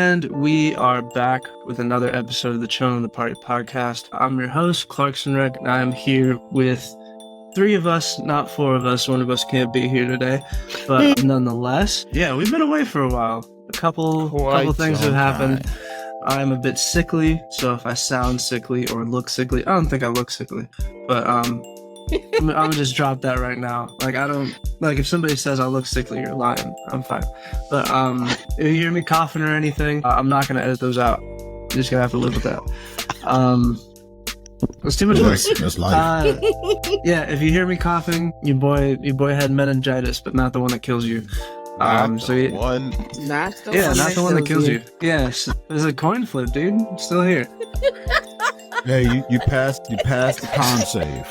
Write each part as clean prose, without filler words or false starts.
And we are back with another episode of the Chillin the Party podcast. I'm your host, Clarkson Rick, and I'm here with three of us, not four of us. One of us can't be here today, but nonetheless, yeah, we've been away for a while. A couple things have happened. I'm a bit sickly, so if I sound sickly or look sickly, I don't think I look sickly, but I'm gonna just drop that right now. If somebody says I look sickly, you're lying. I'm fine. But if you hear me coughing or anything, I'm not gonna edit those out. You're just gonna have to live with that. That's too much work. That's life. Yeah, if you hear me coughing, your boy had meningitis, but not the one that kills you. Not the one that kills you. Yes, there's a coin flip, dude. I'm still here. Hey, you passed the con save.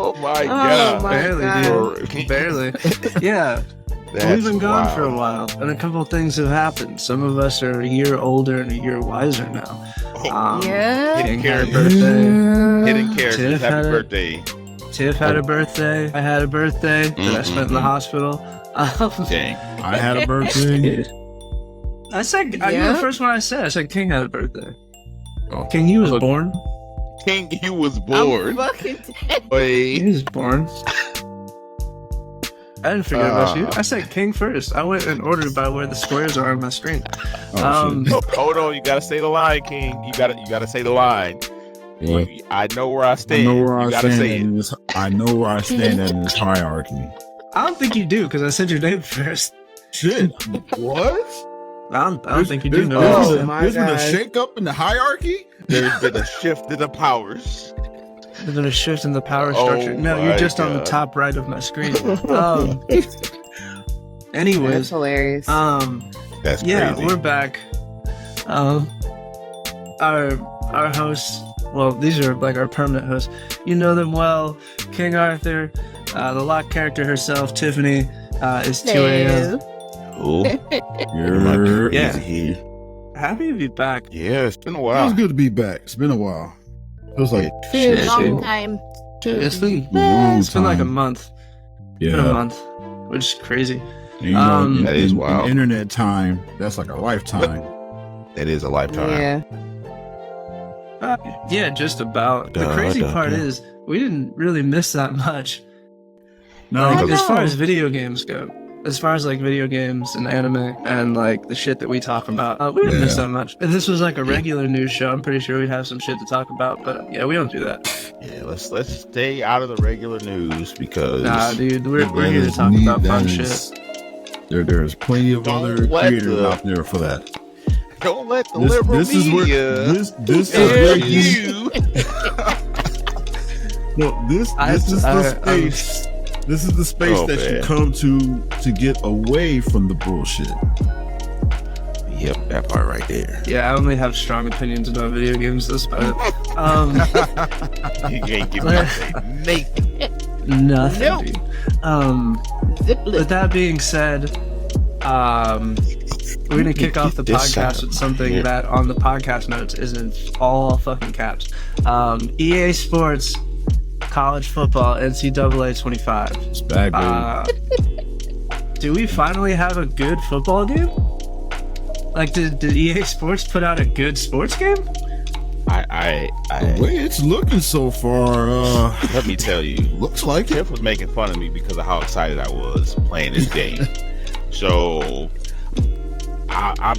Oh my god. Barely, dude. Barely. Yeah. We've been gone for a while, and a couple of things have happened. Some of us are a year older and a year wiser now. Hidden had a characters. birthday. Hidden characters. Happy birthday. Tiff had a birthday. I had a birthday that I spent in the hospital. Dang. I had a birthday. I said, you were the first one I said. I said King had a birthday. King, you was born. King, you was born. I'm fucking dead. He was born. I didn't forget about you. I said King first. I went in order by where the squares are on my screen. Hold on, you gotta say the line, King. You gotta say the line. What? I know where I stand. You gotta say it. I know where I stand in this hierarchy. I don't think you do, because I said your name first. Shit. What? I don't think you do know. There's been a shake up in the hierarchy? There's been a shift in the powers. There's been a shift in the power structure. No, you're just on the top right of my screen. Anyways, That's hilarious. That's yeah, crazy. we're back. Our hosts, well, these are like our permanent hosts. You know them well. King Arthur, the lock character herself, Tiffany, is 2 a.m. Cool. You're Yeah. Happy to be back. Yeah, it's been a It while. was good to be back. It's been a while. It was like Been a long dude. time. It's been like a month. Yeah. It's been a month, which is crazy. And, you know, that is wild. in internet time, that's like a lifetime. That is a lifetime. Yeah. Yeah, just about. The crazy part is we didn't really miss that much. No, Like, I as far know. as video games go, as far as like video games and anime and like the shit that we talk about, we didn't miss that much. If this was like a regular news show, I'm pretty sure we'd have some shit to talk about. But yeah, we don't do that. Yeah, let's stay out of the regular news because Nah, dude, we're here to talk about fun shit. There's plenty of Don't other let creators the- out there for that. don't let the liberal This is where media this is scare where you. No, this is the space. This is the space that you come to get away from the bullshit. Yep, that part right there. Yeah, I only have strong opinions about video games. That's about it. You ain't giving nothing. Nothing, Nope. dude. Ziplet. With that being said, we're gonna kick off the podcast with something that on the podcast notes is in all fucking caps. EA Sports College Football NCAA 25. It's bad, baby. Do we finally have a good football game? Like, did EA Sports put out a good sports game? The way it's looking so far, Let me tell you, looks like it. Tiff was making fun of me because of how excited I was playing this game. So I'm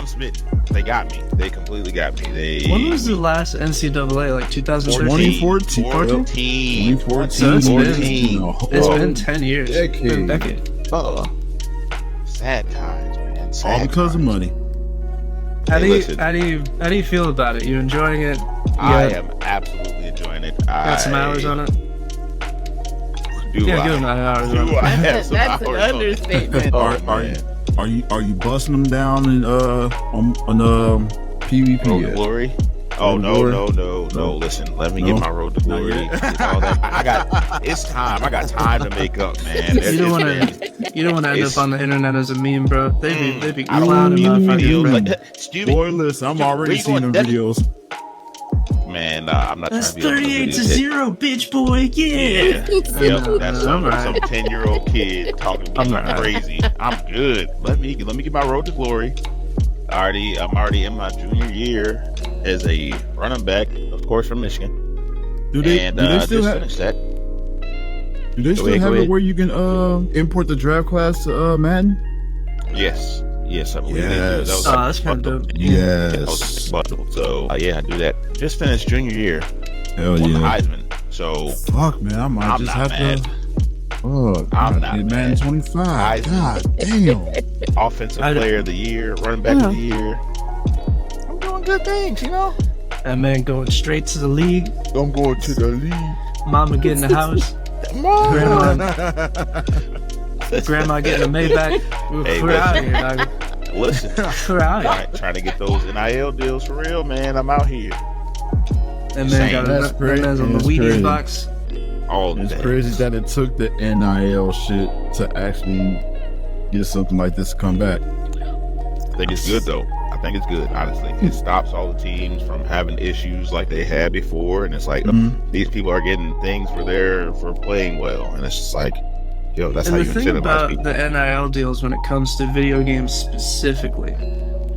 smitten. They got me. They completely got me. When was the last NCAA? Like 2013? 2014. 14. So it's 14. It's been 10 years. Decade. It's been a decade. Oh, sad times, man. Sad All because of times. money. How Hey, do listen. you feel about it? You enjoying it? I am absolutely enjoying it. Got some hours on it? Do Yeah, I? give them 9 hours Do on I it. have some That's an hours on it? understatement. Oh, Are man. you busting them down in on PvP Road to yet? Glory? Oh, Road to no, Glory? no. Listen, let me No? get my Road to Not Glory. yet. Get all that. It's time. I got time to make up, man. You don't want to end It's- up on the internet as a meme, bro. They be I don't clowning need motherfuckers. videos bro. like that. Stupid. Boy, listen, I'm Where already you seeing them going? videos. Man, I'm not That's trying to be on 38 to video. 0, bitch boy. Yeah. Yep, that's some Alright. 10-year-old kid talking to me Alright. crazy. I'm good. Let me get my Road to Glory. I'm already in my junior year as a running back, of course, from Michigan. Do they still have? Finished that. Do they still have it where you can import the draft class to Madden? Yes, I believe they do. Yes. That's kind of dope. Yes. So yeah, I do that. Just finished junior year. Hell on yeah. the Heisman. So fuck, man, I might just have mad. to. Oh, I'm not Madden 25. God damn. Offensive player of the year, running back of the year. I'm doing good things, you know. That man going straight to the league. I'm going to the league. Mama getting the house. Grandma getting a Maybach. We're out here, dog. Listen, we're out here. Trying to get those NIL deals for real, man. I'm out here. That man got a man's on the Wheaties box. It's crazy that it took the NIL shit to actually get something like this to come back. I think it's good though. I think it's good, honestly. It stops all the teams from having issues like they had before, and it's like these people are getting things for playing well, and it's just like, yo, that's and how you incentivize people. The thing about the NIL deals when it comes to video games specifically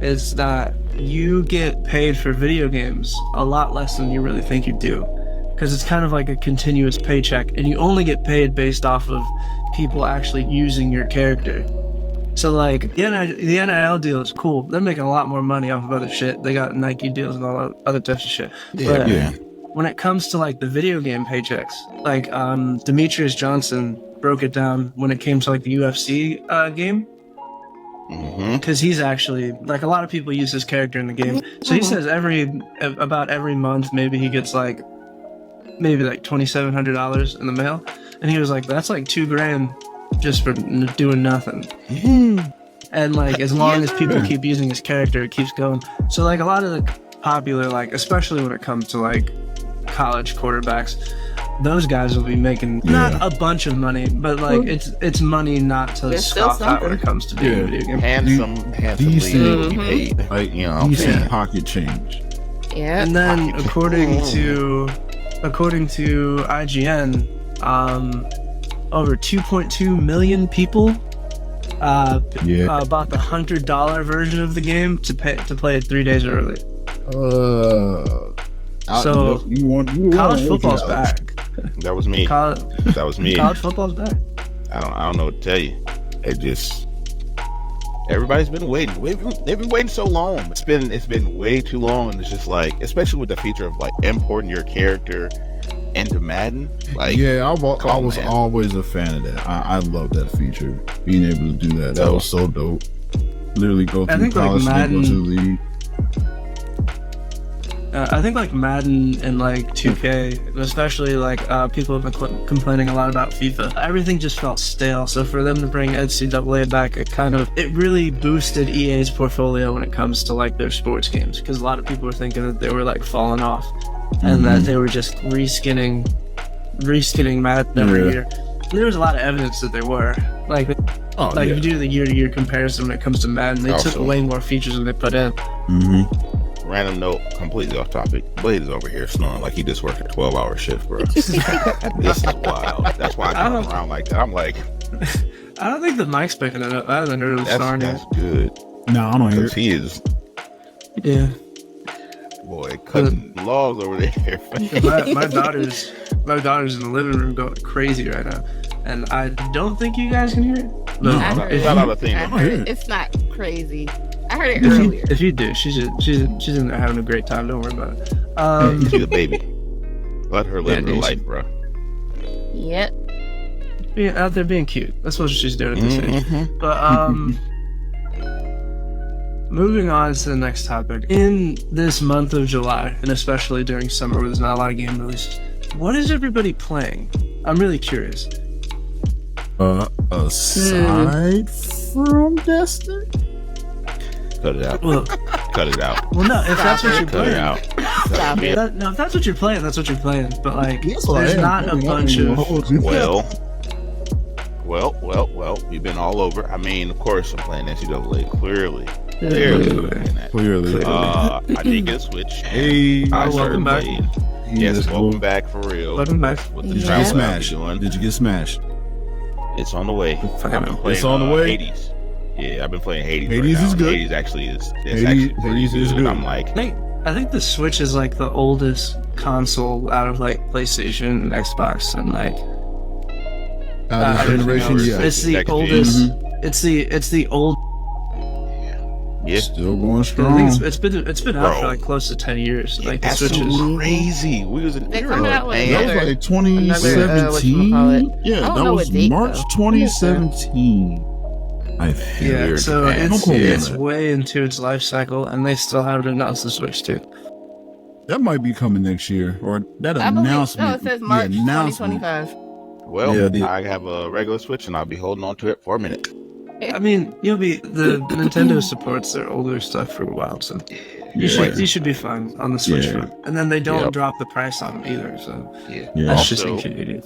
is that you get paid for video games a lot less than you really think you do. Because it's kind of like a continuous paycheck, and you only get paid based off of people actually using your character. So like the NIL deal is cool. They're making a lot more money off of other shit. They got Nike deals and all that other types of shit. But when it comes to like the video game paychecks, like Demetrius Johnson broke it down when it came to like the UFC game. Because he's actually, like, a lot of people use his character in the game. So he says about every month maybe he gets like $2,700 in the mail, and he was like, that's like $2,000 just for doing nothing. And like, as long as people keep using his character, it keeps going. So like, a lot of the popular, like, especially when it comes to like college quarterbacks, those guys will be making not a bunch of money, but like it's money not to scoff at when it comes to being a video game. Handsomely paid, like, you know, decent pocket change. Yeah. And then according to IGN, over 2.2 million people bought the $100 version of the game to play it 3 days early. So college football's back. That was me. That was me. College football's back. I don't know what to tell you. It just, everybody's been waiting. They've been waiting so long. It's been way too long, and it's just like, especially with the feature of like importing your character into Madden. Like, I was always a fan of that. I love that feature. Being able to do that, that was so dope. Literally go through college, like go to the league. I think like Madden and like 2K, especially like people have been complaining a lot about FIFA. Everything just felt stale. So for them to bring NCAA back, it really boosted EA's portfolio when it comes to like their sports games. Because a lot of people were thinking that they were like falling off, and that they were just reskinning Madden every year. And there was a lot of evidence that they were. Like you do the year-to-year comparison when it comes to Madden, they took way more features than they put in. Random note, completely off topic. Blade is over here snoring like he just worked a 12-hour shift, bro. This is wild. That's why I come around like that. I'm like, I don't think the mic's picking it up. I haven't heard him snoring. That's good. No, I don't hear it. He is. Yeah. Boy, cutting logs over there. my daughter's in the living room going crazy right now, and I don't think you guys can hear it. No, it's not a thing. It's not crazy. I heard it earlier. If you do, she's in there having a great time. Don't worry about it. She's a baby. Let her live her life, bro. Yep. Being out there being cute. That's what she's doing at this age. But moving on to the next topic. In this month of July, and especially during summer where there's not a lot of game releases, what is everybody playing? I'm really curious. Aside from Destiny? Cut it out. Well, cut it out. Well, no, if that's what you're playing. Cut it out. Stop it. If that's what you're playing, that's what you're playing. But like, there's not a bunch of. Well, we've been all over. I mean, of course, I'm playing NCAA. Clearly. I did get a Switch. Hey, welcome back. Yes, welcome back for real. Welcome back. What the Did you get smashed? Did you get smashed? It's on the way. It's on the way. Hades. Yeah, I've been playing Hades. Hades right now. is good. Hades actually is. Hades is good. I'm like, I think the Switch is like the oldest console out of like PlayStation and Xbox and like out of generation. else. Yeah, It's the Next oldest. gen. It's the old. yeah. Still going I strong. think it's been out Bro. for like close to 10 years. Like the That's Switch is. so crazy. We were coming out with paying- That was another- like 2017. whatchamacallit. I Yeah, don't that know was what date, March though. 2017. I think. Yeah, so Japan. it's Don't quote me on it's that. way into its life cycle, and they still haven't announced the Switch too. That might be coming next year, or that I believe, announcement. no, it says March the announcement. 2025. Well, Yeah, I have a regular Switch and I'll be holding on to it for a minute. I mean, you'll be the Nintendo supports their older stuff for a while, so you should be fine on the Switch Yeah. front. And then they don't Yep. drop the price on them either, so Yeah. that's just Also, inconvenient.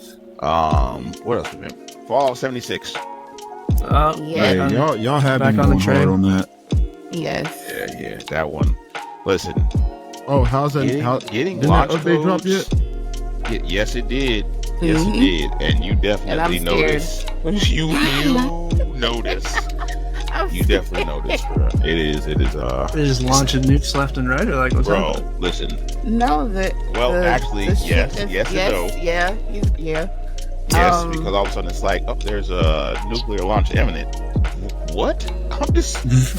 what else? Man? Fallout 76. Oh, Yeah. Hey, y'all have Back been on the going hard train. on that. Yes. Yeah, that one. Listen, Oh, how's that? getting didn't that launch update drop codes- Yes, it did. Yes, Mhm. it did. And you And I'm definitely scared. notice. You notice. You definitely notice, bro. It is. they're just launching nukes left and right, or like what's Bro, happening? listen. No, Actually, the shit yes, is- yes, and no. Yeah, yeah. Yes, because all of a sudden it's like, oh, there's a nuclear launch imminent. What?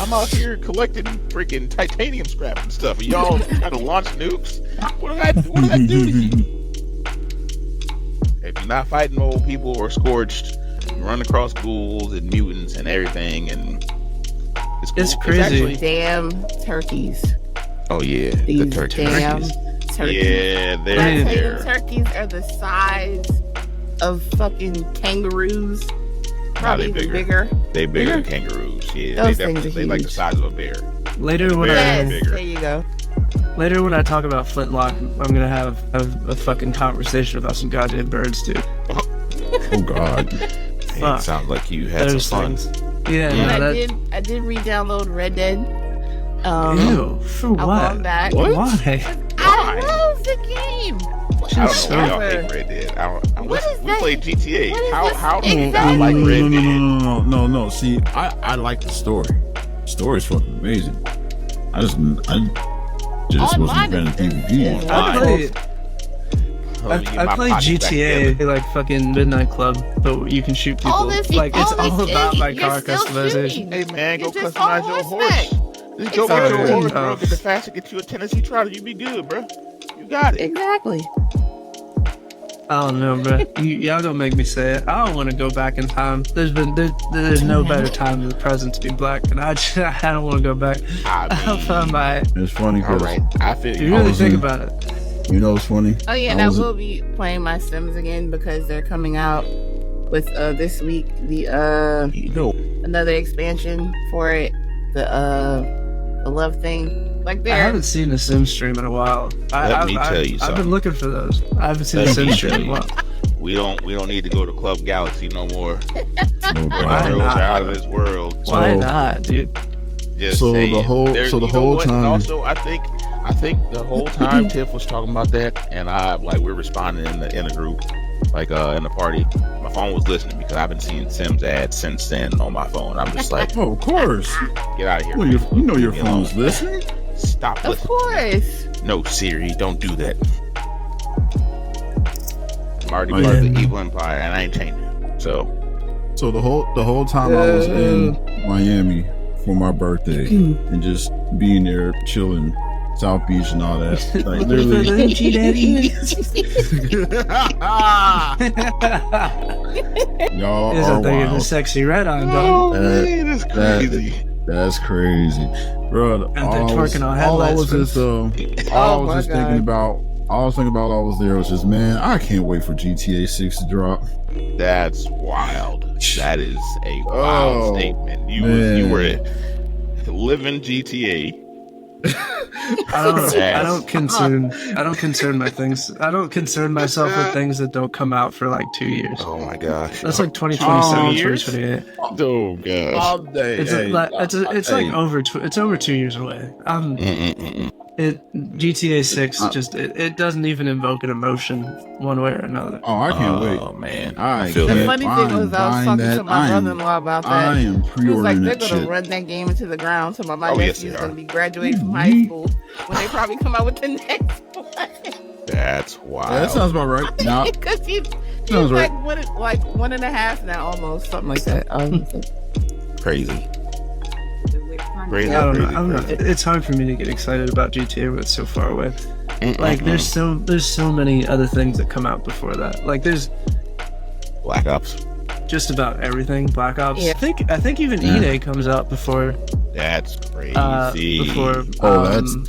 I'm out here collecting freaking titanium scrap and stuff. And y'all trying to launch nukes? What did I do to you? If you're not fighting old people or scorched, you run across ghouls and mutants and everything, and it's cool. It's crazy. actually- Damn turkeys. oh yeah, These the turkeys. damn turkeys. Yeah, Did I they're tell you there. turkeys are the size of fucking kangaroos? Probably they even bigger. bigger. They bigger than kangaroos. Yeah, Those they things definitely are they like the huge. size of a bear. Later when Very Yes, bigger. there you go. I talk about Flintlock, I'm gonna have a fucking conversation about some goddamn birds too. Oh God. Fuck. It sounds like you had Those some fun. things. Yeah, Yeah. no, I did re-download Red Dead. Ew, for A while what? back. Why? I love the game. I don't know why y'all Ever. hate Red Dead. What is we that? played GTA. What is How this? how do you Exactly. not like Red Dead? No. See, I like the story. The story's fucking amazing. I just wasn't a Online fan of is- PvP. is- I play Let me get I my play pockets back GTA together. like fucking Midnight Club, but you can shoot people. All this- like it's all all this about is- my you're car still customization. shooting. Hey man, go It's just customize on your horseback. horse. Just go get your Exactly. horse, bro. Get the fast to get you a Tennessee Trotter. You be good, bro. You got it. Exactly. I don't know, bro. Y'all don't make me say it. I don't want to go back in time. There's no better time than the present to be black, and I don't want to go back. I'll find my. It's funny All because right, I feel If you you. really was think in- about it, you know what's funny. Oh yeah, I and I was- will be playing my Sims again because they're coming out with this week the another expansion for it, the love thing. Like I they're haven't seen a Sim stream in a while. Let me tell you I've something. been looking for those. I haven't seen a Let Sim me stream tell in a you. while. We don't need to go to Club Galaxy no more. No The Why girls not? are out of this world. Why So- not, dude? Just So the saying. whole- There- so the you know whole what? And time- also, I think the whole time Tiff was talking about that, and we're responding in the group, in the party. My phone was listening because I've been seeing Sims ads since then on my phone. I'm just like, Oh, of course. get out of here. Well, you know your Leave me alone. phone's listening. Stop of listening. course. No, Siri, don't do that. I'm already Oh, part of yeah. the evil empire, and I ain't changing. So, So the whole time I was in Miami for my birthday and just being there chilling, South Beach and all that, like literally. Y'all Is are a thing of the wild. sexy red eye, dog. oh That- man, that's that- crazy. That's crazy, bro. And they're twerking on all I headlights, was just all I Oh was my just God. thinking about. All I was thinking about, I was there, was just, man, I can't wait for GTA 6 to drop. That's wild. That is a wild Oh, statement. You man. were living GTA. I don't concern myself with things that don't come out for like 2 years. Oh my gosh. That's like 2027, 2 years? 2028. Oh gosh. All day. It's like over 2 years away. Mm-mm-mm-mm. GTA 6 just it doesn't even invoke an emotion one way or another. Oh, I can't wait. Oh man, I feel The that. funny thing was, I was talking to my brother-in-law about that. I am He was like, pre-ordering they're that gonna shit. run that game into the ground. So my Oh, yes, nephew's they gonna are. be graduating from high school when they probably come out with the next one. That's Yeah, wild. that sounds about right. Now, Because he's Sounds right. like 1.5 now, almost something like that. Crazy. Crazy. I don't know. Crazy, I don't know. crazy. It's hard for me to get excited about GTA when it's so far away. Mm-mm-mm. Like there's so many other things that come out before that. Like there's Black Ops. just about everything. Black Ops. Yeah. I think even Yeah. E-Day comes out before That's crazy.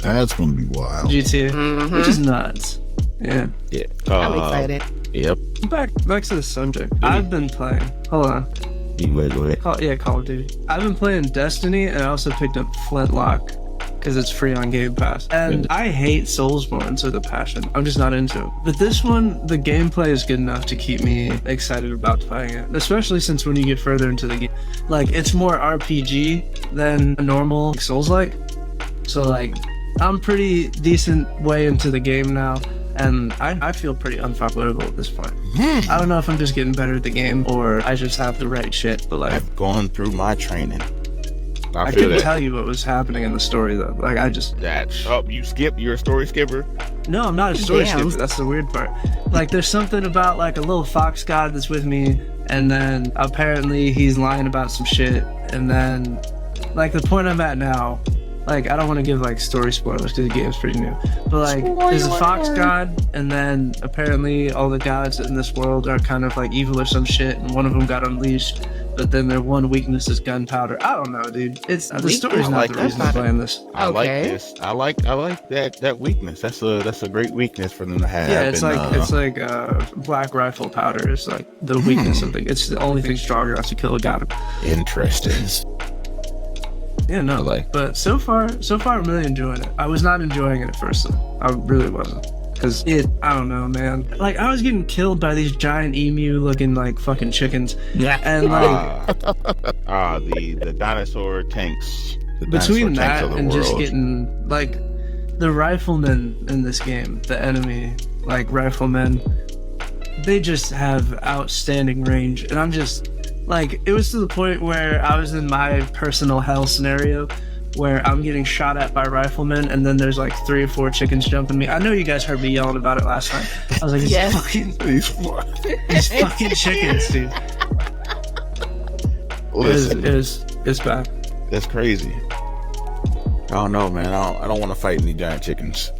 that's gonna be wild. GTA, which is nuts. Yeah. Yeah. I'm excited. Yep. Back to the subject. I've been playing. Hold on. Go ahead. Call of Duty. I've been playing Destiny, and I also picked up Flintlock because it's free on Gamepass. And I hate Soulsborne with a passion. I'm just not into it. But this one, the gameplay is good enough to keep me excited about playing it. Especially since when you get further into the game, like it's more RPG than a normal Souls-like. So like, I'm pretty decent way into the game now. And I feel pretty unfuckable at this point. I don't know if I'm just getting better at the game or I just have the right shit, but like I've gone through my training. I feel couldn't that. tell you what was happening in the story though. Like I just You skip. You're a story skipper. no, I'm not a story Damn. skipper. That's the weird part. Like there's something about like a little fox god that's with me, and then apparently he's lying about some shit, and then like the point I'm at now. Like, I don't want to give, like, story spoilers because the game's pretty new. But, like, there's a fox god, and then apparently all the gods in this world are kind of, like, evil or some shit, and one of them got unleashed. But then their one weakness is gunpowder. I don't know, dude. The story's I not like the that. reason I'm playing this. I like Okay. this. I like that weakness. That's a great weakness for them to have. Yeah, it's and, like black rifle powder is, like, the weakness of the... It's the only thing stronger enough to kill a god. interesting. Yeah, no. But so far, I'm really enjoying it. I was not enjoying it at first, though. I really wasn't. Because I don't know, man. Like, I was getting killed by these giant emu-looking, like, fucking chickens. Yeah. And, like, The dinosaur tanks. The between dinosaur tanks that of the and world. just getting, like, the riflemen in this game, the enemy, like, riflemen, they just have outstanding range. And I'm just, like, it was to the point where I was in my personal hell scenario where I'm getting shot at by riflemen, and then there's like 3 or 4 chickens jumping me. I know you guys heard me yelling about it last time. I was like, Yes. these fucking chickens, dude. Listen, It's bad. that's crazy. I don't know, man. I don't want to fight any giant chickens.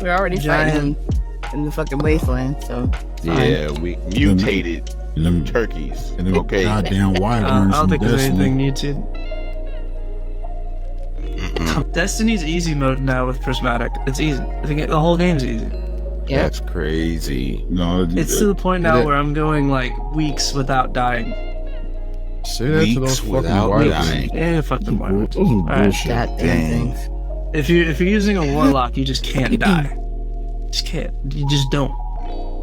We're already fighting in the fucking wasteland, so Yeah, we mutated Them, turkeys. and them Okay. goddamn I wyverns don't from think there's anything Destiny. new to. Destiny's easy mode now with prismatic. It's easy. I think the whole game's easy. yeah. That's crazy. No, It's to the point now where I'm going like weeks without dying. say that to those Weeks fucking without wyverns. dying. Yeah, fuck them. Those are Alright. bullshit. Goddamn Dang. things. If you're using a warlock, you just can't die. Just can't. You just don't.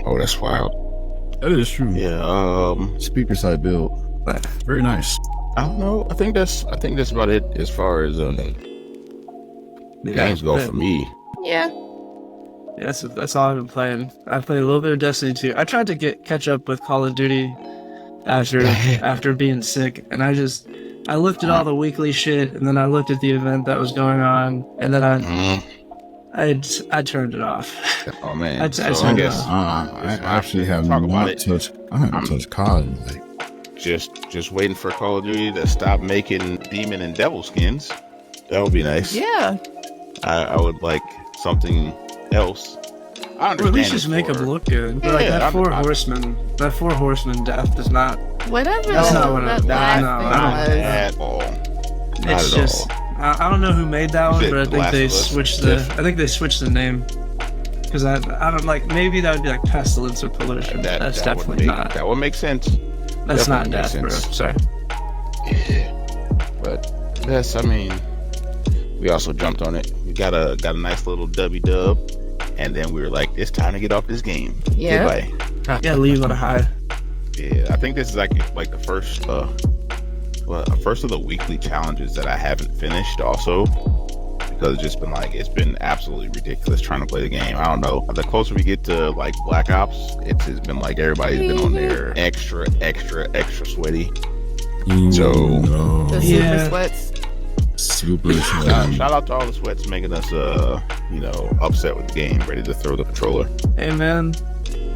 Oh, that's wild. That is true. Yeah. Speaker side build, very nice. I don't know. I think that's about it as far as games go for me. Yeah. Yeah, that's all I've been playing. I played a little bit of Destiny 2. I tried to catch up with Call of Duty after being sick, and I looked at all the weekly shit, and then I looked at the event that was going on, and then I turned it off. Oh man. I So turned it guess off. I actually have Talk about not it. touched. I haven't touched COD in like just waiting for Call of Duty to stop making demon and devil skins. That would be nice. Yeah. I would like something else. I understand. Or at least it's just make for- them look good. But like Yeah, that four horseman death does not. Whatever That's not what that I- last no, thing I was. at all. Not It's at just all. I don't know who made that Is one, it but I The think Last they of Us? switched Yes. I think they switched the name because I don't like maybe that would be like pestilence or pollution. That's that definitely not. That would make sense. That's not definitely death, bro. makes sense. Sorry. Yeah, but that's. I mean, we also jumped on it. We got a nice little dub, and then we were like, it's time to get off this game. Yeah. Goodbye. Yeah, leave on a high. Yeah, I think this is like the first first of the weekly challenges that I haven't finished also, because it's been absolutely ridiculous trying to play the game. I don't know. The closer we get to like Black Ops, it's been like everybody's been on there extra sweaty. So the super sweats. Super sweaty. Shout out to all the sweats making us upset with the game, ready to throw the controller. Hey man,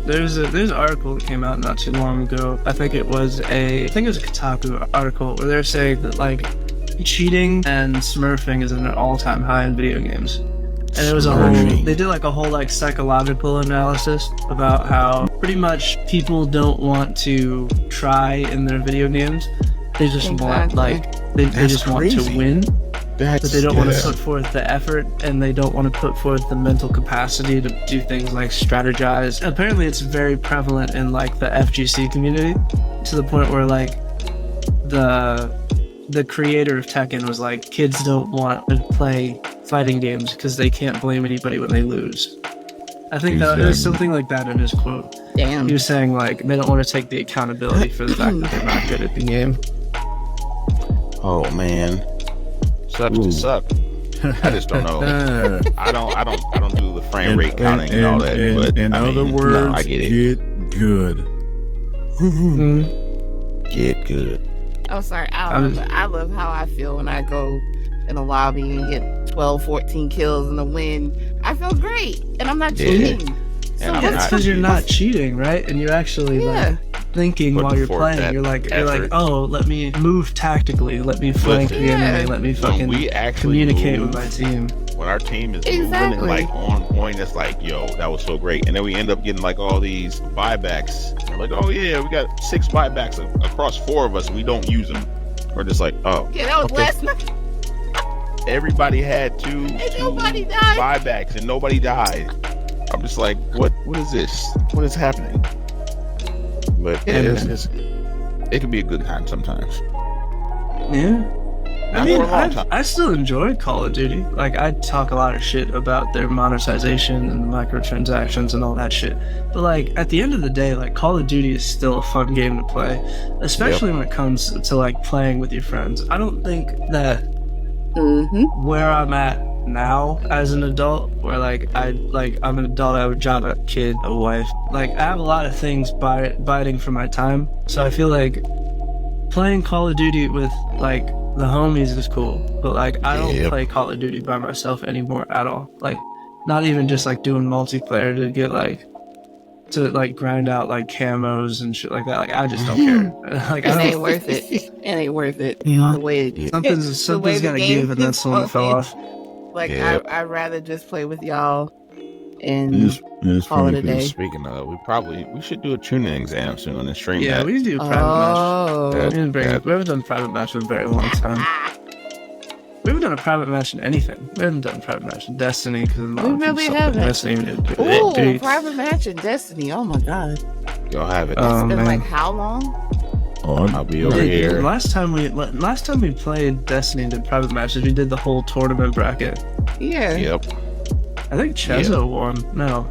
there's an article that came out not too long ago. I think it was a Kotaku article where they're saying that like cheating and smurfing is at an all-time high in video games. And it was they did like a whole like psychological analysis about how pretty much people don't want to try in their video games. They just want they just want to win. But they don't want to put forth the effort, and they don't want to put forth the mental capacity to do things like strategize. Apparently it's very prevalent in like the FGC community, to the point where like the creator of Tekken was like, kids don't want to play fighting games because they can't blame anybody when they lose. I think that it was something like that in his quote. Damn. He was saying like they don't want to take the accountability for the fact that they're not good at the game. Oh man, sucks to suck. I just don't know. I don't do the frame rate counting and all that. But in other words, I get it. Get good. Get good. Oh, sorry. I love how I feel when I go in a lobby and get 12, 14 kills and a win. I feel great, and I'm not cheating. And That's because you're not cheating, right? And you're actually like thinking while you're playing. You're like, oh, let me move tactically. Let me flank the enemy. Let me fucking communicate with my team. When our team is moving and like on point, it's like, yo, that was so great. And then we end up getting like all these buybacks. We're like, oh yeah, we got 6 buybacks across 4 of us, and we don't use them. We're just like, oh, yeah, that was last night. Everybody had two buybacks and nobody died. I'm just like, what is this? What is happening? But it can be a good time sometimes. Yeah. I mean, I still enjoy Call of Duty. Like, I talk a lot of shit about their monetization and the microtransactions and all that shit. But, like, at the end of the day, like, Call of Duty is still a fun game to play. Especially when it comes to, like, playing with your friends. I don't think that where I'm at now as an adult, where, like, I'm an adult, I have a job, a kid, a wife. Like, I have a lot of things biting for my time. So I feel like playing Call of Duty with, like, the homies is cool, but like I don't play Call of Duty by myself anymore at all. Like, not even just like doing multiplayer to get like to grind out like camos and shit like that. Like, I just don't care. Like, it ain't worth it. It ain't worth it. Yeah. The way something's gonna give, and that's the one that fell off. Like, I'd rather just play with y'all and call it a day. Speaking of, we should do a tuning exam soon on the stream. Yeah, we do a private match. We haven't done a private match in a very long time. We haven't done a private match in anything. We haven't done a private match in Destiny because we really haven't. Ooh, private match in Destiny. Oh my god. Y'all have it. It's been like how long? I'll be over here. Last time we played Destiny and did private matches, we did the whole tournament bracket. Yeah. Yep. I think Chezo won. No.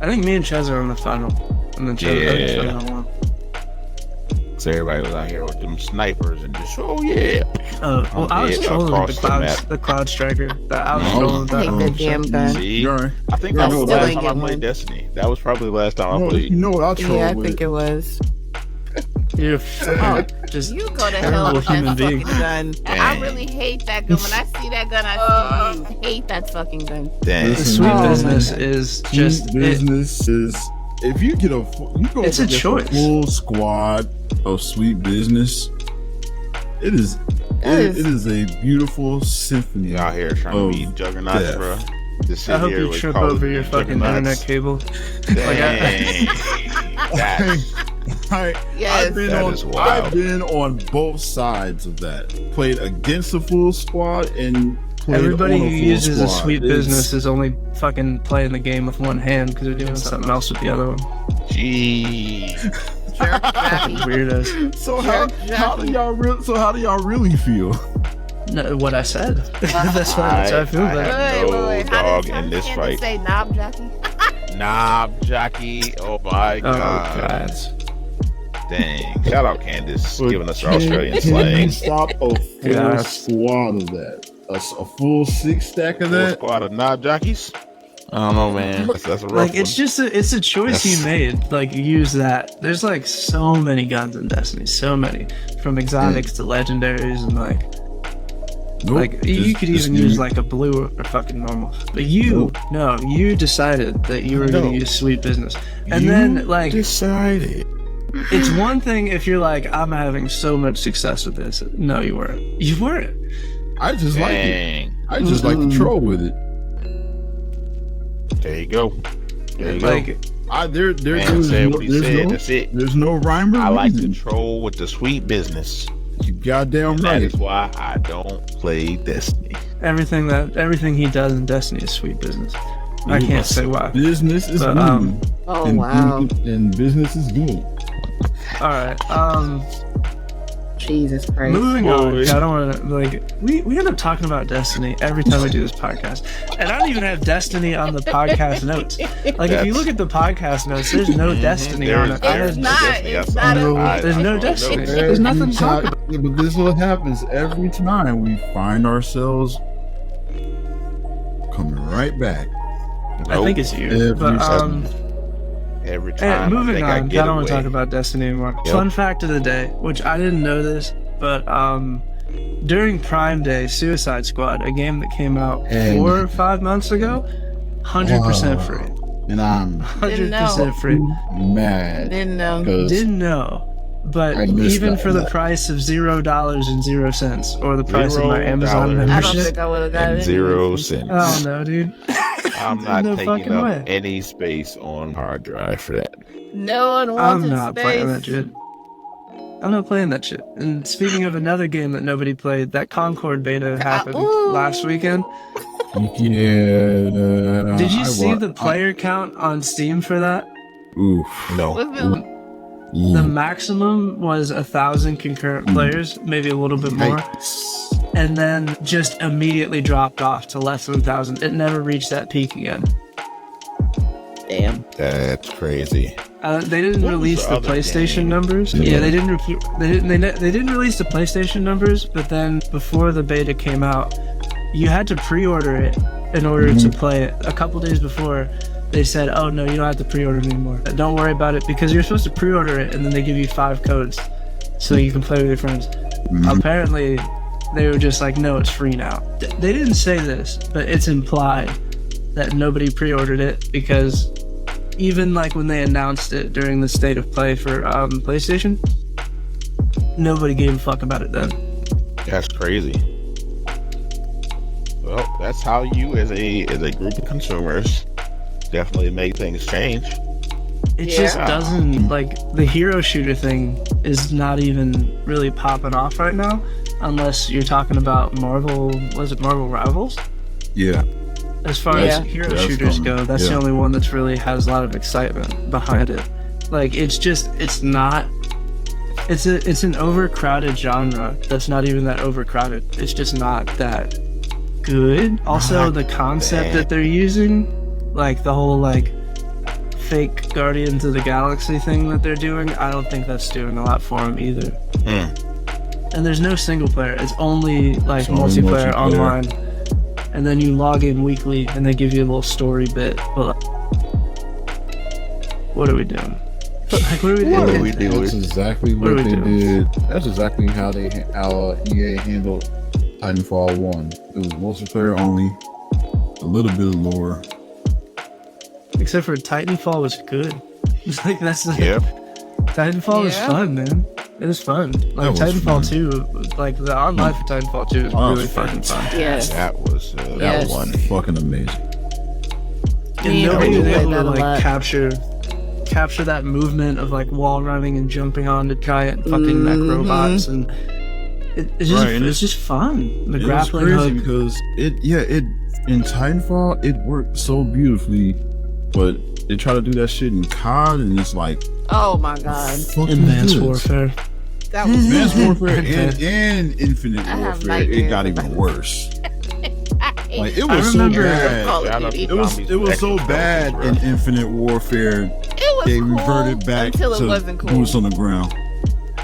I think me and Chezo are in the final. And then Chezo won. So everybody was out here with them snipers and just, I was trolling the Cloud Striker. I was trolling that damn gun. See? I think that was the last time I played Destiny. That was probably the last time I played. You know what I'll troll I think it was. You're just you go to hell with that fucking gun. I really hate that gun. When I see that gun, I hate that fucking gun. Dang. The sweet business is just if you get it's a choice. Full squad of sweet business. It is a beautiful symphony. Y'all here trying to be juggernauts, bro. I hope you trip over your fucking internet cable. I've been on both sides of that. Played against a full squad and played everybody on a who full uses squad. a sweet business is only fucking playing the game with one hand because they're doing something else with the other one. Jeez. Weirdos. So how do y'all really feel? No, what I said. That's how I feel about it. How dog did in this fight. Say knob jockey? Knob jockey. Oh my god. Dang. Shout out Candace giving us our Australian slang. Stop a full squad of that. a full 6 stack of Full that. squad of knob jockeys. I don't know, man. That's a rough Like one. it's a choice you made. Like use that. There's like so many guns in Destiny, so many, from exotics to legendaries, and like you could even use like a blue or fucking normal. But you decided that you were going to use sweet business, and then like decided. It's one thing if you're like, I'm having so much success with this. No, you weren't. You weren't. I just like it. I just like to troll with it. There you go. There you like, go. There's no rhyme or I like reason. to troll with the sweet business. You goddamn And right. that is why I don't play Destiny. everything he does in Destiny is sweet business. I can't say why. Business is But, good. Oh, wow. And business is good. All right. Jesus Christ. Moving on. I don't want to like. We end up talking about Destiny every time we do this podcast, and I don't even have Destiny on the podcast notes. Like, if you look at the podcast notes, there's no Destiny on it. It's not. There's no Destiny. There's nothing to talk about. But this is what happens every time we find ourselves coming right back. I think it's you. Every But Every time. moving I on. I don't want to talk about Destiny anymore. Yep. Fun fact of the day, which I didn't know this, but during Prime Day, Suicide Squad, a game that came out 4 or 5 months ago, 100% free. And I'm 100% free. mad. Didn't know. Didn't know. But I missed even that for the one. price of $0.00, or the price of my Amazon $0. I don't membership, think I would have got And it. 0 cents. I don't know, dude. I'm not No taking fucking up way. any space on hard drive for that. No one I'm wanted not space. playing that shit. I'm not playing that shit. And speaking of another game that nobody played, that Concord beta happened last weekend. Yeah. Did you see the player count on Steam for that? Oof. No. What's The maximum was 1,000 concurrent players, maybe a little bit more, and then just immediately dropped off to less than 1,000. It never reached that peak again. Damn. That's crazy. They didn't What was release the the other PlayStation game? numbers. Yeah, they didn't. They didn't release the PlayStation numbers. But then before the beta came out, you had to pre-order it in order to play it. A couple days before, they said, "Oh no, you don't have to pre-order it anymore. Don't worry about it because you're supposed to pre-order it, and then they give you 5 codes so you can play with your friends." Apparently, they were just like, "No, it's free now." They didn't say this, but it's implied that nobody pre-ordered it because even like when they announced it during the state of play for PlayStation, nobody gave a fuck about it then. That's crazy. Well, that's how you, as a group of consumers, definitely make things change. It just doesn't, like, the hero shooter thing is not even really popping off right now, unless you're talking about Marvel. Was it Marvel Rivals? Yeah. As far as hero shooters go, that's the only one that's really has a lot of excitement behind it. Like, it's not. It's an overcrowded genre that's not even that overcrowded. It's just not that good. Also, the concept that they're using, like the whole like fake Guardians of the Galaxy thing that they're doing, I don't think that's doing a lot for them either. And there's no single player. It's only like multiplayer online. And then you log in weekly, and they give you a little story bit. But what are we doing? Like, what are we doing? That's exactly what they did. That's exactly how EA handled Titanfall 1. It was multiplayer only, a little bit of lore. Except for Titanfall was good. It's like that's like, Yep. Titanfall was fun, man. It was fun. Like Titanfall 2, like the online for Titanfall 2 is really fucking fun. Yes. That was Yes. one. Fucking amazing. And nobody was able to that a like lot. capture that movement of like wall running and jumping on to giant fucking mech robots, and it's just fun. The grappling It was crazy hook. because it in Titanfall it worked so beautifully, but they try to do that shit in COD and it's like Oh my god. fucking Advanced good. Warfare. That was Advanced Warfare Okay. and Infinite I have Warfare, it got nightmares even worse. Like it I was so remember- bad. Call of Shout out Duty. to It was zombies, so extra bad zombies, in bro. Infinite Warfare. It was They cool reverted back until it to wasn't cool. boots on the ground.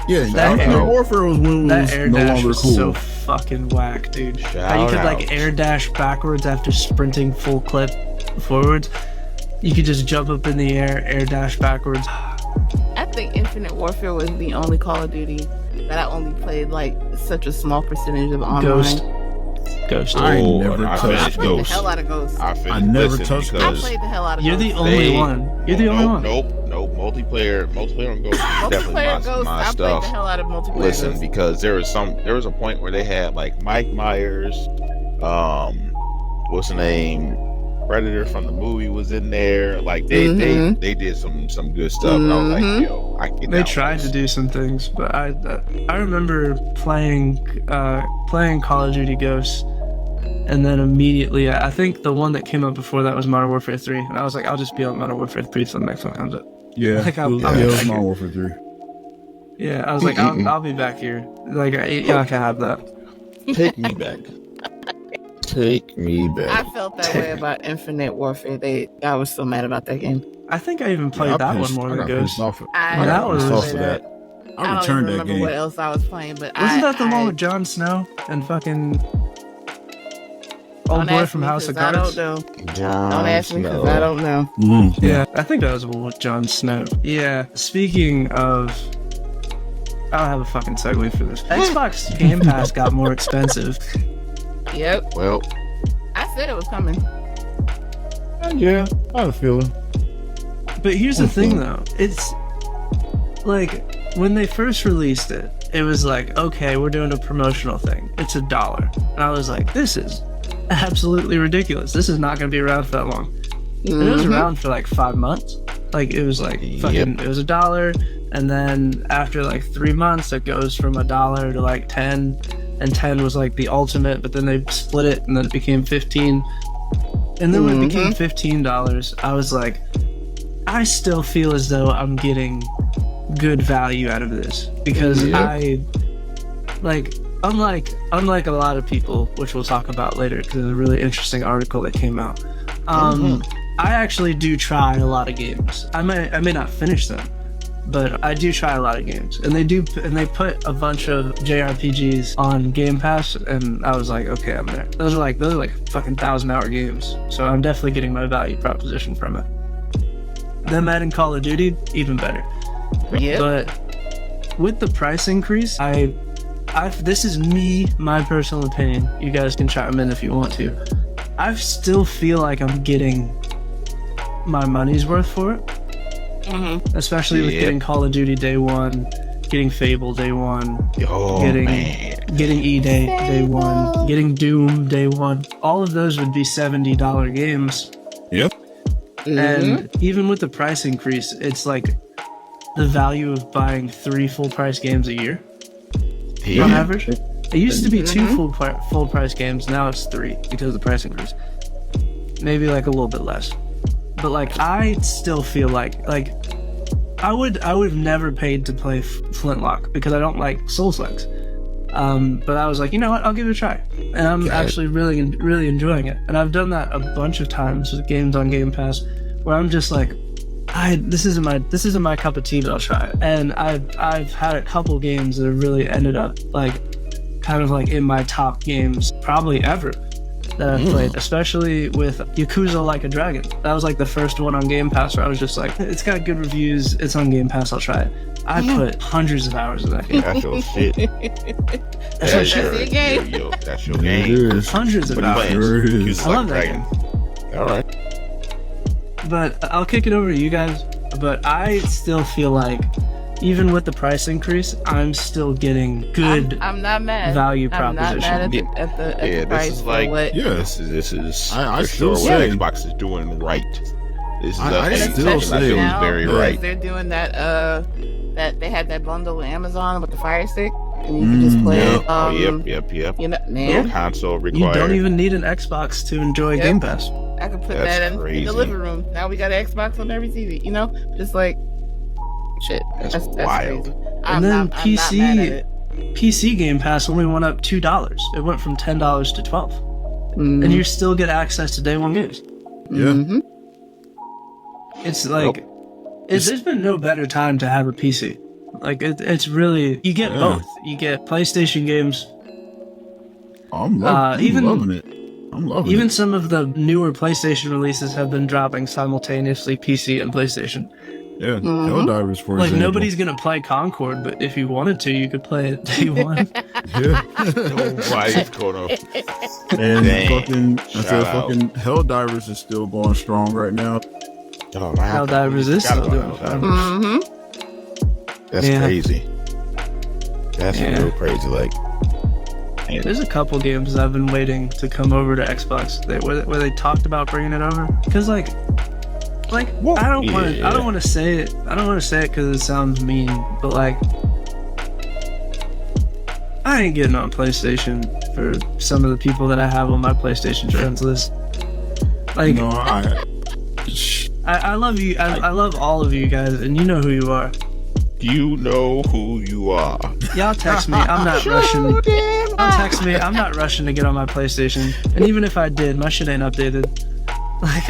Yeah, That Infinite air- Warfare was when it That was air no dash longer was cool. so fucking whack, dude. How Shout you could out. like air dash backwards after sprinting full clip forwards. You could just jump up in the air dash backwards. I think Infinite Warfare was the only Call of Duty that I only played like such a small percentage of online. Ghost. I Oh, never I touched I finished played Ghost. the hell out of Ghost. I never touched I Ghost. played the hell out of You're Ghost. the only one. You're the only one. Nope. Multiplayer on Ghost is definitely Multiplayer Ghost, my I played stuff. the hell out of multiplayer Listen, Ghost. because there was a point where they had like Mike Myers, what's the name, Predator from the movie was in there. Like they did some good stuff. And I was like, yo, I can get They down tried with to this. do some things, but I remember playing Call of Duty Ghosts, and then immediately I think the one that came up before that was Modern Warfare 3, and I was like, I'll just be on Modern Warfare 3 till the next one comes up. Yeah, Like, it was back Modern here. Warfare 3. Yeah, I was like, I'll be back here. Like, y'all can have that. Take me back. Take me I back. felt that way about Infinite Warfare. I was so mad about that game. I think I even played Yeah, I that one pissed- more I than got Ghost. pissed off. I I that got was- pissed off really for bad. that. I I don't returned even that remember game. what else I was playing, but Wasn't that the I, one with Jon Snow and fucking old Don't boy ask from me, House of 'cause I Cards? don't know. Jon Don't ask me because Snow. I don't know. Yeah, I think that was the one with Jon Snow. Yeah, speaking of... I don't have a fucking segue for this. Xbox Game Pass got more expensive. Yep, Well, I said it was coming. Yeah, I have a feeling. But here's the thing, though. It's like when they first released it, it was like, okay, we're doing a promotional thing. It's $1, and I was like, this is absolutely ridiculous. This is not going to be around for that long. And it was around for like 5 months. Like it was like fucking. It was $1, and then after like 3 months, it goes from $1 to like 10, and 10 was like the ultimate. But then they split it, and then it became 15. And then when it became $15, I was like, I still feel as though I'm getting good value out of this because I like unlike a lot of people, which we'll talk about later because there's a really interesting article that came out. I actually do try a lot of games. I may not finish them, but I do try a lot of games, and they put a bunch of JRPGs on Game Pass, and I was like, okay, I'm there. Those are like fucking 1,000-hour games, so I'm definitely getting my value proposition from it. Them adding Call of Duty, even better. Yep. But with the price increase, this is my personal opinion. You guys can chime in if you want to. I still feel like I'm getting my money's worth for it. Especially with getting Call of Duty day one, getting Fable day one, getting day one, getting Doom day one. All of those would be $70 games. Yep. And even with the price increase, it's like the value of buying 3 full price games a year on average. It used to be 2 full price games, now it's 3 because of the price increase. Maybe like a little bit less. But like I still feel like I would have never paid to play Flintlock because I don't like Souls-likes. But I was like, you know what? I'll give it a try, and I'm actually really enjoying it. And I've done that a bunch of times with games on Game Pass, where I'm just like, this isn't my cup of tea, but I'll try it. And I've had a couple games that have really ended up like kind of like in my top games probably ever that I've played, especially with Yakuza Like a Dragon. That was like the first one on Game Pass where I was just like, it's got good reviews, it's on Game Pass, I'll try it. I put hundreds of hours in that game. That's your shit. That's your game. Yo, that's your It game. is. Hundreds of What are you hours. playing? Sure is. Yakuza I love Like that Dragon. game. All right. But I'll kick it over to you guys. But I still feel like, even with the price increase, I'm still getting good I'm not mad. value I'm not mad proposition. at the This price is for like what. Yeah. This is I for still sure what say- Xbox is doing right. This is I a still thing say- I feel is now, very because right. They're doing that they had that bundle with Amazon with the Fire Stick, and you can just play Yep. it. Yep. You know, No man, console You required. don't even need an Xbox to enjoy Yep. Game Pass. I could put That's that in crazy. the living room. Now we got an Xbox on every TV. You know, just like shit. That's That's wild. crazy. And then I'm not mad at it. PC Game Pass only went up $2. It went from $10 to $12, and you still get access to day one games. Yeah. Mhm. It's like, there's been no better time to have a PC. Like it's really, you get both. You get PlayStation games I'm loving it. I'm loving Even it. some of the newer PlayStation releases have been dropping simultaneously PC and PlayStation. Yeah, Helldivers, for Like, example. nobody's gonna play Concord, but if you wanted to, you could play it day one. Yeah. Nobody's gonna. And Dang. fucking Helldivers is still going strong right now. Oh, wow. Helldivers is still doing it. That's crazy. That's real crazy. Like, Yeah, there's a couple games I've been waiting to come over to Xbox where they talked about bringing it over. Cause like I don't want to say it. I don't want to say it because it sounds mean. But like, I ain't getting on PlayStation for some of the people that I have on my PlayStation friends list. Like, No, I love you. I love all of you guys, and you know who you are. you know who you are. Y'all text me. I'm not rushing. Y'all text me. I'm not rushing to get on my PlayStation. And even if I did, my shit ain't updated. Like,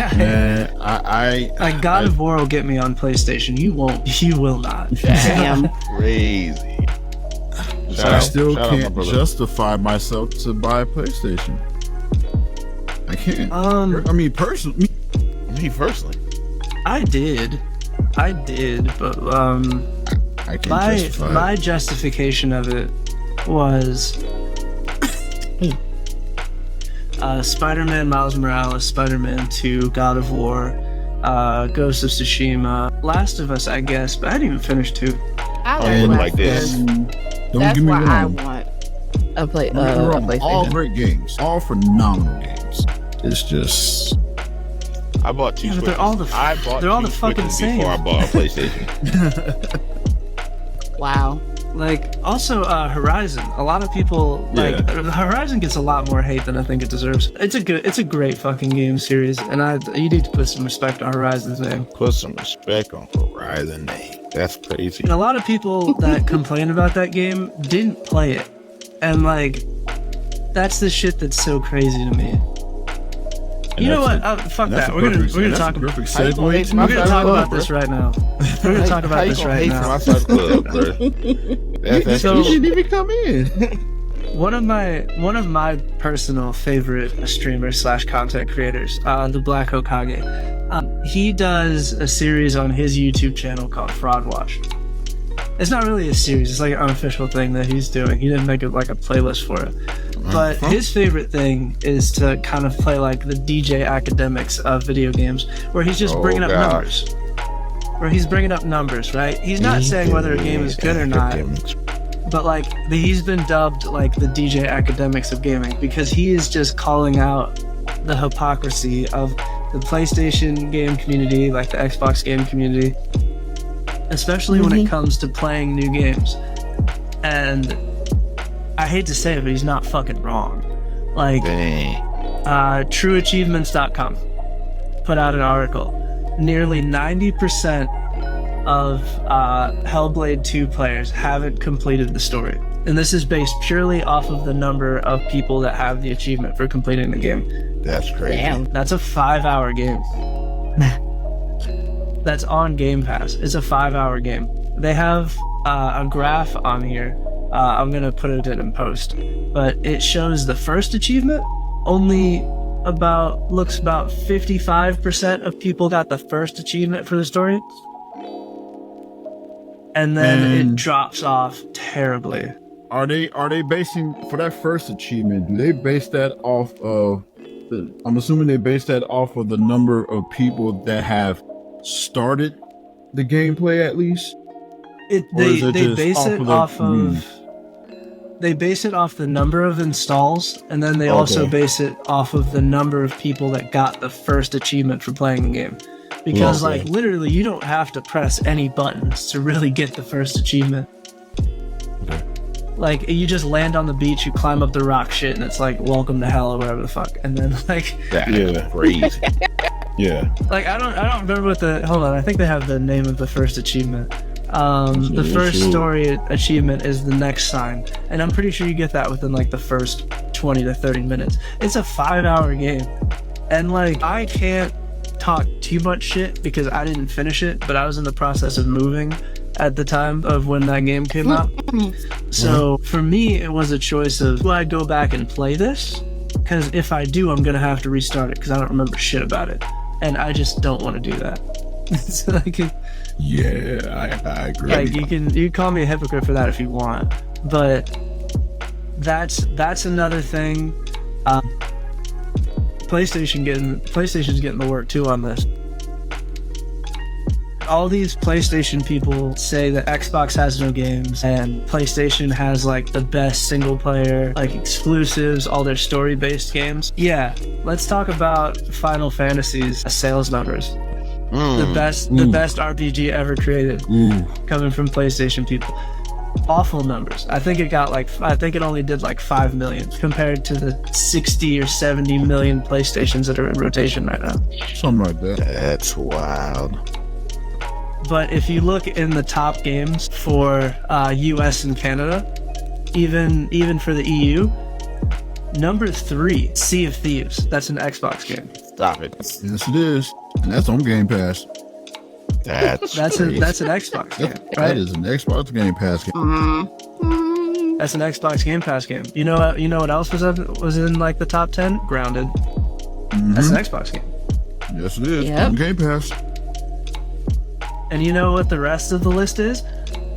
like God of War will get me on PlayStation. You won't. You will not. Damn. Crazy. I still can't justify myself to buy a PlayStation. I can't. I mean, personally. Me personally. I did, but I can't justify my justification of it was Spider-Man, Miles Morales, Spider-Man 2, God of War, Ghost of Tsushima, Last of Us, I guess, but I didn't even finish 2. I like this. Don't That's get me why wrong. I want a PlayStation. All great games, all phenomenal games. It's just I bought 2 Yeah, but Switches. they're all the fucking Switches same. before I bought a PlayStation. Wow. Like, also Horizon. A lot of people Horizon gets a lot more hate than I think it deserves. It's a great fucking game series, and you need to put some respect on Horizon's name. Put some respect on Horizon name. That's crazy. And a lot of people that complain about that game didn't play it, and like, that's the shit that's so crazy to me. You know what? Fuck that. We're gonna talk about perfect How you gonna hate segue. my We're gonna side talk club, about bro? this right now. We're gonna talk about this right now. My side club, bro. That's So- You didn't even come in. One of my personal favorite streamers / content creators, the Black Hokage, he does a series on his YouTube channel called Fraud Watch. It's not really a series; it's like an unofficial thing that he's doing. He didn't make it like a playlist for it. But his favorite thing is to kind of play like the DJ academics of video games, where he's just bringing up numbers. Where he's bringing up numbers, right? He's not saying whether a game is good or not. But like, he's been dubbed like the DJ academics of gaming because he is just calling out the hypocrisy of the PlayStation game community, like the Xbox game community, especially when it comes to playing new games. And I hate to say it, but he's not fucking wrong. Like, trueachievements.com put out an article. Nearly 90% of Hellblade 2 players haven't completed the story. And this is based purely off of the number of people that have the achievement for completing the game. That's crazy. Damn. That's a 5-hour game. That's on Gamepass. It's a 5-hour game. They have a graph on here. I'm gonna put it in post, but it shows the first achievement only looks about 55% of people got the first achievement for the story, and then it drops off terribly. Are they basing for that first achievement? Do they base that off of? I'm assuming they base that off of the number of people that have started the gameplay at least. They base it off the number of installs, and then they also base it off of the number of people that got the first achievement for playing the game. Because like, literally, you don't have to press any buttons to really get the first achievement. Like, you just land on the beach, you climb up the rock shit, and it's like, welcome to hell or whatever the fuck. And then like, That's crazy. Yeah. like, I don't remember hold on, I think they have the name of the first achievement. The first story achievement is the next sign, and I'm pretty sure you get that within like the first 20 to 30 minutes. It's a 5-hour game, and like, I can't talk too much shit because I didn't finish it, but I was in the process of moving at the time of when that game came out. So for me, it was a choice of, do I go back and play this? Because if I do, I'm gonna have to restart it because I don't remember shit about it, and I just don't want to do that. So like, I agree. like you can call me a hypocrite for that if you want, but that's another thing. PlayStation's getting the work too on this. All these PlayStation people say that Xbox has no games and PlayStation has like the best single player like exclusives, all their story-based games. Yeah, let's talk about Final Fantasy's sales numbers. The best RPG ever created, coming from PlayStation people. Awful numbers. I think it only did like 5 million compared to the 60 or 70 million PlayStations that are in rotation right now. Something like that. That's wild. But if you look in the top games for US and Canada, even for the EU, number 3, Sea of Thieves. That's an Xbox game. Stop it. Yes, it is. And that's on Game Pass. That's an Xbox game, right? That is an Xbox Game Pass game. That's an Xbox Game Pass game. You know what else was in like the top 10? Grounded. That's an Xbox game. Yes, it is. Yep. On Game Pass. And you know what the rest of the list is?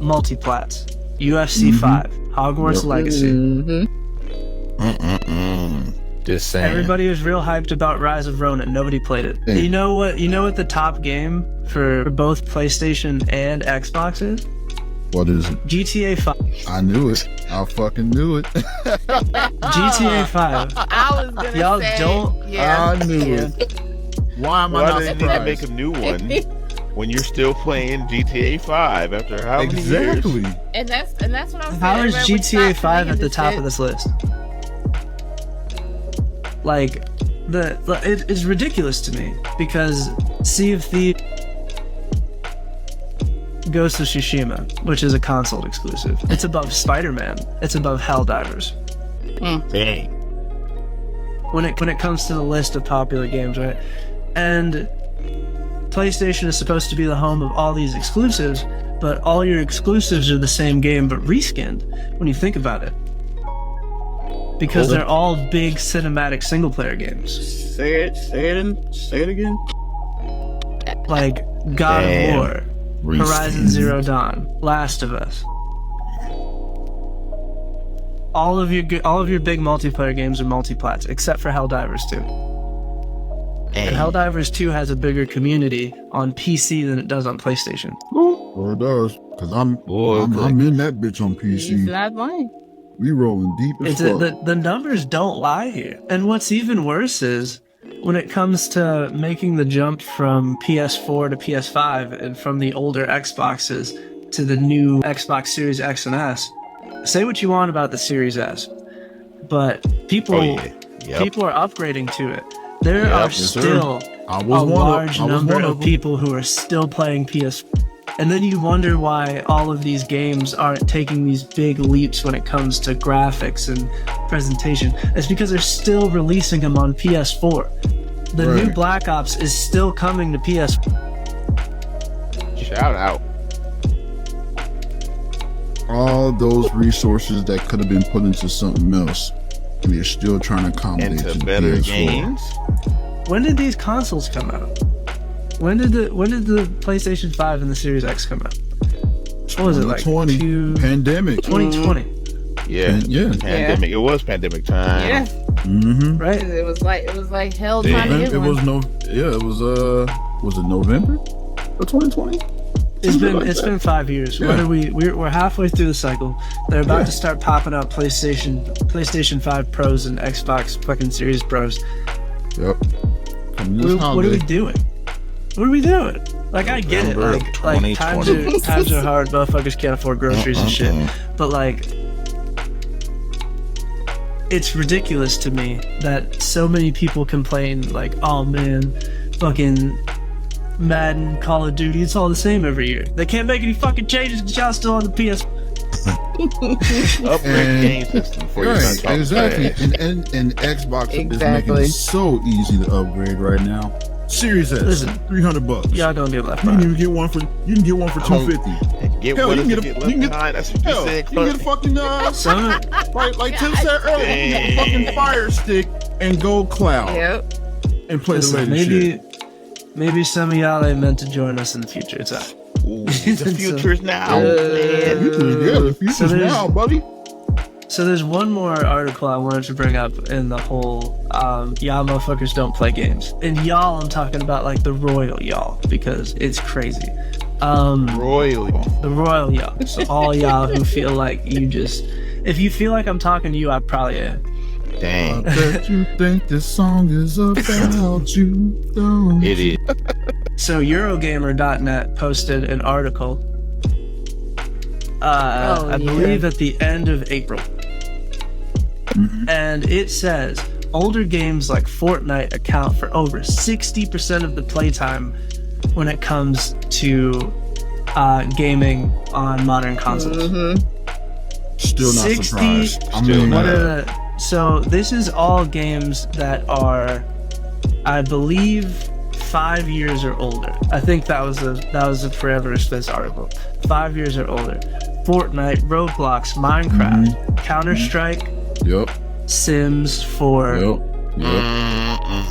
Multiplats. UFC 5. Hogwarts Legacy. Just saying. Everybody was real hyped about Rise of Ronin. Nobody played it. Hey. You know what the top game for both PlayStation and Xbox is? What is it? GTA 5. I knew it. I fucking knew it. GTA 5. I was gonna Y'all say, don't- yeah. I knew it. Why am I Why not do they need to surprised? make a new one when you're still playing GTA 5 after how many Exactly. years? And that's what I'm saying. How is Everybody would GTA stop 5 at thinking the top shit. of this list? Like, it is ridiculous to me because Sea of Thieves, Ghost of Tsushima, which is a console exclusive, it's above Spider-Man. It's above Helldivers. Dang. When it comes to the list of popular games, right? And PlayStation is supposed to be the home of all these exclusives, but all your exclusives are the same game but reskinned when you think about it. Because they're all big cinematic single player games. Say it again. Like God Damn. of War, Horizon Zero Dawn, Last of Us. All of your big multiplayer games are multiplats, except for Helldivers 2. And Helldivers 2 has a bigger community on PC than it does on PlayStation. Or it does. Because I'm in that bitch on He's PC. not lying. We rolling deep as fuck. The numbers don't lie here. And what's even worse is when it comes to making the jump from PS4 to PS5 and from the older Xboxes to the new Xbox Series X and S. Say what you want about the Series S, but people are upgrading to it. There are still a large number of people who are still playing PS4. And then you wonder why all of these games aren't taking these big leaps when it comes to graphics and presentation. It's because they're still releasing them on PS4. The new Black Ops is still coming to PS4. Shout out. All those resources that could have been put into something else, and they're still trying to accommodate Into to better PS4. games. When did these consoles come out? When did the PlayStation 5 and the Series X come out? What was it like? 2020 pandemic. 2020. Yeah. Yeah. Pandemic. It was pandemic time. Yeah. Mm-hmm. Right? It was like hell trying to get It one. was it November of 2020? It's been 5 years. Yeah. We're halfway through the cycle. They're about to start popping out PlayStation 5 Pros and Xbox fucking Series Pros. Yep. What are we doing? What are we doing? Like, I get it. November Like times are hard. Motherfuckers can't afford groceries and shit. But like, it's ridiculous to me that so many people complain like, oh man, fucking Madden, Call of Duty, it's all the same every year. They can't make any fucking changes because y'all still on the PS. Upgrade game system for you. Exactly. And Xbox is making it so easy to upgrade right now. Series S, Listen, $300. Y'all don't get left You can behind. even get one for $250. Get Hell, one you of can the get a- left you can get- behind. That's what you Hell, said, you can Clark. get a fucking Some like Tim said earlier, you can get a fucking Fire Stick and Gold Cloud Yep. and play the listen, latest shit. maybe some of y'all ain't meant to join us in the future. It's alright. Ooh, the future's now, man. Yeah, the future's So there's- now, buddy. So there's one more article I wanted to bring up in the whole y'all motherfuckers don't play games. And y'all, I'm talking about like the royal y'all, because it's crazy. Royally. The royal y'all. So all y'all who feel like you just, if you feel like I'm talking to you, I probably am. I Dang. bet you think this song is about you, don't It is. So Eurogamer.net posted an article, I believe at the end of April. And it says older games like Fortnite account for over 60% of the playtime when it comes to gaming on modern consoles. Still not 60 surprised. I Still mean, not. So this is all games that are, I believe, 5 years or older. I think that was the parameters for this article. 5 years or older. Fortnite, Roblox, Minecraft, Counter-Strike, yep, Sims 4, yep.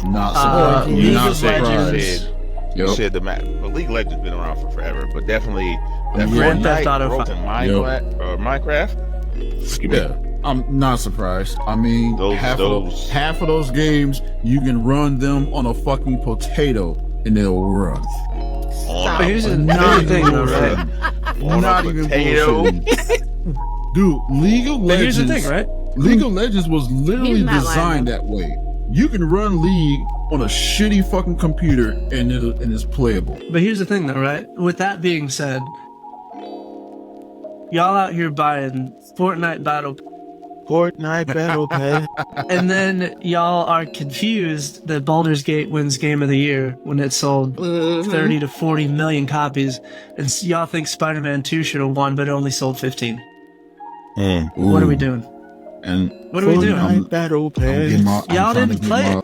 Not surprised. League not of surprised. Legends. You Yep. said the map. But League of Legends has been around for forever, but definitely that Grand Theft Fortnite, Auto Roblox, and Minecraft. Excuse me. Yeah, I'm not surprised. I mean, Those- half of those games, you can run them on a fucking potato and they'll run. But here's another thing though, right? On Not a even potato. bullshitting. Dude, League of But here's Legends. the thing, right? League of Legends was literally He's not lying, designed that way. You can run League on a shitty fucking computer and it's playable. But here's the thing though, right? With that being said, y'all out here buying Fortnite Battle Fortnite Battle Pass. and then y'all are confused that Baldur's Gate wins Game of the Year when it sold 30 to 40 million copies, and y'all think Spider-Man 2 should have won, but it only sold 15. What are we doing? And What are we doing? I'm- Battle I'm Pass. getting my- I'm Y'all trying to didn't get play my-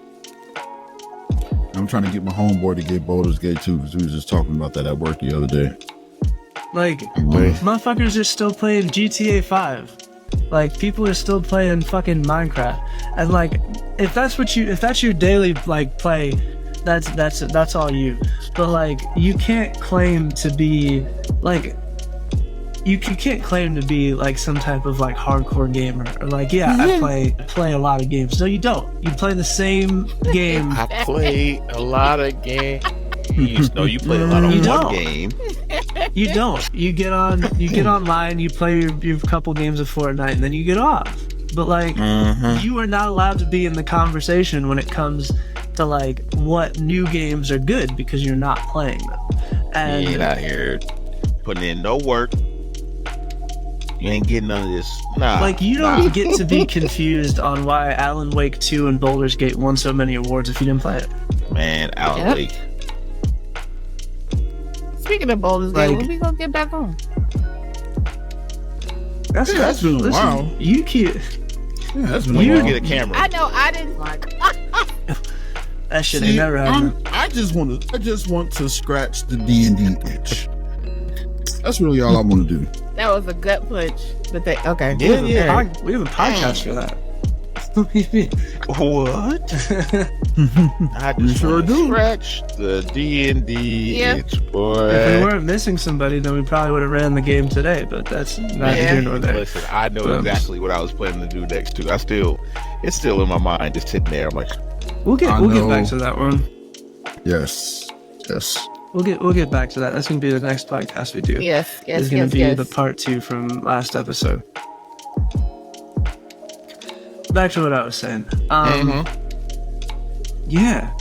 I'm trying to get my homeboy to get Baldur's Gate 2 because we was just talking about that at work the other day. Like, Wait. motherfuckers are still playing GTA 5. Like, people are still playing fucking Minecraft. And like, if that's your daily like play, that's all you. But like, you can't claim to be like, you can't claim to be like some type of like hardcore gamer or like, yeah, I play a lot of games. No, you don't. You play the same game. I play a lot of games. No, you play a lot of You one don't. game. You don't. You get online, you play your couple games of Fortnite, and then you get off. But like, you are not allowed to be in the conversation when it comes to like what new games are good because you're not playing them. And You ain't out here putting in no work. You ain't getting none of this. Nah. like, you don't get to be confused on why Alan Wake 2 and Baldur's Gate won so many awards if you didn't play it. Man, Alan Yep. Wake. Speaking of Baldur's Gate, Like- when we gonna get back on? That's been a while. You keep Yeah, that's been When a you while. get a camera. I know I didn't like. that shit See, ain't never happened. I just want to scratch the D&D itch. That's really all I want to do. That was a gut punch, but they okay. Yeah, yeah. We have a podcast for that. What? I We just sure wanna do. scratch the D&D Yeah. itch, boy. If we weren't missing somebody, then we probably would have ran the game today, but that's neither Yeah. here nor there. Listen, I know Um, exactly what I was planning to do next too. It's still in my mind, just sitting there. I'm like, We'll get know. back to that one. Yes. We'll get back to that. That's gonna be the next podcast we do. Yes, It's gonna be the part 2 from last episode. Back to what I was saying. Yeah.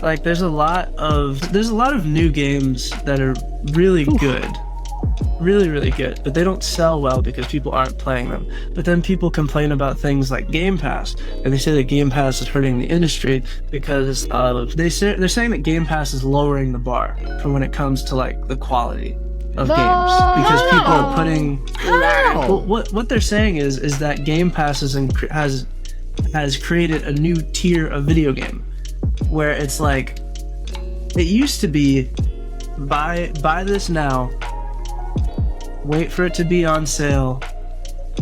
Like, there's a lot of new games that are really good. Really, really good. But they don't sell well because people aren't playing them. But then people complain about things like Gamepass. And they say that Gamepass is hurting the industry because they're saying that Gamepass is lowering the bar for when it comes to like the quality of games. Because people are putting... Well, what they're saying is that Game Pass has created a new tier of video game where it's like It used to be buy this now, wait for it to be on sale,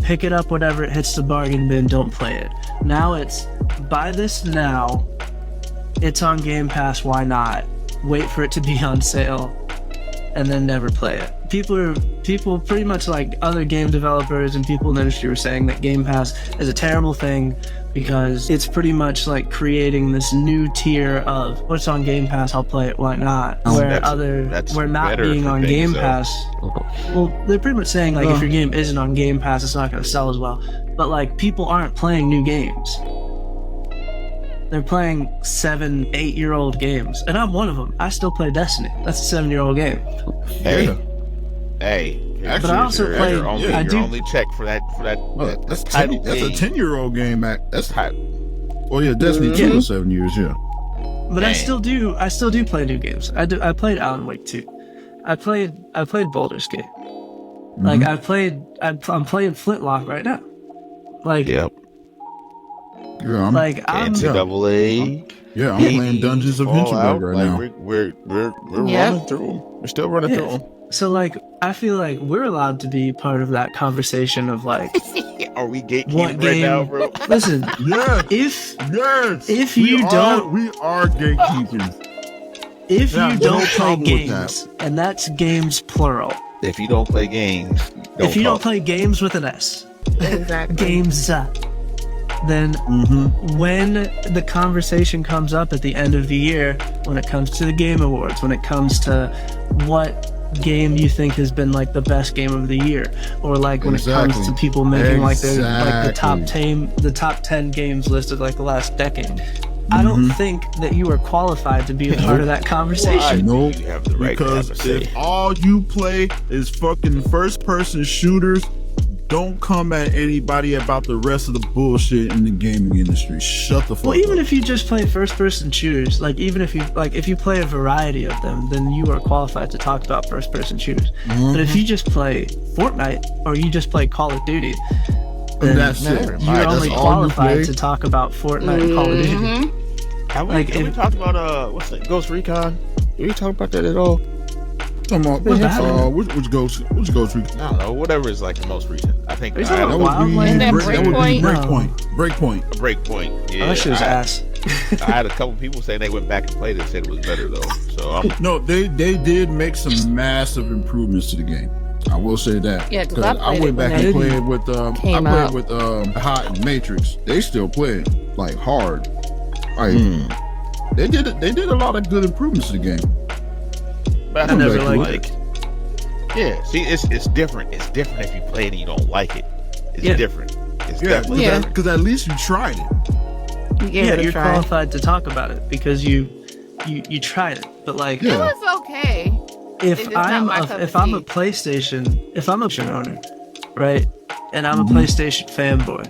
pick it up whenever it hits the bargain bin, don't play it. Now it's buy this now, it's on Game Pass, why not? Wait for it to be on sale, and then never play it. People pretty much like other game developers and people in the industry were saying that Game Pass is a terrible thing because it's pretty much like creating this new tier of what's on Game Pass, I'll play it, why not? Where not being on Game Pass, well, they're pretty much saying like if your game isn't on Game Pass, it's not going to sell as well. But like people aren't playing new games. They're playing 7-8-year-old games, and I'm one of them. I still play Destiny. That's a 7-year-old game. Hey. But I also play. Your only check for that. That's a 10-year-old game. That's hot. Oh yeah, Destiny 2 was 7 years. Yeah. But I still do play new games. I played Alan Wake 2. I played Baldur's Gate. Like I'm playing Flintlock right now. Like. Yep. Yeah, NCAA. Yeah, I'm playing Dungeons of Hinterberg right now. We're running through them. We're still running through them. So like, I feel like we're allowed to be part of that conversation of like, are we gatekeeping right now, bro? Listen, if you don't, we are gatekeepers. If you don't play games, and that's games plural. If you don't play games, don't play games with an S, Exactly. games. Then when the conversation comes up at the end of the year, when it comes to the Game Awards, when it comes to what game you think has been like the best game of the year, or like when it comes to people making like the top 10 games listed like the last decade, I don't think that you are qualified to be a part of that conversation. No, because if all you play is fucking first-person shooters, don't come at anybody about the rest of the bullshit in the gaming industry. Shut the fuck up. Well, even if you just play first-person shooters, like even if you play a variety of them, then you are qualified to talk about first-person shooters. But if you just play Fortnite or you just play Call of Duty, then you're only qualified to talk about Fortnite and Call of Duty. Have we talked about what's that, Ghost Recon? Did we talk about that at all? Come on, which Ghost Recon? I don't know, whatever is like the most recent. I think that would be Breakpoint. Breakpoint. Yeah, that shit was ass. I had a couple people saying they went back and played it and said it was better though. So no, they did make some massive improvements to the game. I will say that. Yeah, because I went back and played with Hot and Matrix. They still play it like hard. Like they did a lot of good improvements to the game. But I never liked it. Yeah, see, it's different. It's different if you play it and you don't like it. It's different. It's definitely because at least you tried it. You're qualified to talk about it because you tried it. But like, it was okay. If I'm a PlayStation owner, right, and I'm a PlayStation fanboy,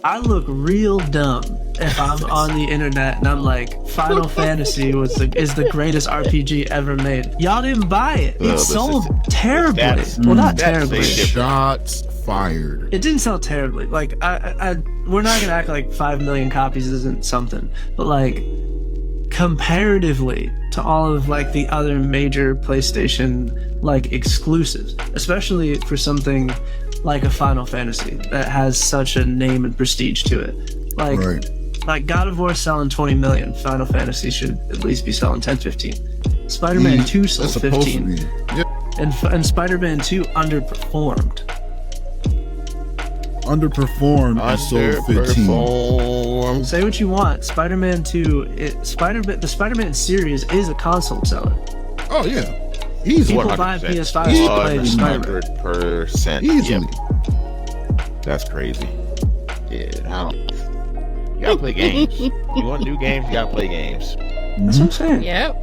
I look real dumb if I'm on the internet and I'm like, Final Fantasy is the greatest RPG ever made. Y'all didn't buy it. It sold terribly. Well, not terribly. Shots fired. It didn't sell terribly. Like, we're not gonna act like 5 million copies isn't something, but like, comparatively to all of like the other major PlayStation like exclusives, especially for something like a Final Fantasy that has such a name and prestige to it. Like God of War selling 20 million, Final Fantasy should at least be selling 10-15. Spider-Man 2 sold 15. And Spider-Man 2 underperformed. I sold 15. Say what you want. Spider-Man 2, the Spider-Man series is a console seller. Oh yeah. Easily. People buy PS5s to play Spider-Man. 100%. Easily. That's crazy. Yeah, you gotta play games. You want new games, you gotta play games. That's what I'm saying. Yep.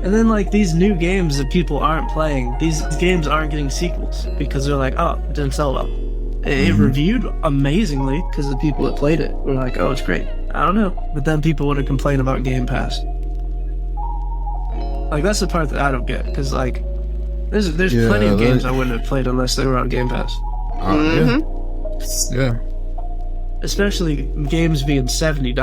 And then like these new games that people aren't playing, these games aren't getting sequels because they're like, oh, it didn't sell well. It reviewed amazingly because the people that played it were like, oh, it's great. I don't know. But then people would have complained about Game Pass. Like, that's the part that I don't get, because like there's plenty of games I wouldn't have played unless they were on Game Pass. Yeah. Especially games being $70.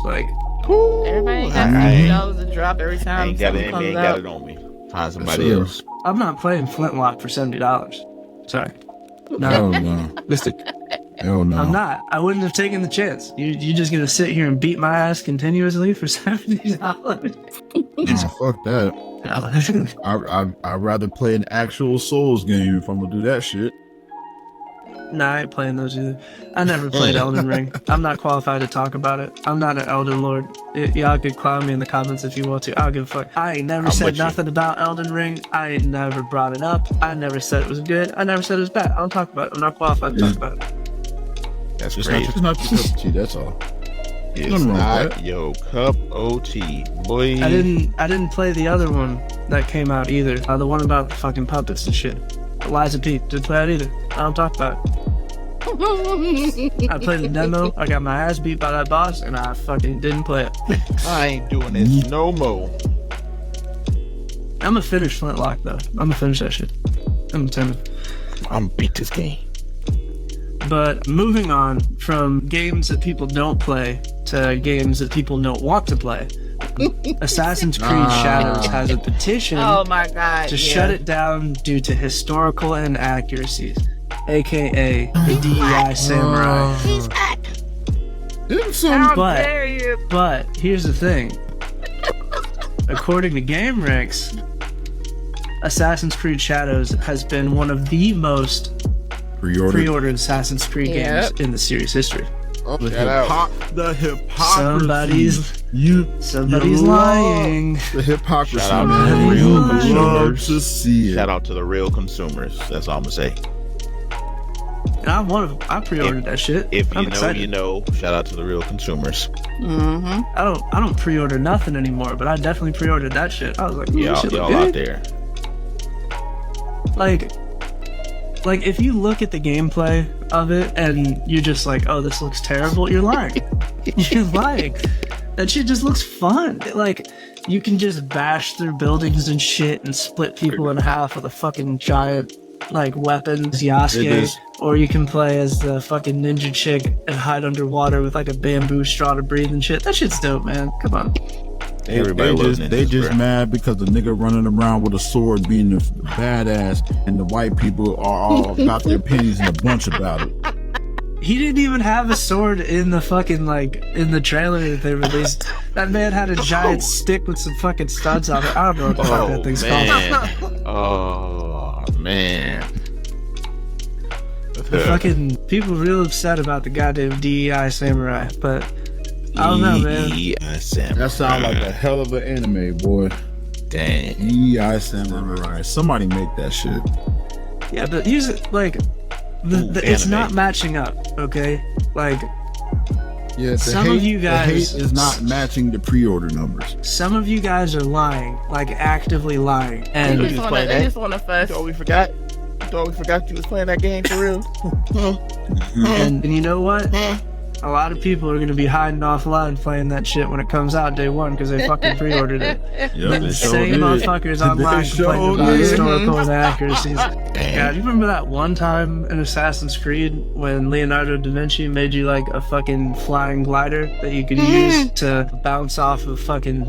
Like, Everybody ain't got $60 to drop every time something comes out. Got it on me. Find somebody else. I'm not playing Flintlock for $70. Sorry. No. Hell no. Hell no. I'm not. I wouldn't have taken the chance. You just gonna sit here and beat my ass continuously for $70? Nah, fuck that. I'd rather play an actual Souls game if I'm gonna do that shit. Nah, I ain't playing those either. I never played Elden Ring. I'm not qualified to talk about it. I'm not an Elden Lord. Y'all could clown me in the comments if you want to. I don't give a fuck. I ain't never said nothing about Elden Ring. I ain't never brought it up. I never said it was good. I never said it was bad. I don't talk about it. I'm not qualified to talk about it. That's It's crazy. not your cup of tea, that's all. It's Nothing wrong with not that. your cup of tea, boy. I didn't play the other one that came out either. The one about the fucking puppets and shit. Liza P. Didn't play that either. I don't talk about it. I played the demo. I got my ass beat by that boss, and I fucking didn't play it. I ain't doing this no more. I'm gonna finish Flintlock though. I'm gonna finish that shit. I'm determined. I'm beat this game. But moving on from games that people don't play to games that people don't want to play, Assassin's Creed Shadows has a petition Oh my god. to shut it down due to historical inaccuracies, aka the DEI samurai. He's back. How dare you? But here's the thing. According to GameRanks, Assassin's Creed Shadows has been one of the most pre-ordered Assassin's Creed games in the series history. The hypocrisy. Somebody's lying. The hypocrisy, Shout out man. to the real You love consumers. to see it. Shout out to the real consumers. That's all I'm gonna say. And I'm one of them. I pre-ordered that shit. If I'm you know, excited. you know. Shout out to the real consumers. Mm-hmm. I don't pre-order nothing anymore, but I definitely pre-ordered that shit. I was like, Y'all, shit look y'all good. out there. Like if you look at the gameplay of it and you're just like, oh, this looks terrible, you're lying. You're lying. That shit just looks fun. Like you can just bash through buildings and shit and split people in half with a fucking giant like weapon, Yasuke, or you can play as the fucking ninja chick and hide underwater with like a bamboo straw to breathe and shit. That shit's dope, man. Come on. They just mad because the nigga running around with a sword being the badass, and the white people are all about their opinions in a bunch about it. He didn't even have a sword in the fucking in the trailer that they released. That man had a giant stick with some fucking studs on it. I don't know what the fuck that thing's called. Oh man. The fucking people real upset about the goddamn DEI samurai, but I don't know, man. DEI samurai. That sounds like a hell of an anime, boy. Dang. DEI samurai. Somebody make that shit. Yeah, but use it like it's not matching up, okay? Like Yeah, some of you guys the hate is not matching the pre-order numbers. Some of you guys are lying, like actively lying, and They just want to fuss. You thought we forgot? You thought we forgot you was playing that game for real? and you know what? A lot of people are going to be hiding offline playing that shit when it comes out day one because they fucking pre-ordered it. Yeah, The same motherfuckers online complaining about historical inaccuracies. Yeah, do you remember that one time in Assassin's Creed when Leonardo da Vinci made you like a fucking flying glider that you could use to bounce off of fucking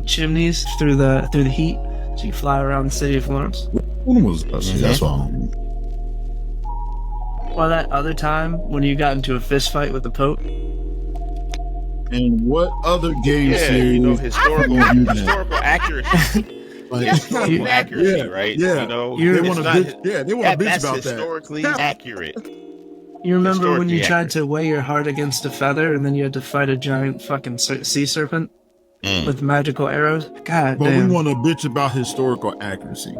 chimneys through the heat, so you fly around the city of Florence? When was that's all. Or that other time when you got into a fist fight with the Pope? And what other game Yeah, series? you know, historical accuracy. Like, Historical accuracy, yeah, right? yeah. You know, They it's want to not- bitch. Yeah, they want to bitch that's about that. historically accurate. You remember when you Historically tried to weigh your heart against a feather and then you had to fight a giant fucking sea serpent with magical arrows? God But damn. we want to bitch about historical accuracy.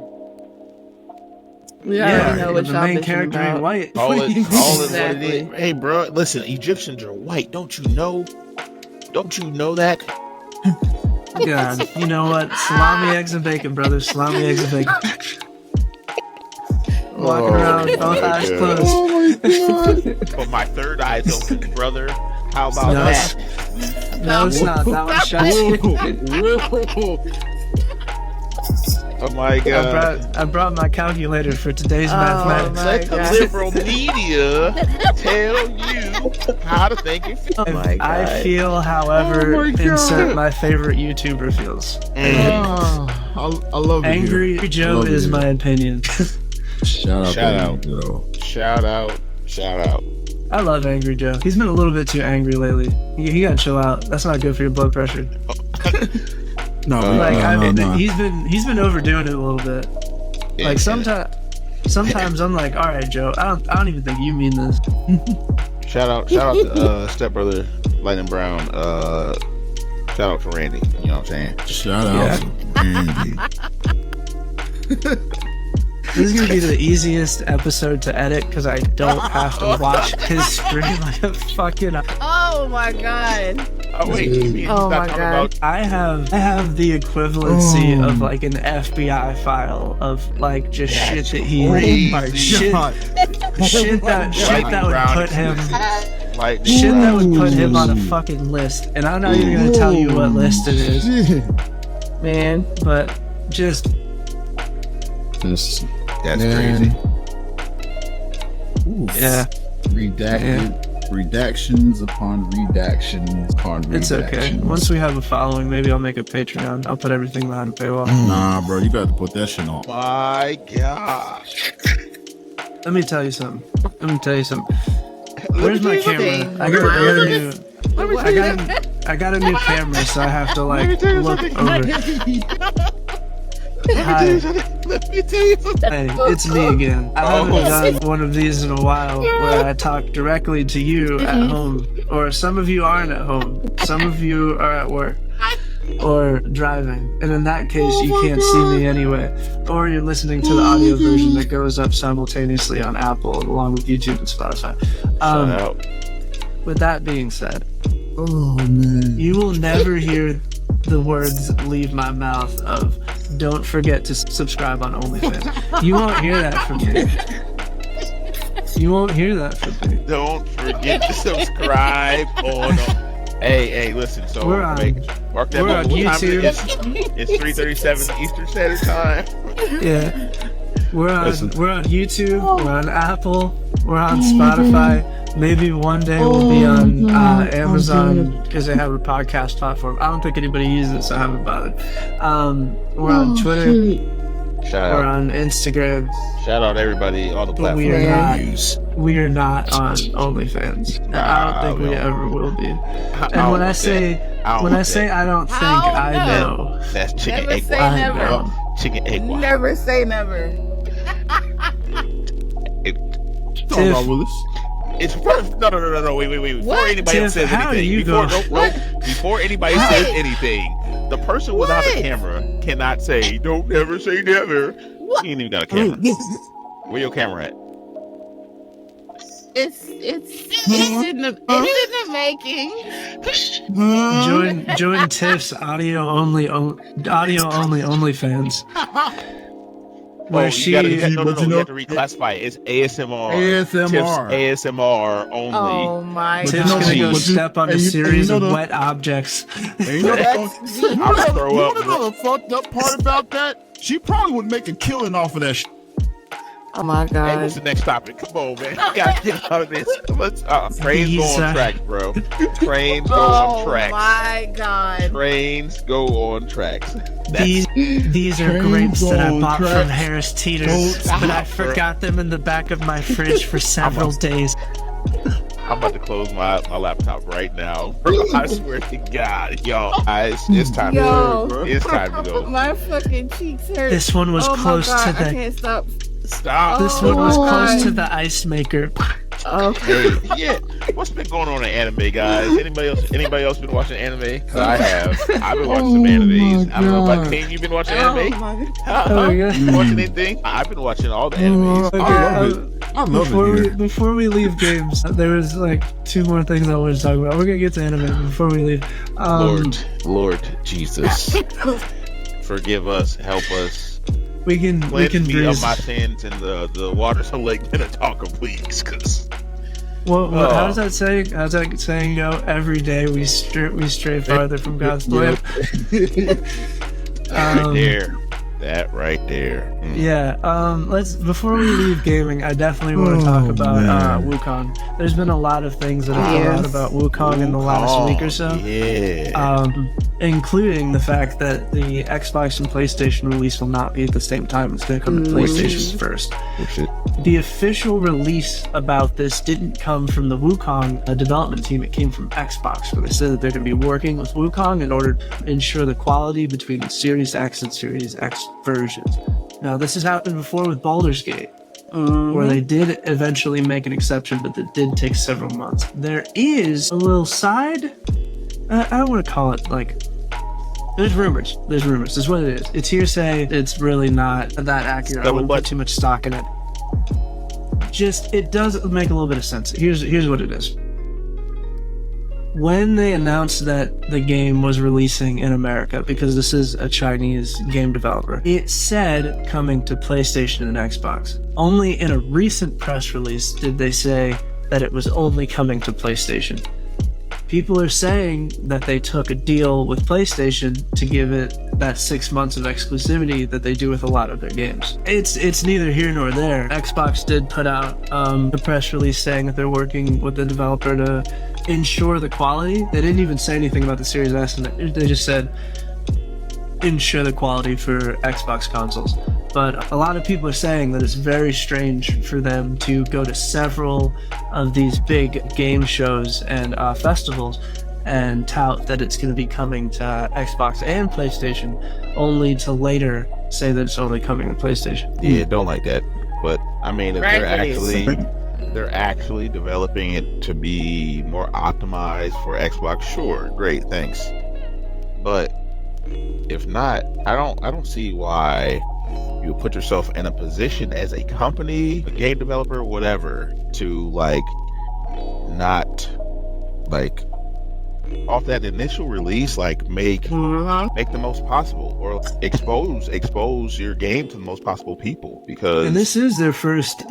We already know what the y'all main bitching character ain't about. white. All it what Exactly. it is. Hey, bro, listen, Egyptians are white. Don't you know? Don't you know that? God, you know what? Salami, eggs, and bacon, brothers. Salami, eggs, and bacon. Walking around, both eyes closed. Oh my god! But my third eye's open, brother. How about No, that? No, it's not. That was shot. Whoa, whoa. Oh my god. I brought my calculator for today's mathematics. Let the liberal media tell you how to think and feel. Oh my God. I feel however insert my favorite YouTuber feels. I love it. Angry Joe is my opinion. Shout out. Shout out. I love Angry Joe. He's been a little bit too angry lately. He gotta chill out. That's not good for your blood pressure. No, He's been overdoing it a little bit. Like sometimes I'm like, all right, Joe, I don't even think you mean this. Shout out to stepbrother Lightning Brown. Shout out to Randy. You know what I'm saying? Shout out to Randy. This is gonna be the easiest episode to edit because I don't have to watch his screen like a fucking. Oh my God. Oh wait, you mean Oh my talking God. about I have the equivalency of like an FBI file of like just shit that he shit that would put him that would put him on a fucking list, and I'm not even gonna tell you what list it is, Man. but just That's crazy. yeah. Redactions upon redactions upon redactions. It's okay. Once we have a following, maybe I'll make a Patreon. I'll put everything behind a paywall. Nah, bro, you got to put that shit on. My gosh. Let me tell you something. Where's my camera? I got a new camera, so I have to like look over. Hi. Let me tell you something. Hey, it's me again. I haven't done one of these in a while where I talk directly to you at home. Or some of you aren't at home. Some of you are at work. Or driving. And in that case, you can't see me anyway. Or you're listening to the audio version that goes up simultaneously on Apple along with YouTube and Spotify. Shout out. With that being said, Oh, man. you will never hear the words leave my mouth of "Don't forget to subscribe on OnlyFans." You won't hear that from me. You won't hear that from me. Don't forget to subscribe on. Hey, listen. So We're on mark that YouTube. It's 3:37 Eastern Standard Time. Yeah, we're on Listen. YouTube. We're on Apple. We're on Spotify. Maybe one day we'll be on Amazon because they have a podcast platform. I don't think anybody uses it, so I haven't bothered. We're on Twitter. Shout We're out. on Instagram. Shout out everybody on the But we platform. are not on OnlyFans. And I don't think we ever will be. And when I say I don't think, I know. That's chicken Never egg say wash. never. Bro. Chicken egg wash. Never say never. Talking about Willis. It's first. No. Wait. Before What? anybody else Tiff, says how anything, do you before anybody says anything, the person without a camera cannot say, "Don't never say never." What? You ain't even got a camera. Where your camera at? It's in the making. Join Tiff's audio only OnlyFans. Where she you gotta, but no, you you know- have to reclassify it. It's ASMR. ASMR. Tips ASMR only. Oh my Tiff's know- gonna God. go but you- step on a and you series know of the- wet objects. And you know the I'm gonna throw up. You know the fucked up part about that? She probably would make a killing off of that shit. Oh my Hey, God. what's the next topic? Come on, man. We gotta get out of this. Let's trains go These, on tracks, bro. Trains go Oh on tracks. my God. Trains go on tracks. These are Trains grapes that I on bought from tracks. Harris Teeter, Don't but I stop, bro. forgot them in the back of my fridge for several days. I'm about to close my laptop right now. Bro, I swear to God, y'all. It's time to Yo. go. It's time to go. My fucking cheeks hurt. This one was oh my close God, to I the. can't stop. Stop. This one was Oh, close God. to the ice maker. Okay. Hey, yeah. What's been going on in anime, guys? Anybody else been watching anime? 'Cause I have. I've been watching some animes. I don't know about Kane. You been watching Oh anime? my God. Oh, yeah. You been watching anything? I've been watching all the animes. Okay, I love it. I love it here. Before we leave games, there was like two more things I wanted to talk about. We're gonna get to anime before we leave. Lord Jesus, forgive us, help us. We can Cleanse me breeze. of my sins in the waters of Lake Minnetonka, please. Cause How does that say? How's that saying go? Every day we stray farther from God's plan. right there. That right there. Yeah, let's before we leave gaming, I definitely want to talk about Wukong. There's been a lot of things that have come out about Wukong in the last week or so. Yeah. Including the fact that the Xbox and PlayStation release will not be at the same time. It's going to come to PlayStation first. The official release about this didn't come from the Wukong development team. It came from Xbox, where they said that they're going to be working with Wukong in order to ensure the quality between the Series X and Series X versions. Now, this has happened before with Baldur's Gate, where they did eventually make an exception, but it did take several months. There is a little side... I don't want to call it like... There's rumors. That's what it is. It's hearsay. It's really not that accurate. I wouldn't put too much stock in it. Just, it does make a little bit of sense. Here's what it is. When they announced that the game was releasing in America, because this is a Chinese game developer, it said coming to PlayStation and Xbox. Only in a recent press release did they say that it was only coming to PlayStation. People are saying that they took a deal with PlayStation to give it that 6 months of exclusivity that they do with a lot of their games. It's neither here nor there. Xbox did put out a press release saying that they're working with the developer to ensure the quality. They didn't even say anything about the Series S, and they just said ensure the quality for Xbox consoles. But a lot of people are saying that it's very strange for them to go to several of these big game shows and festivals and tout that it's going to be coming to Xbox and PlayStation, only to later say that it's only coming to PlayStation. Yeah, don't like that. But I mean, if they're actually developing it to be more optimized for Xbox, sure, great, thanks. But if not, I don't see why you put yourself in a position as a company, a game developer, whatever, to not off that initial release, make the most possible, or expose your game to the most possible people, because and this is their first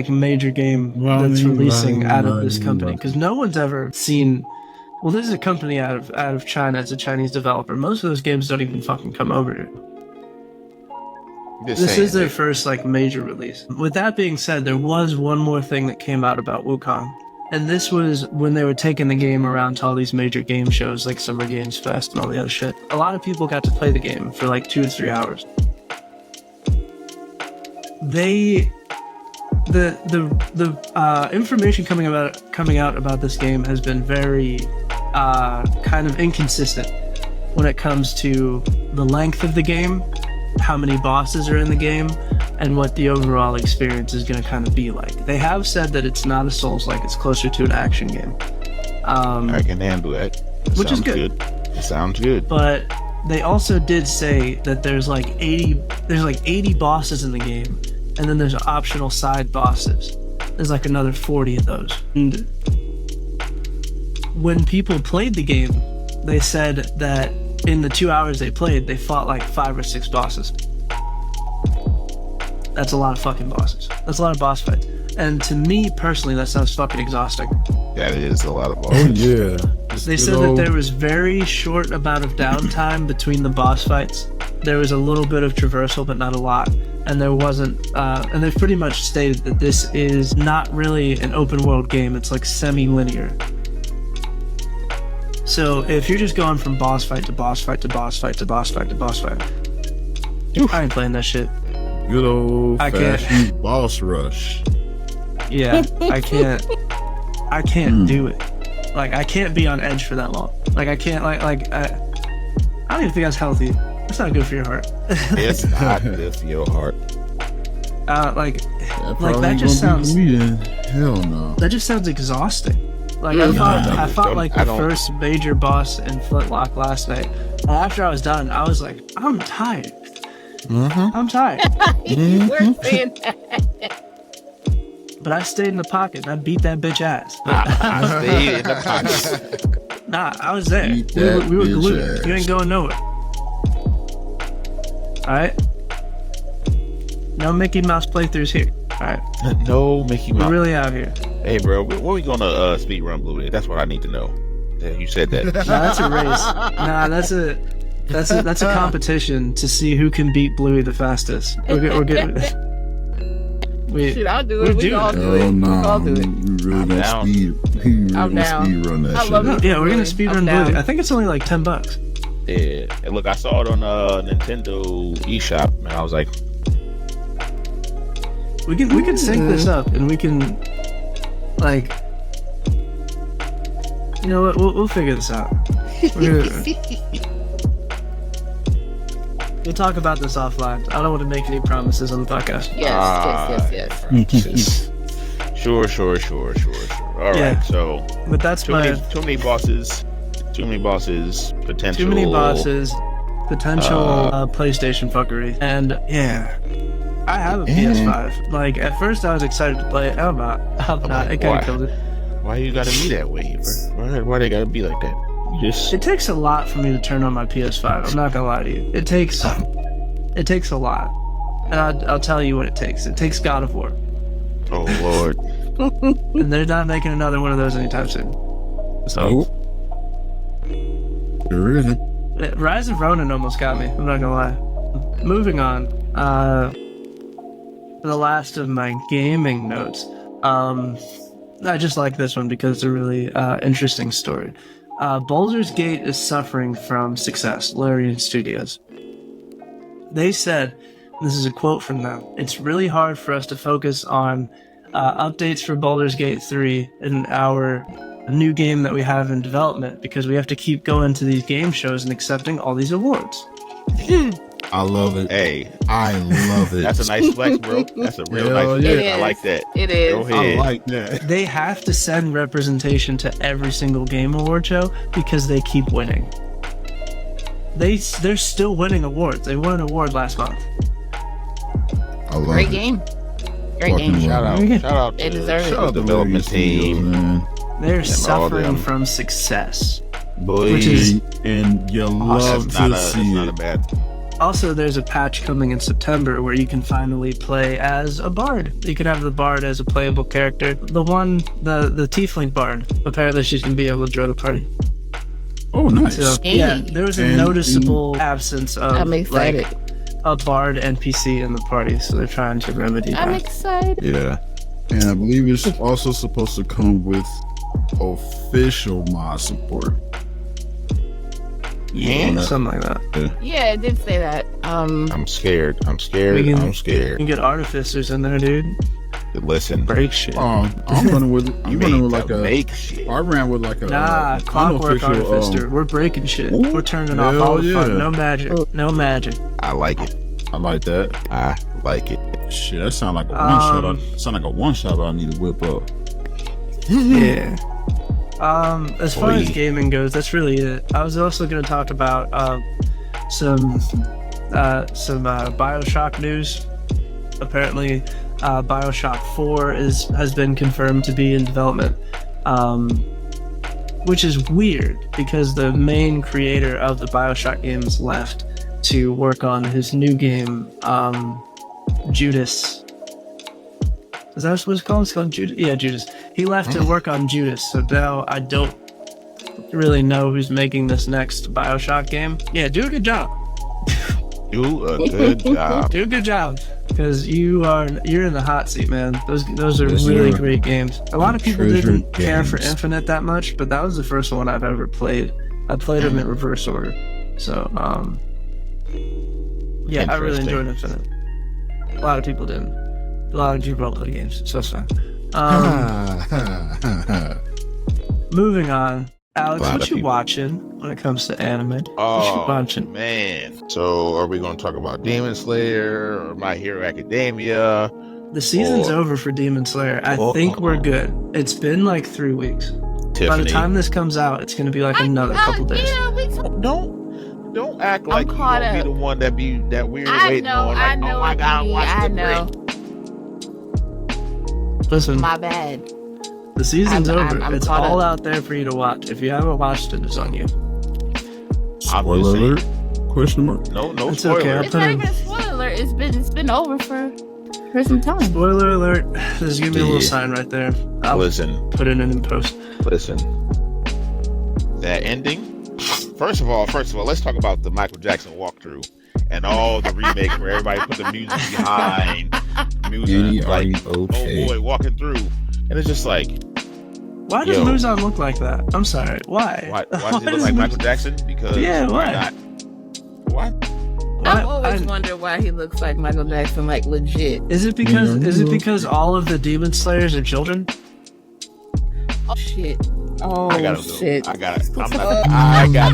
major game that's releasing out of this company, because no one's ever seen. Well, this is a company out of China. It's a Chinese developer. Most of those games don't even fucking come over here. This is their first major release. With that being said, there was one more thing that came out about Wukong. And this was when they were taking the game around to all these major game shows like Summer Games Fest and all the other shit. A lot of people got to play the game for 2 to 3 hours. The information coming out about this game has been very kind of inconsistent when it comes to the length of the game, how many bosses are in the game, and what the overall experience is going to kind of be like. They have said that it's not a Souls-like, it's closer to an action game. I can handle that. Which is good. It sounds good. But they also did say that there's 80 bosses in the game, and then there's optional side bosses. There's another 40 of those. And when people played the game, they said that in the 2 hours they played, they fought 5 or 6 bosses. That's a lot of fucking bosses. That's a lot of boss fights. And to me, personally, that sounds fucking exhausting. That is a lot of bosses. Oh, yeah. They said that there was very short amount of downtime between the boss fights. There was a little bit of traversal, but not a lot. And there wasn't, and they've pretty much stated that this is not really an open world game. It's semi-linear. So if you're just going from boss fight to boss fight to boss fight to boss fight to boss fight, I ain't playing that shit. Good old fashioned boss rush. Yeah, I can't do it. I can't be on edge for that long. I can't, I don't even think that's healthy. That's not good for your heart. It's not good for your heart. That just sounds... Hell no. That just sounds exhausting. I fought the first major boss in Flintlock last night. And after I was done, I was like, I'm tired. I'm tired. You were saying that. But I stayed in the pocket and I beat that bitch ass. I stayed in the pocket. Nah, I was there. We were glued. Ass. You ain't going nowhere. Alright? No Mickey Mouse playthroughs here. Alright? No Mickey Mouse. We're really out here. Hey, bro, when we gonna speed run Blue? That's what I need to know. Yeah, you said that. Nah, that's a race. Nah, That's a competition to see who can beat Bluey the fastest. We're getting. Shoot, I'll do it. We all do it. Oh, We all no. do it. You really gonna down. speed. You really I'm gonna down. speed run that I shit. love up. it. Yeah, we're gonna speedrun I'm Bluey. down. I think it's only like $10. Yeah, and look, I saw it on Nintendo eShop, and I was like, We can sync this up, and we can, like, you know what? We'll figure this out. We'll talk about this offline. I don't want to make any promises on the podcast. Yes. Sure. All right, Yeah. so But that's too many bosses, potential. too many bosses, potential PlayStation fuckery, and yeah. I have a PS5. Like, at first I was excited to play it. I'm not. It kind why? of killed it. Why you gotta be that way? Why they gotta be like that? You just It takes a lot for me to turn on my PS5. I'm not gonna lie to you. It takes a lot, and I'll tell you what it takes. It takes God of War, oh Lord. and they're not making another one of those anytime soon. So, There isn't. Rise of Ronin almost got me. I'm not gonna lie. Moving on. The last of my gaming notes. I just like this one because it's a really interesting story. Baldur's Gate is suffering from success, Larian Studios. They said, this is a quote from them, "It's really hard for us to focus on updates for Baldur's Gate 3 and our new game that we have in development because we have to keep going to these game shows and accepting all these awards." I love it. Hey, I love it. that's a nice flex, bro. That's a real Hell nice yeah. flex. It I is. like that. It is. Go I ahead. like that. They have to send representation to every single game award show because they keep winning. They're still winning awards. They won an award last month. I love Great it. game. Great Fucking game. Shout out They to deserve it. Shout out the to development Larian Studios, team. man. They're all suffering them. from success. Boy, Which is- And you love that's to not see a it. bad. Also, there's a patch coming in September where you can finally play as a bard. You can have the bard as a playable character. The tiefling bard. Apparently, she's gonna be able to join the party. Oh, nice. So yeah, there was a And- noticeable absence of I'm excited. like a bard NPC in the party, so they're trying to remedy I'm that. excited. Yeah. And I believe it's also supposed to come with official mod support. Yeah, something like that. Yeah, it did say that. I'm scared. I'm We scared. can- I'm You scared. can get artificers in there, dude. Listen, Break shit. I'm running with like a. make shit. I ran with like a. Nah, Clockwork unofficial, Artificer. We're breaking shit. Ooh, We're turning off hell all the fun. yeah. No magic. No magic. I like it. I like that. I like it. Shit, that sound like a one shot. Sound like a one shot I need to whip up. Yeah. As far as Oi. gaming goes, that's really it. I was also going to talk about some BioShock news. Apparently, BioShock 4 has been confirmed to be in development, which is weird because the main creator of the BioShock games left to work on his new game, Judas. Is that what it's called? It's called Judas. Yeah, Judas. He left to work on Judas, so now I don't really know who's making this next BioShock game. Yeah, do a good job. Do a good job. Do a good job, because you're in the hot seat, man. Those are Yes, really sir. great games. A lot of people Treasured didn't care for games. Infinite that much, but that was the first one I've ever played. I played them in reverse order, so yeah, I really Interesting. enjoyed Infinite. A lot of people didn't. A lot of people don't play games, so it's fine. Moving on. Alex, Lot what of you people. watching when it comes to anime? What you Oh watching? man! So are we going to talk about Demon Slayer or My Hero Academia? The season's Or- over for Demon Slayer. I Oh. think we're good. It's been like 3 weeks. By Tiffany, the time this comes out, it's going to be like another couple days. don't act like you caught gonna be up. the one that we're I waiting know, on. I Like, know, oh my god, Iggy, watch I the know. break. Listen, My bad. the season's I'm- over. I'm It's caught all up. out there for you to watch. If you haven't watched it, it's on you. Spoiler Obviously. alert? Question mark. No It's okay. spoilers. It's not even a spoiler. It's been over for some time. Spoiler alert. There's going to be a little Yeah. sign right there. I'll Listen, put it in post. listen. That ending First of all, let's talk about the Michael Jackson walkthrough and all the remakes where everybody put the music behind music, like oh boy walking through, and it's just like, why does Muzan look like that? I'm sorry, why? Why does he look like Michael Jackson? Because why not? What? I've always wondered why he looks like Michael Jackson, like legit. Is it because all of the Demon Slayers are children? Oh shit. Oh shit. I gotta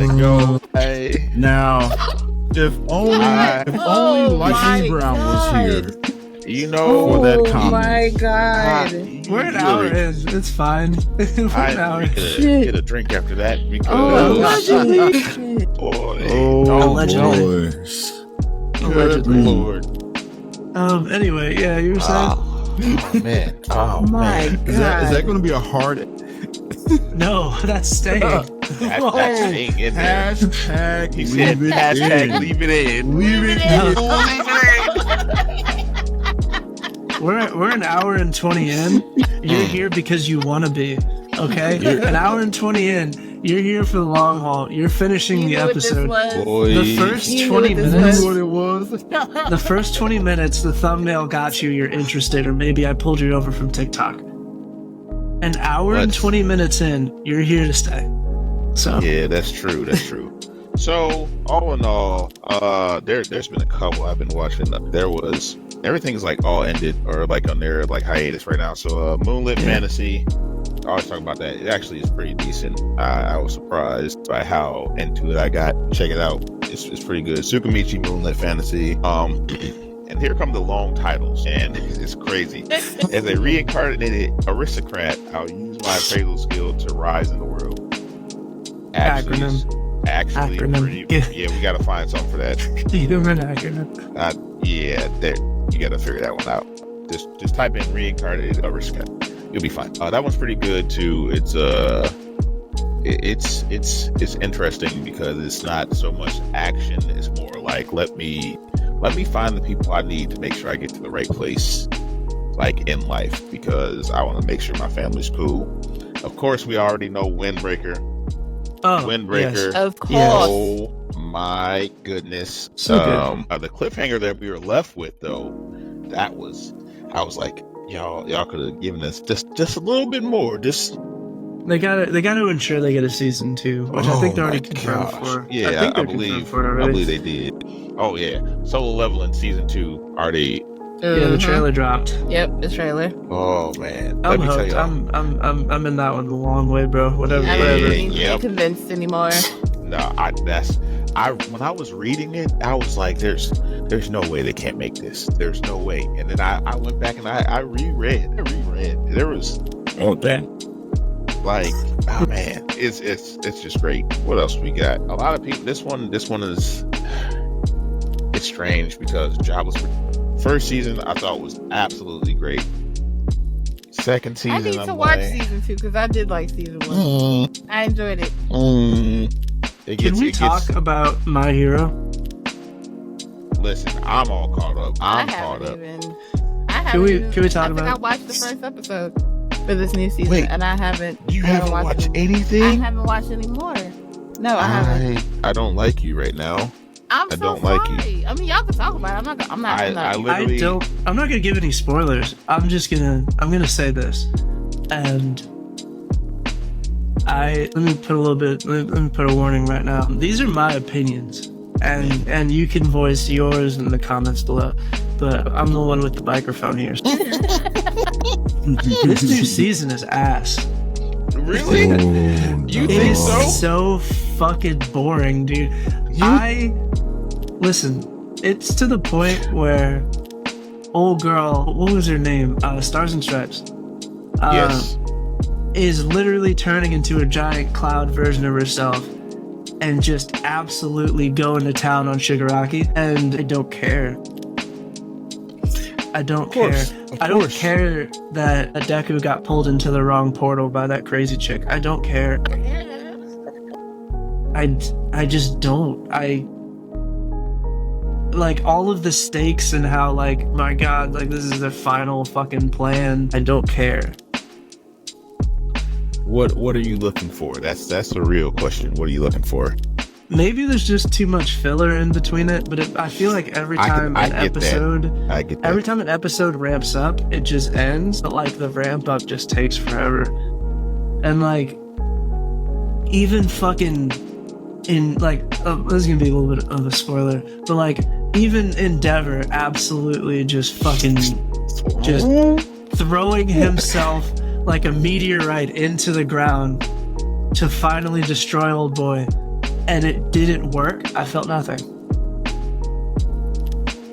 go. Hey. Now, if only Lightning Brown was here, you know, for that comment. Oh my god. We're an hour in. It's fine. We're an hour. Get a drink after that because Allegedly. Allegedly. Allegedly. Lord. Anyway, yeah, you were saying. Oh man. Oh my god. Is that going to be a hard? No, that's staying. That's staying in there. Hashtag he said hashtag leave it in. Leave it in. We're an hour and 20 in. You're here because you want to be. Okay? An hour and 20 in. You're here for the long haul. You're finishing the episode. The first 20 minutes. What it was. The first 20 minutes, the thumbnail got you. You're interested, or maybe I pulled you over from TikTok. An hour and 20 minutes in, you're here to stay. So yeah, that's true. So all in all, there's been a couple I've been watching. Everything's like all ended or like on their like hiatus right now. So Moonlit Fantasy, I always talk about that. It actually is pretty decent. I was surprised by how into it I got. Check it out. It's pretty good. Tsukimichi Moonlit Fantasy. And here come the long titles, and it's crazy. As a reincarnated aristocrat, I'll use my appraisal skill to rise in the world. Acronym. Yeah, we gotta find something for that. Either an acronym. There. You gotta figure that one out. Just type in reincarnated aristocrat. You'll be fine. That one's pretty good too. It's interesting because it's not so much action. It's more like let me find the people I need to make sure I get to the right place, like in life, because I want to make sure my family's cool. Of course, we already know Windbreaker. Windbreaker. Yes. Of course. Oh my goodness. So good. The cliffhanger that we were left with, though, I was like, y'all could have given us just a little bit more. They gotta ensure they get a season 2, which I think they're already confirmed for. Yeah, I believe they did. Oh yeah, Solo Leveling season 2 already. Yeah, the trailer dropped. Yep, the trailer. Oh man, I'm hooked. I'm in that one the long way, bro. Whatever. I don't need to be convinced anymore. No, when I was reading it, I was like, there's no way they can't make this. There's no way. And then I went back and I reread. There was like, oh man, it's just great. What else we got? A lot of people. This one is. It's strange because Jobless first season I thought was absolutely great. Second season, I need to watch season 2 because I did like season 1. I enjoyed it. Can we talk about My Hero? Listen, I'm all caught up. Can we talk about? I watched the first episode for this new season, and I haven't. You haven't watched anything? I haven't watched any more. No, I haven't. I don't like you right now. I don't like you. I mean, y'all can talk about it. I'm not. I'm not gonna give any spoilers. I'm gonna say this, and let me put a warning right now. These are my opinions, and you can voice yours in the comments below. But I'm the one with the microphone here. This new season is ass. Really? You think so? So fucking boring, dude. Listen, it's to the point where old girl, what was her name? Stars and Stripes. Yes. Is literally turning into a giant cloud version of herself and just absolutely going to town on Shigaraki. And I don't care. I don't care. I don't care that Deku got pulled into the wrong portal by that crazy chick. I don't care. I just don't. Like all of the stakes and how like, my God, like this is their final fucking plan. I don't care. What are you looking for? That's the real question. What are you looking for? maybe there's just too much filler in between it, but I feel like every time an episode ramps up, it just ends, but like the ramp up just takes forever. And like, even fucking in like, this is gonna be a little bit of a spoiler, but like, even Endeavor absolutely just fucking just throwing himself like a meteorite into the ground to finally destroy old boy, and it didn't work. I felt nothing.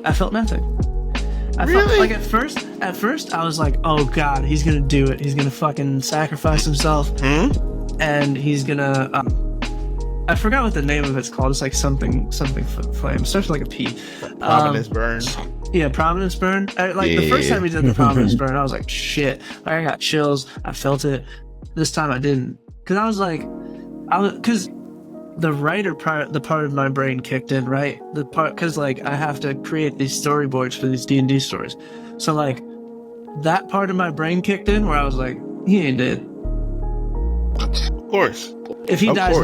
I felt like at first I was like, oh god, he's gonna do it. He's gonna fucking sacrifice himself, and he's gonna I forgot what the name of it's called. It's like something flame. It starts with like a P. Prominence burn. Yeah, Prominence burn. The first time he did the Prominence burn, I was like, shit. Like, I got chills. I felt it. This time I didn't. Because because the writer part, the part of my brain kicked in, right? The part, because like I have to create these storyboards for these D&D stories. So like that part of my brain kicked in where I was like, he ain't dead. Of course. If he dies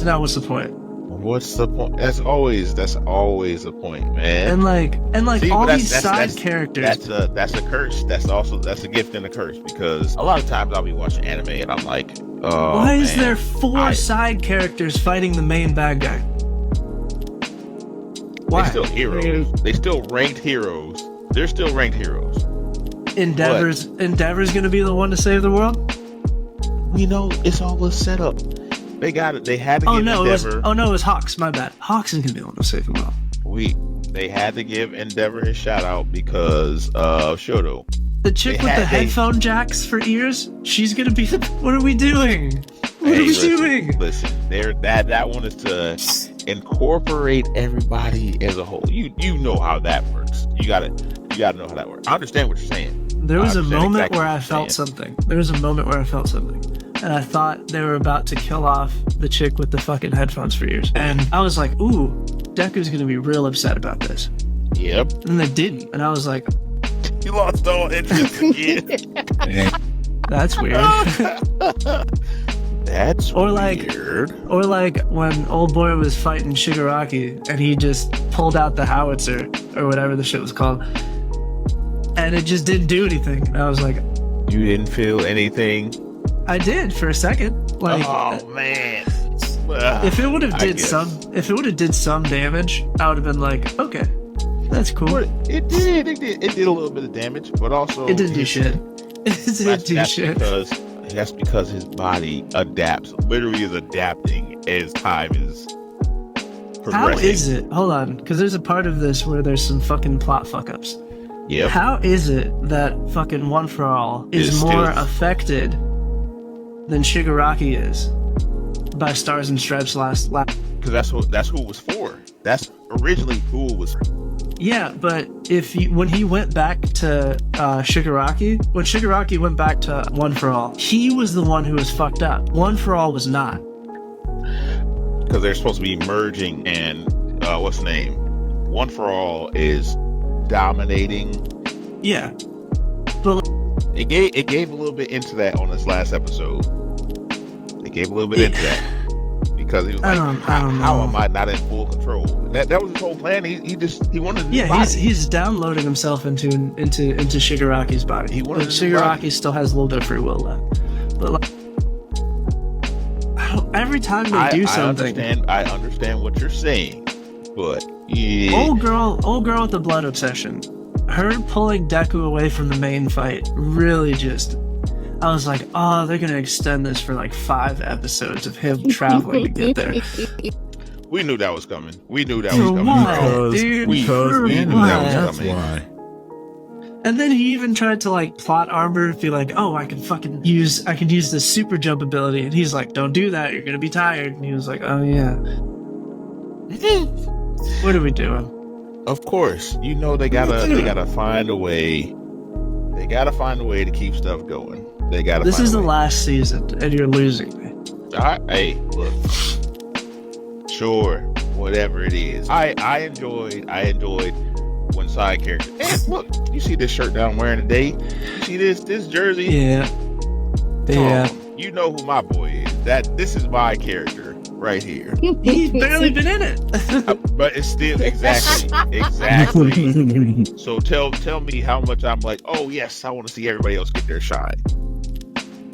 now, what's the point? What's the point? That's always the point, man. And see, all these side characters. That's a curse. That's a gift and a curse, because a lot of times I'll be watching anime and I'm like, oh, why is there four side characters fighting the main bad guy? Why? They're still heroes. They still ranked heroes. They're still ranked heroes. Endeavor's gonna be the one to save the world? We know it's all a setup. They got it. They had to give Endeavor. It was Hawks. My bad. Hawks is gonna be the one to save him all. They had to give Endeavor his shout out because of Shoto. The chick with the headphone jacks for ears. She's gonna be. What are we doing? What are we doing? Listen, that one is to incorporate everybody as a whole. You know how that works. You gotta know how that works. I understand what you're saying. There was a moment where I felt something. And I thought they were about to kill off the chick with the fucking headphones for ears. And I was like, ooh, Deku's gonna be real upset about this. Yep. And they didn't. And I was like, you lost all interest again. That's weird. That's weird. Or like when old boy was fighting Shigaraki and he just pulled out the howitzer or whatever the shit was called. And it just didn't do anything. And I was like, you didn't feel anything? I did for a second. Like, oh man! If it would have did some damage, I would have been like, okay, that's cool. It did a little bit of damage, but also it didn't do shit. It didn't do shit. That's because his body adapts. Literally is adapting as time is progressing. How is it? Hold on, because there's a part of this where there's some fucking plot fuck ups. Yep. How is it that fucking One for All is more affected than Shigaraki is by Stars and Stripes last? Because that's who it was for. That's originally who it was for. Yeah, but when he went back to Shigaraki, when Shigaraki went back to One for All, he was the one who was fucked up. One for All was not. Because they're supposed to be merging, and what's the name? One for All is dominating. Yeah, but it gave a little bit into that on this last episode. It gave a little bit into that because he was like, "How am I not in full control?" That was his whole plan. He wanted to. Yeah, he's downloading himself into Shigaraki's body. He wanted Shigaraki still has a little bit of free will left, but like, every time they do something, I understand what you're saying, but yeah. Old girl with the blood obsession. Her pulling Deku away from the main fight really just... I was like, oh, they're going to extend this for like 5 episodes of him traveling to get there. We knew that was coming. We knew that was coming. Why, dude? We knew that was coming. Why? And then he even tried to like plot armor, be like, oh, I can use this super jump ability. And he's like, don't do that. You're going to be tired. And he was like, oh yeah. What are we doing? Of course, you know they gotta find a way. They gotta find a way to keep stuff going. They gotta. This is the last season, and you're losing me. Hey, look. Sure, whatever it is. I enjoyed when side characters. Hey, look, you see this shirt that I'm wearing today? You see this jersey? Yeah. You know who my boy is. This is my character. right here. He's barely been in it. But it's still exactly. So tell me how much I'm like, oh yes, I want to see everybody else get their shine.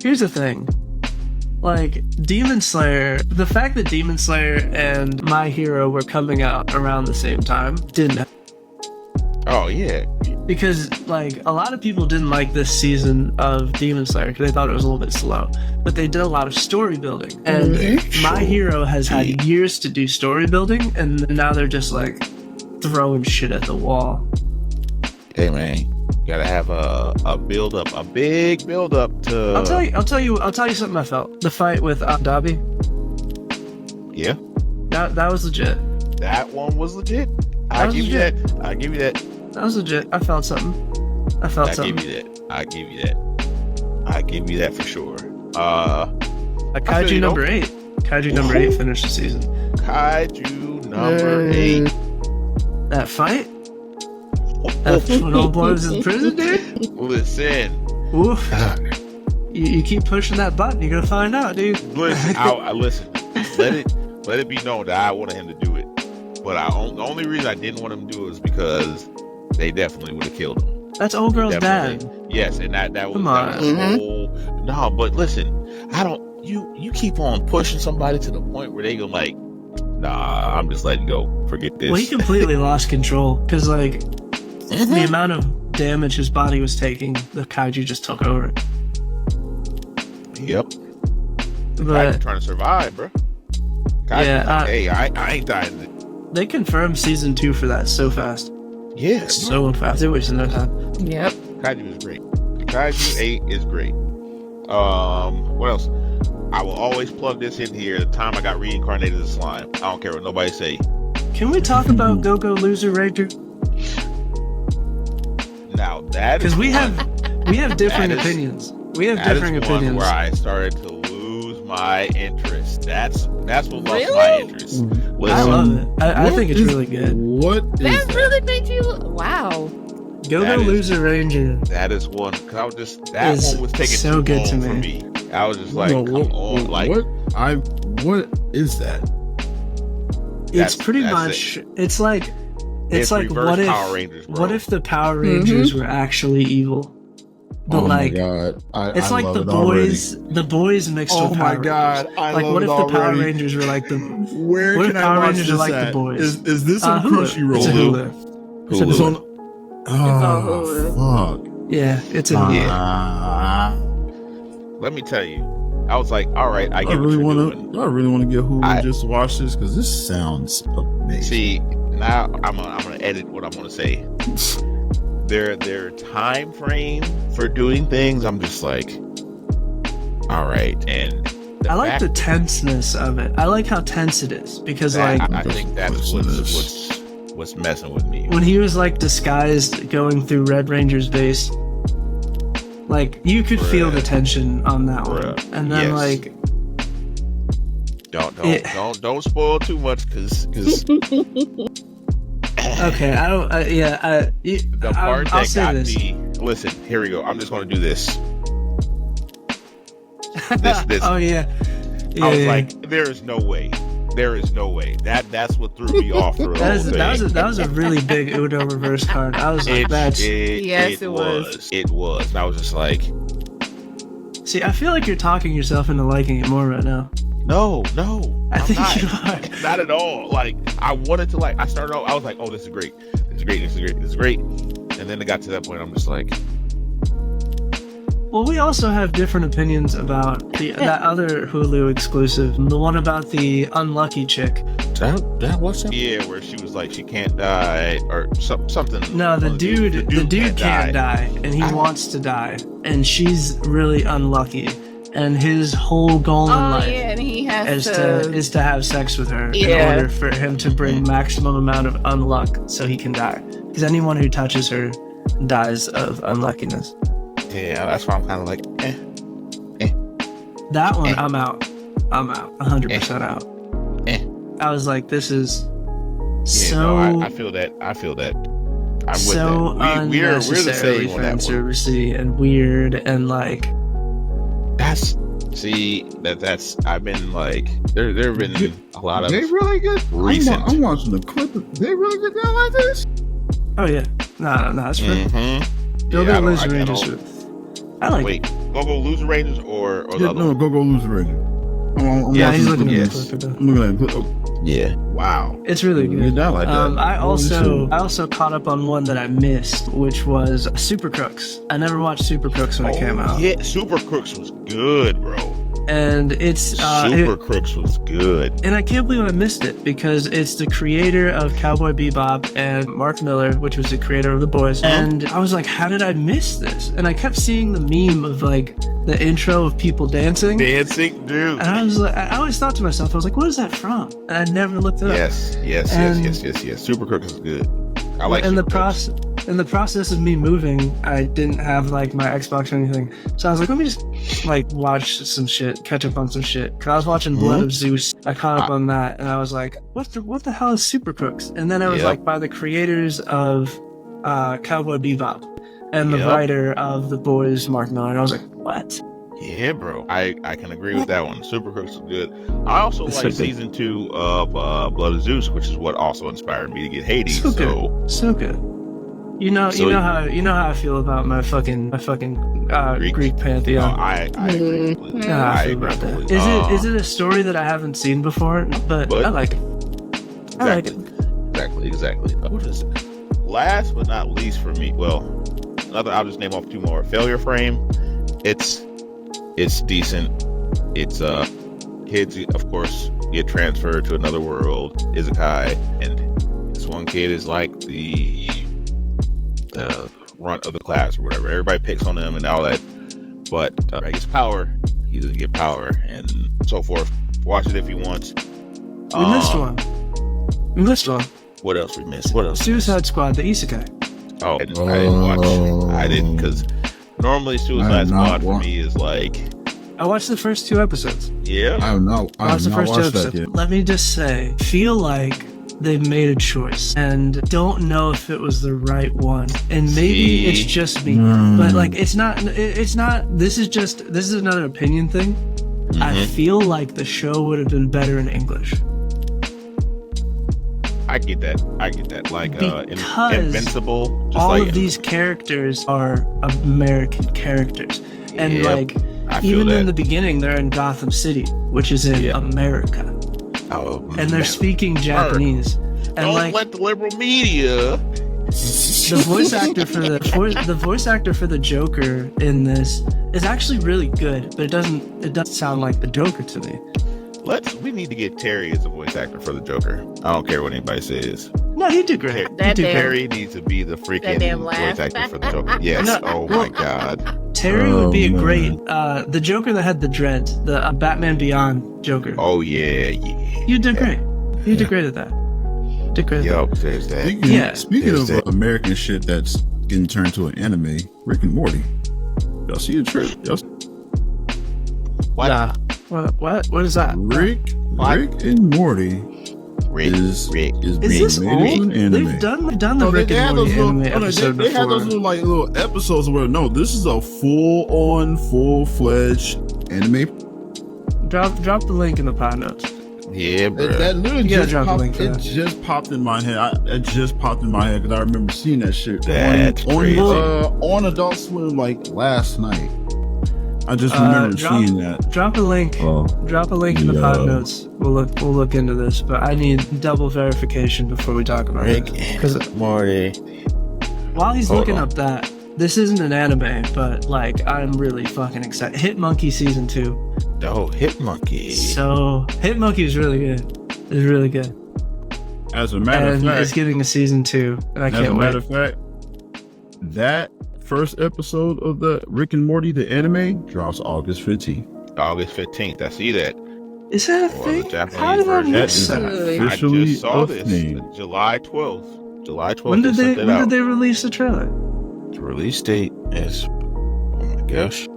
Here's the thing. Like, Demon Slayer, the fact that Demon Slayer and My Hero were coming out around the same time didn't. Oh yeah. Because, like, a lot of people didn't like this season of Demon Slayer because they thought it was a little bit slow. But they did a lot of story building. And My Hero has had years to do story building, and now they're just, like, throwing shit at the wall. Hey, man. You gotta have a build up, a big build up to. I'll tell you something I felt. The fight with Dabi. Yeah. That was legit. That one was legit. I give you that. That was legit. I felt something. I give you that. I give you that for sure. Kaiju number 8. Kaiju number 8 finished the season. Kaiju number 8. That fight? When old boy was in prison, dude? Listen. Oof. You keep pushing that button, you're gonna find out, dude. Listen, listen. Let it be known that I wanted him to do it. But the only reason I didn't want him to do it was because they definitely would have killed him. That's old girl's dad. Yes, and that was, Come on. That was whole. No, but listen, I don't. You keep on pushing somebody to the point where they go like, nah, I'm just letting go. Forget this. Well, he completely lost control because, like, the amount of damage his body was taking, the kaiju just took over it. Yep. But trying to survive, bro. Kaiju, yeah, hey, I ain't dying. They confirmed season 2 for that so fast. Yeah, so fast. They wasted no time. Yep. Kaiju is great. Kaiju 8 is great. What else? I will always plug this in here. The time I got reincarnated as slime. I don't care what nobody say. Can we talk about Go-Go Loser Ranger? Now that because we have different opinions. We have different opinions. Where I started to lose my interest. That's what lost my interest. Listen, I love it. I think it's really good. What is that? Really made you? Wow. Go Loser Ranger. That is one. Cause I was just one was taking so too good long to for me. I was just like, come on, like what is that? It's pretty much. It's like what if the Power Rangers were actually evil? But my God. It's like the boys mixed with Power Rangers. Like, what if the Power Rangers were like the Where what can if Power I watch Rangers this are like at? the boys? Is this on Crunchyroll? It's Hulu. It's on. Fuck. Yeah, it's a Hulu. Let me tell you, I was like, all right, I really want to get Hulu just to watch this because this sounds amazing. See, now I'm gonna edit what I'm gonna say. Their time frame for doing things, I'm just like, all right. And I like the tenseness of it. I like how tense it is because I think that's what's messing with me. When he was like disguised going through Red Ranger's base, like you could feel the tension on that one, and then like don't spoil too much because. Okay, I don't. The part that got me. Listen, here we go. I'm just going to do this. This. Oh yeah. I was like, there is no way. That's what threw me off the whole thing. That was a really big Udo reverse card. I was like, it was. It was. And I was just like, see, I feel like you're talking yourself into liking it more right now. No, I think you are. Not at all. Like, I wanted to I started out, I was like, oh, this is great. And then it got to that point, I'm just like. Well, we also have different opinions about that other Hulu exclusive, the one about the unlucky chick. That what's that? Yeah, where she was like, she can't die, or something. No, the dude can't die, and he wants to die, and she's really unlucky. And his whole goal in life and he has is to have sex with her in order for him to bring maximum amount of unluck so he can die. Because anyone who touches her dies of unluckiness. Yeah, that's why I'm kind of like, That one, I'm out. 100% out. I was like, this is I feel that. I'm so with that. We're the unnecessarily same on that one. fan servicey and weird and like. See, that's I've been like there have been a lot of They really get recent. I'm watching the clip. They really get down like this? Oh yeah, no, that's true. Mm-hmm. Go Yeah, Lose Rangers. I like. Wait, Go Lose Rangers or the Yeah, other no, one? Go Lose Rangers. I'm Yeah, watching he's the looking clip. at the clip. I'm looking at the clip. Oh, Yeah. wow. It's really Get good. down like that. I Holy shit. also caught up on one that I missed, which was Super Crooks. I never watched Super Crooks when it came out, Yeah, Super Crooks was good, bro. and it's Super Crooks was good. and I can't believe I missed it because it's the creator of Cowboy Bebop and Mark Miller, which was the creator of The Boys. And I was like, how did I miss this? And I kept seeing the meme of like the intro of people dancing. Dancing, dude. And I was like, I always thought to myself, I was like, what is that from? And I never looked it up. Yes. Super Crooks is good. I like in the Super Crooks. in the process of me moving, I didn't have like my Xbox or anything, so I was like, let me just like watch some shit, catch up on some shit. Cause I was watching Blood of Zeus. I caught up on that, and I was like, what the hell is Super Crooks? And then it was like by the creators of Cowboy Bebop and the writer of The Boys, Mark Miller. And I was like, what? Yeah, bro. I can agree with that one. Super Crooks is good. I also It's like so good. season 2 of Blood of Zeus, which is what also inspired me to get Hades. So good. You know how I feel about my fucking Greek pantheon. I agree completely. I I feel agree about that. completely. Is it a story that I haven't seen before? But I like it. I like it. Exactly. What is it? Last but not least for me, well, I'll just name off 2 more. Failure Frame. It's decent. It's kids, of course, get transferred to another world, isekai, and this one kid is like the runt of the class or whatever. Everybody picks on him and all that, but he gets power. He doesn't get power, and so forth. Watch it if you want. We missed one. What else we missed? What else? Suicide Squad, the isekai. Oh, I didn't watch. I didn't, because normally Suicide Squad for me is like. I watched the first 2 episodes. Yeah. I have not watched that yet. Let me just say, feel like they've made a choice and don't know if it was the right one. And maybe it's just me, but like it's not. This is another opinion thing. Mm-hmm. I feel like the show would have been better in English. I get that. Like because Invincible. Just all like, of these characters are American characters, and like even in the beginning, they're in Gotham City, which is in America. Oh, and they're speaking Japanese. And don't like, let the liberal media. The voice actor for the Joker in this is actually really good, but it doesn't sound like the Joker to me. We need to get Terry as a voice actor for the Joker. I don't care what anybody says. No, he did great. Terry needs to be the freaking voice actor for the Joker. Yes. My God. Terry would be a great the Joker that had the dread, the Batman Beyond Joker. Oh yeah. You did great. You did great at that. There's that. Speaking of American shit that's getting turned to an anime, Rick and Morty. Y'all see the trailer? What? Nah. What is that? Rick and Morty is being this made old? into an anime. They've done the Rick and Morty anime episode they had before. those little episodes where this is a full-fledged anime. Drop the link in the pod notes. Yeah, bro. That literally just popped in my head. It just popped in my head because I remember seeing that shit on Adult Swim like last night. I just remember seeing that. Drop a link. Drop a link in the pod notes. We'll look into this, but I need double verification before we talk about it. Because Morty. While he's looking up that, this isn't an anime, but like I'm really fucking excited. Hit Monkey season 2. Oh, Hit Monkey. So Hit Monkey is really good. It's really good. As a matter of fact, it's getting a season 2, and I can't wait. As a matter of fact, that first episode of the Rick and Morty the anime drops August 15th. August 15th. I see that. Is that a thing? How did I miss that? I just saw this. July 12th. July 12th. When did they release the trailer? The release date is, oh my gosh,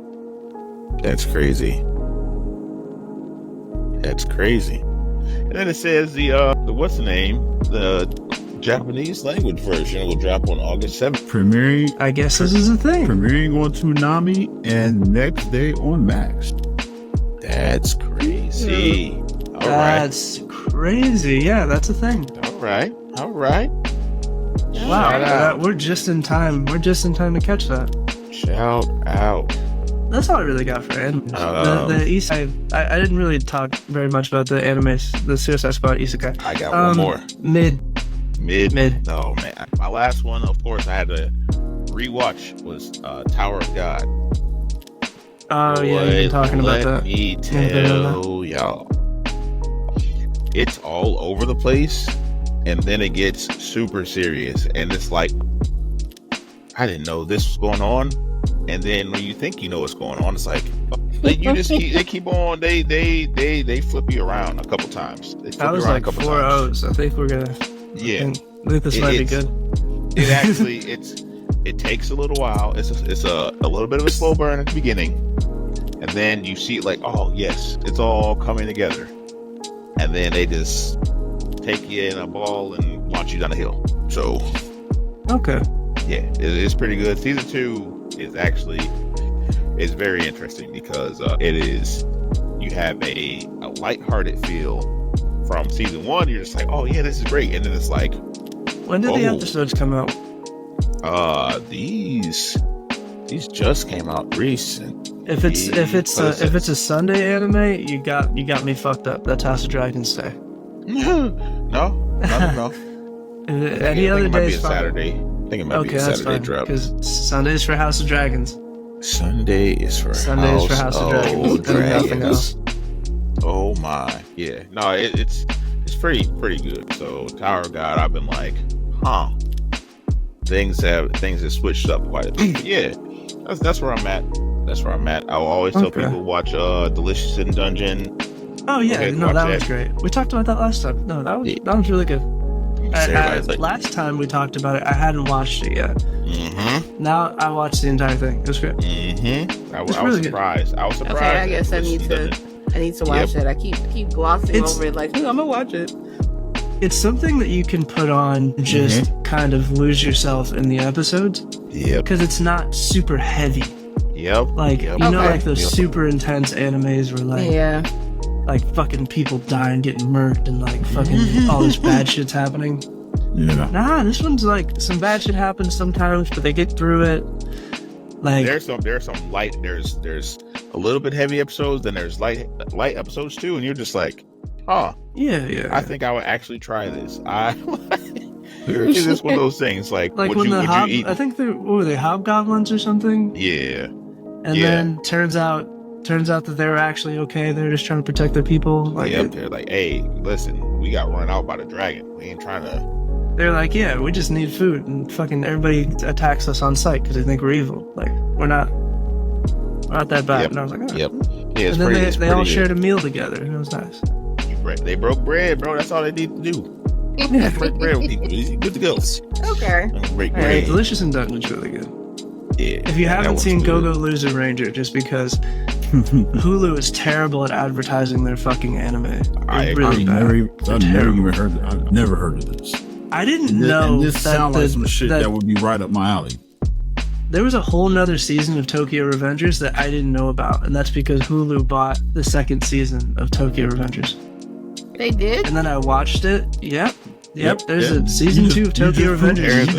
that's crazy. That's crazy. And then it says the what's the name? The Japanese language version will drop on August 7th. Premiering. I guess this is a thing. Premiering on Toonami and next day on Max. That's crazy. All That's crazy. Yeah, that's a thing. right. All right. Wow, we're just in time. We're just in time to catch that. Shout out. That's all I really got for anime. The isekai. I didn't really talk very much about the anime, the Suicide Squad isekai. I got one more. Mid. Oh man, my last one, of course, I had to rewatch was Tower of God. Oh yeah, you've been talking about that. Let me tell y'all, it's all over the place, and then it gets super serious, and it's like, I didn't know this was going on, and then when you think you know what's going on, it's like you just they keep on, they flip you around a couple times. That was like 4 O's. I think we're gonna. Yeah, I think this might be good. It actually, it takes a little while. It's a little bit of a slow burn at the beginning, and then you see like, oh yes, it's all coming together, and then they just take you in a ball and launch you down the hill. So, Okay. yeah, it's pretty good. Season 2 is very interesting because you have a lighthearted feel from season 1. You're just like, oh yeah, this is great, and then it's like, When did the episodes come out? These just came out recent. If it's a Sunday anime, you got me fucked up. That's House of Dragons Day. No. Any other day is fine. Saturday. I think it might be a Saturday drop. Because Sunday's for House of Dragons. Sunday is for House of Dragons. And nothing else. Oh my, yeah. No, it's pretty good. So Tower of God, I've been like, huh. Things have switched up quite a bit. Yeah, that's where I'm at. I will always tell people watch Delicious in Dungeon. Oh yeah, no, that was great. We talked about that last time. No, that was really good. Last time we talked about it, I hadn't watched it yet. Mm-hmm. Now I watched the entire thing. It was great. Mm-hmm. I was surprised. Okay, I guess I need to watch it. I keep glossing over it. Like, I'm gonna watch it. It's something that you can put on, just kind of lose yourself in the episodes. Yep. Because it's not super heavy. Yep. Like you know, like those super intense animes where like fucking people die and get murked and like fucking all this bad shit's happening. Yeah. Nah, this one's like some bad shit happens sometimes, but they get through it. Like there's some light. There's a little bit heavy episodes, then there's light episodes too, and you're just like, huh. Yeah. I think I would actually try this. It's just one of those things. Like when you eat? I think were they hobgoblins or something? Yeah. And then turns out that they were actually okay. They're just trying to protect their people. Like, they're like, hey, listen, we got run out by the dragon. We ain't trying to. They're like, yeah, we just need food, and fucking everybody attacks us on sight because they think we're evil. Like, we're not that bad. Yep. And I was like, oh. Yep. Yeah, and then they all shared a meal together, and it was nice. They broke bread, bro. That's all they need to do. Yeah. Break bread with people. Good to go. Okay. Break bread. Right, Delicious in Dungeon's really good. Yeah. If you haven't seen Go-Go Loser Ranger, just because Hulu is terrible at advertising their fucking anime. I've never heard of this. I didn't know. And this sounds like some shit that would be right up my alley. There was a whole nother season of Tokyo Revengers that I didn't know about, and that's because Hulu bought the second season of Tokyo Revengers. They did? And then I watched it. Yep. There's a season 2 of Tokyo Revengers.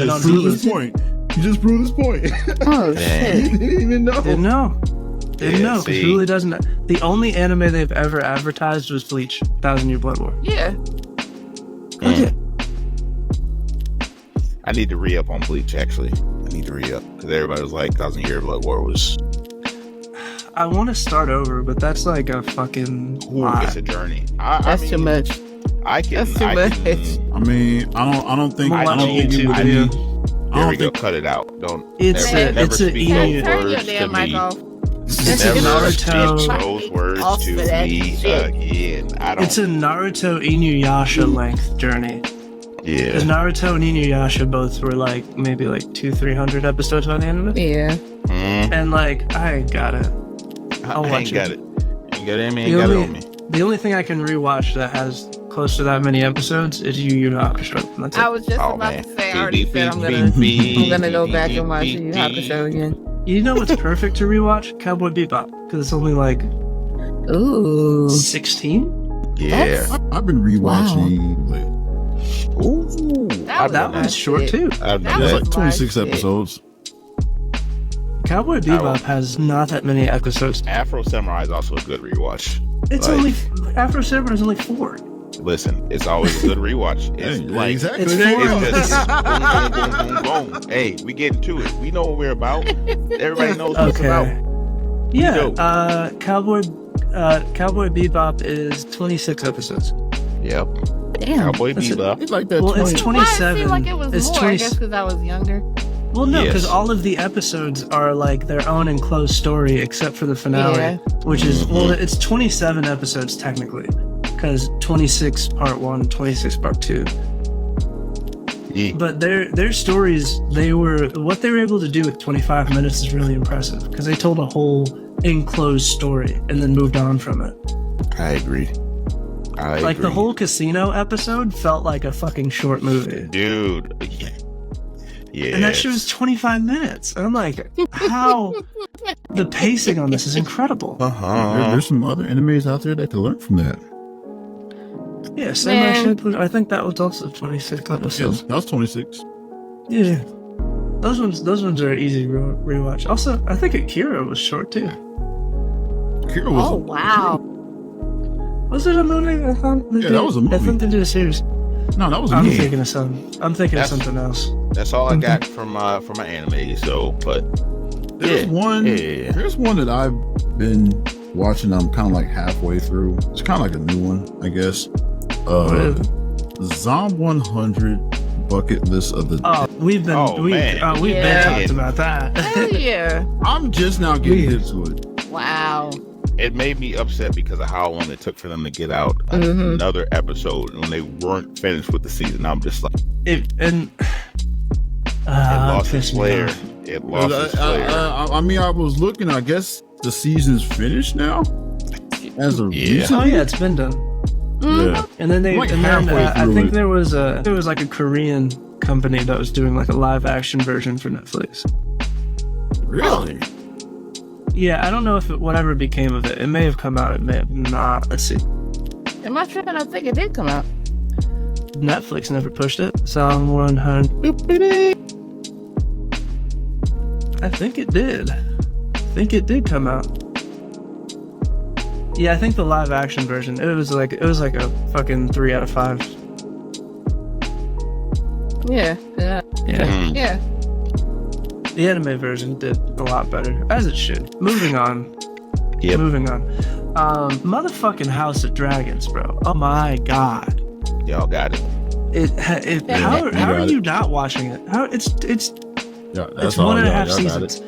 You just proved this point. Oh, shit. You didn't even know. Didn't know, because Hulu doesn't. The only anime they've ever advertised was Bleach, 1,000 Year Blood War. Yeah. Okay. I need to re-up on Bleach, actually. I need to re-up, because everybody was like, 1,000 Year Blood War was... I want to start over, but that's like a fucking lot. It's a journey. That's too much. That's too much. I mean, I don't think YouTube video. There we go. Cut it out. Don't. It's never speak those Turn words your to damn me. mic off. Never speak Naruto. those words to me again. I don't. It's a Naruto Inuyasha length journey. Yeah. Because Naruto and Inuyasha both were like maybe like 200-300 episodes by the end of it. Yeah. And like I ain't got it. I'll watch it. Ain't got it on me. The only thing I can rewatch that has close to that many episodes is Yu Yu Hakusho. I was just about to say, I already said I'm gonna go back and watch Yu Yu Hakusho again. You know what's perfect to rewatch? Cowboy Bebop, because it's only like Ooh. 16? Yeah. I've been rewatching. Ooh. That was short too. I've That done It's was that. like 26 my shit. episodes. Cowboy Bebop has not that many episodes. Afro Samurai is also a good rewatch. It's Like- only Afro Samurai is only 4. Listen, it's always a good rewatch. It's Hey, like exactly. It's There you four. go. it's just boom, boom, boom, boom, boom. Hey, we getting to it. We know what we're about. Everybody knows what it's about. Yeah. Dope. Cowboy Bebop is 26 episodes. Yep. Damn. Cowboy That's it. Bebop. It's like that. Well, it's 20 Why it 27. seemed like it was it's more? 20 I guess because I was younger. Well, no, because Yes. all of the episodes are like their own enclosed story, except for the finale, Yeah. which is Mm-hmm. well, it's 27 episodes technically, because 26 part 1, 26 part 2. Yeah. But their stories, what they were able to do with 25 minutes is really impressive, because they told a whole enclosed story and then moved on from it. I agree. Like the whole casino episode felt like a fucking short movie. dude. Yeah. And that shit was 25 minutes. And I'm like, how? The pacing on this is incredible. There's some other animes out there that can learn from that. Yeah, Samurai Man. Champloo, I think that was also 26 Yes, episodes. that was 26. Yeah. Those ones are easy to rewatch. Also, I think Akira was short too. Kira was Oh, wow. Was it a movie? I thought Yeah, that was a movie. I think they did a series. no, that was a I'm movie. thinking of something. I'm thinking That's- of something else. That's all I got from my anime. So, but There's one. Yeah. There's one that I've been watching. I'm kind of like halfway through. It's kind of like a new one, I guess. Zom 100 bucket list of the. Oh, we've been Oh, man. we've Yeah. been talked about that. Hell yeah. I'm just now getting Weird. into it. Wow. it made me upset because of how long it took for them to get out Mhm. another episode when they weren't finished with the season. I'm just like, It lost its pissed me flair. off. It lost its flair. I mean, I was looking. I guess the season's finished now. As of Yeah. Oh yeah, it's been done. yeah. And then Like I halfway through think it. there was like a Korean company that was doing like a live action version for Netflix. Really? Yeah, I don't know if whatever became of it. It may have come out. It may have not. Let's see. Am I tripping? I think it did come out. Netflix never pushed it. Psalm 100. I think it did. I think it did come out. Yeah, I think the live action version. It was like a fucking 3 out of 5. Yeah. Yeah. Yeah. Mm. Yeah. The anime version did a lot better, as it should. Moving on. Yep. Moving on. Motherfucking House of Dragons, bro. Oh my god. Y'all got it. How got are it. you not watching it? How it's Yeah, it's all. 1.5 Y'all got it. seasons.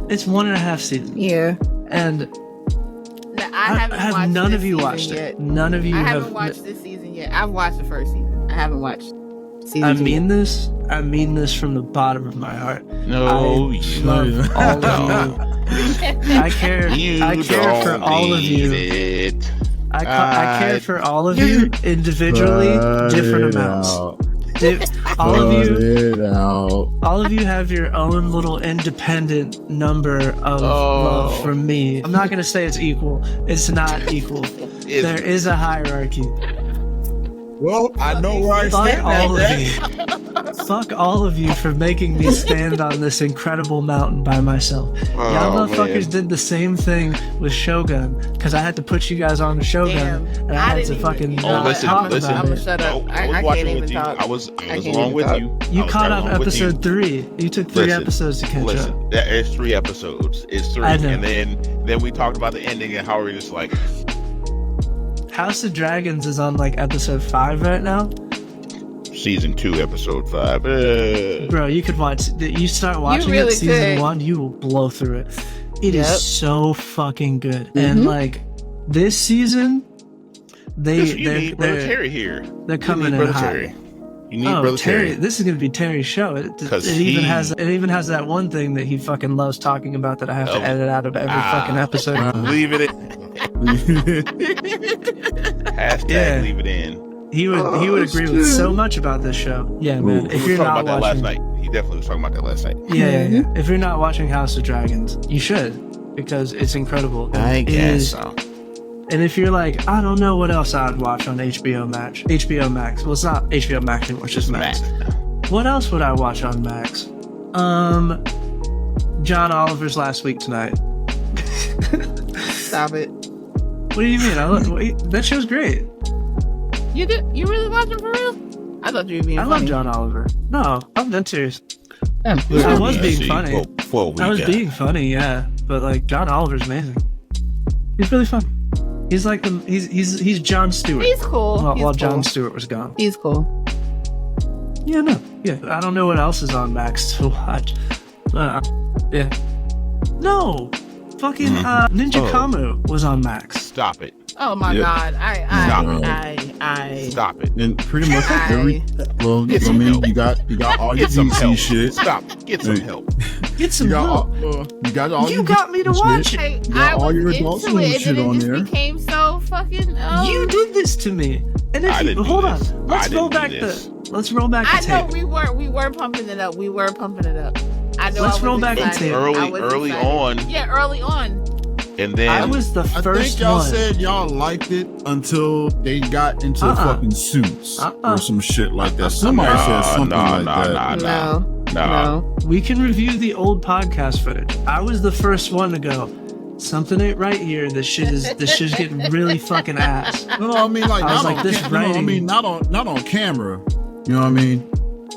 It's 1.5 seasons. Yeah. And No, I haven't have watched none this of you season watched yet. it. None of you I have. haven't watched this season yet. I've watched the first season. I haven't watched season I 2 mean this. I mean this from the bottom of my heart. No, I you love all of you. I care. You I care for don't all of need you. it. I care for all of you individually, different amounts. All of you. All of you have your own little independent number of love from me. I'm not gonna say it's equal. It's not equal. There is a hierarchy. Well, I know where I Fuck stand. all of you. Fuck all of you for making me stand on this incredible mountain by myself. Y'all Oh, motherfuckers man. did the same thing with Shogun, because I had to put you guys on the Shogun, Damn. and I had to didn't fucking even, Oh, listen, talk listen. about I'ma it. shut up. No, I was can't watching even with you. talk. I was can't along even with talk. you. You I was caught right up along with you. episode 3. You took 3 Listen, episodes to catch up. Listen, that is 3 episodes. It's 3, I know. and then we talked about the ending and how we're just like, House of Dragons is on like episode 5 right now. season 2, episode 5. Bro, you could watch. You start watching really it season could. 1, you will blow through it. It is Yep. so fucking good. And like this season, You need Brother they're Terry here. they're coming you need in Brother hot. Terry. You need Oh, Brother Terry! Terry. This is gonna be Terry's show. It 'Cause even he- has that one thing that he fucking loves talking about that I have Oh. to edit out of every fucking episode. Leave it in. Hashtag Yeah. leave it in. He would agree with so much about this show. Yeah, man. He If was you're talking not about that last watching, night. He definitely was talking about that last night. yeah. If you're not watching House of Dragons, you should, because it's incredible. It is- so. And if you're like, I don't know what else I'd watch on HBO Max. Well, it's not HBO Max anymore, it's just Max. What else would I watch on Max? John Oliver's Last Week Tonight. Stop it. What do you mean? That show's great. You did? You really watch him for real? I thought you were being funny. I love John Oliver. No, I'm dead serious. I Yeah, was being see, funny. what we I was got. being funny, yeah. But like John Oliver's amazing. He's really fun. He's like he's Jon Stewart. He's cool. While He's cool. Jon Stewart was gone. He's cool. Yeah, no. Yeah. I don't know what else is on Max to watch. Yeah. No. Fucking Ninja Kamu was on Max. Stop it. Oh my Yeah. God. Stop it. And pretty much every. Well, Get I some mean, help. you got all your Get some DC help. shit. Stop. Get some Hey. help. Get some You got help. you got all You your got me to shit. watch it. Hey, You got I all was your Adult into Swim it, shit and then on it just there. became so fucking. You did this to me. And I if you didn't do hold on, this. let's I roll didn't back do the this. let's roll back I the know tape. we were pumping it up. We were pumping it up. I know. Let's I was roll back the excited. tape. I was Early excited. on, Yeah, early on. and then I was the I first think y'all one. said y'all liked it until they got into fucking suits or some shit like that. Somebody said something like that. No. We can review the old podcast footage. I was the first one to go, something ain't right here. This shit's getting really fucking ass. No, I mean like I was not like, on this camera. I writing- mean not on camera. You know what I mean?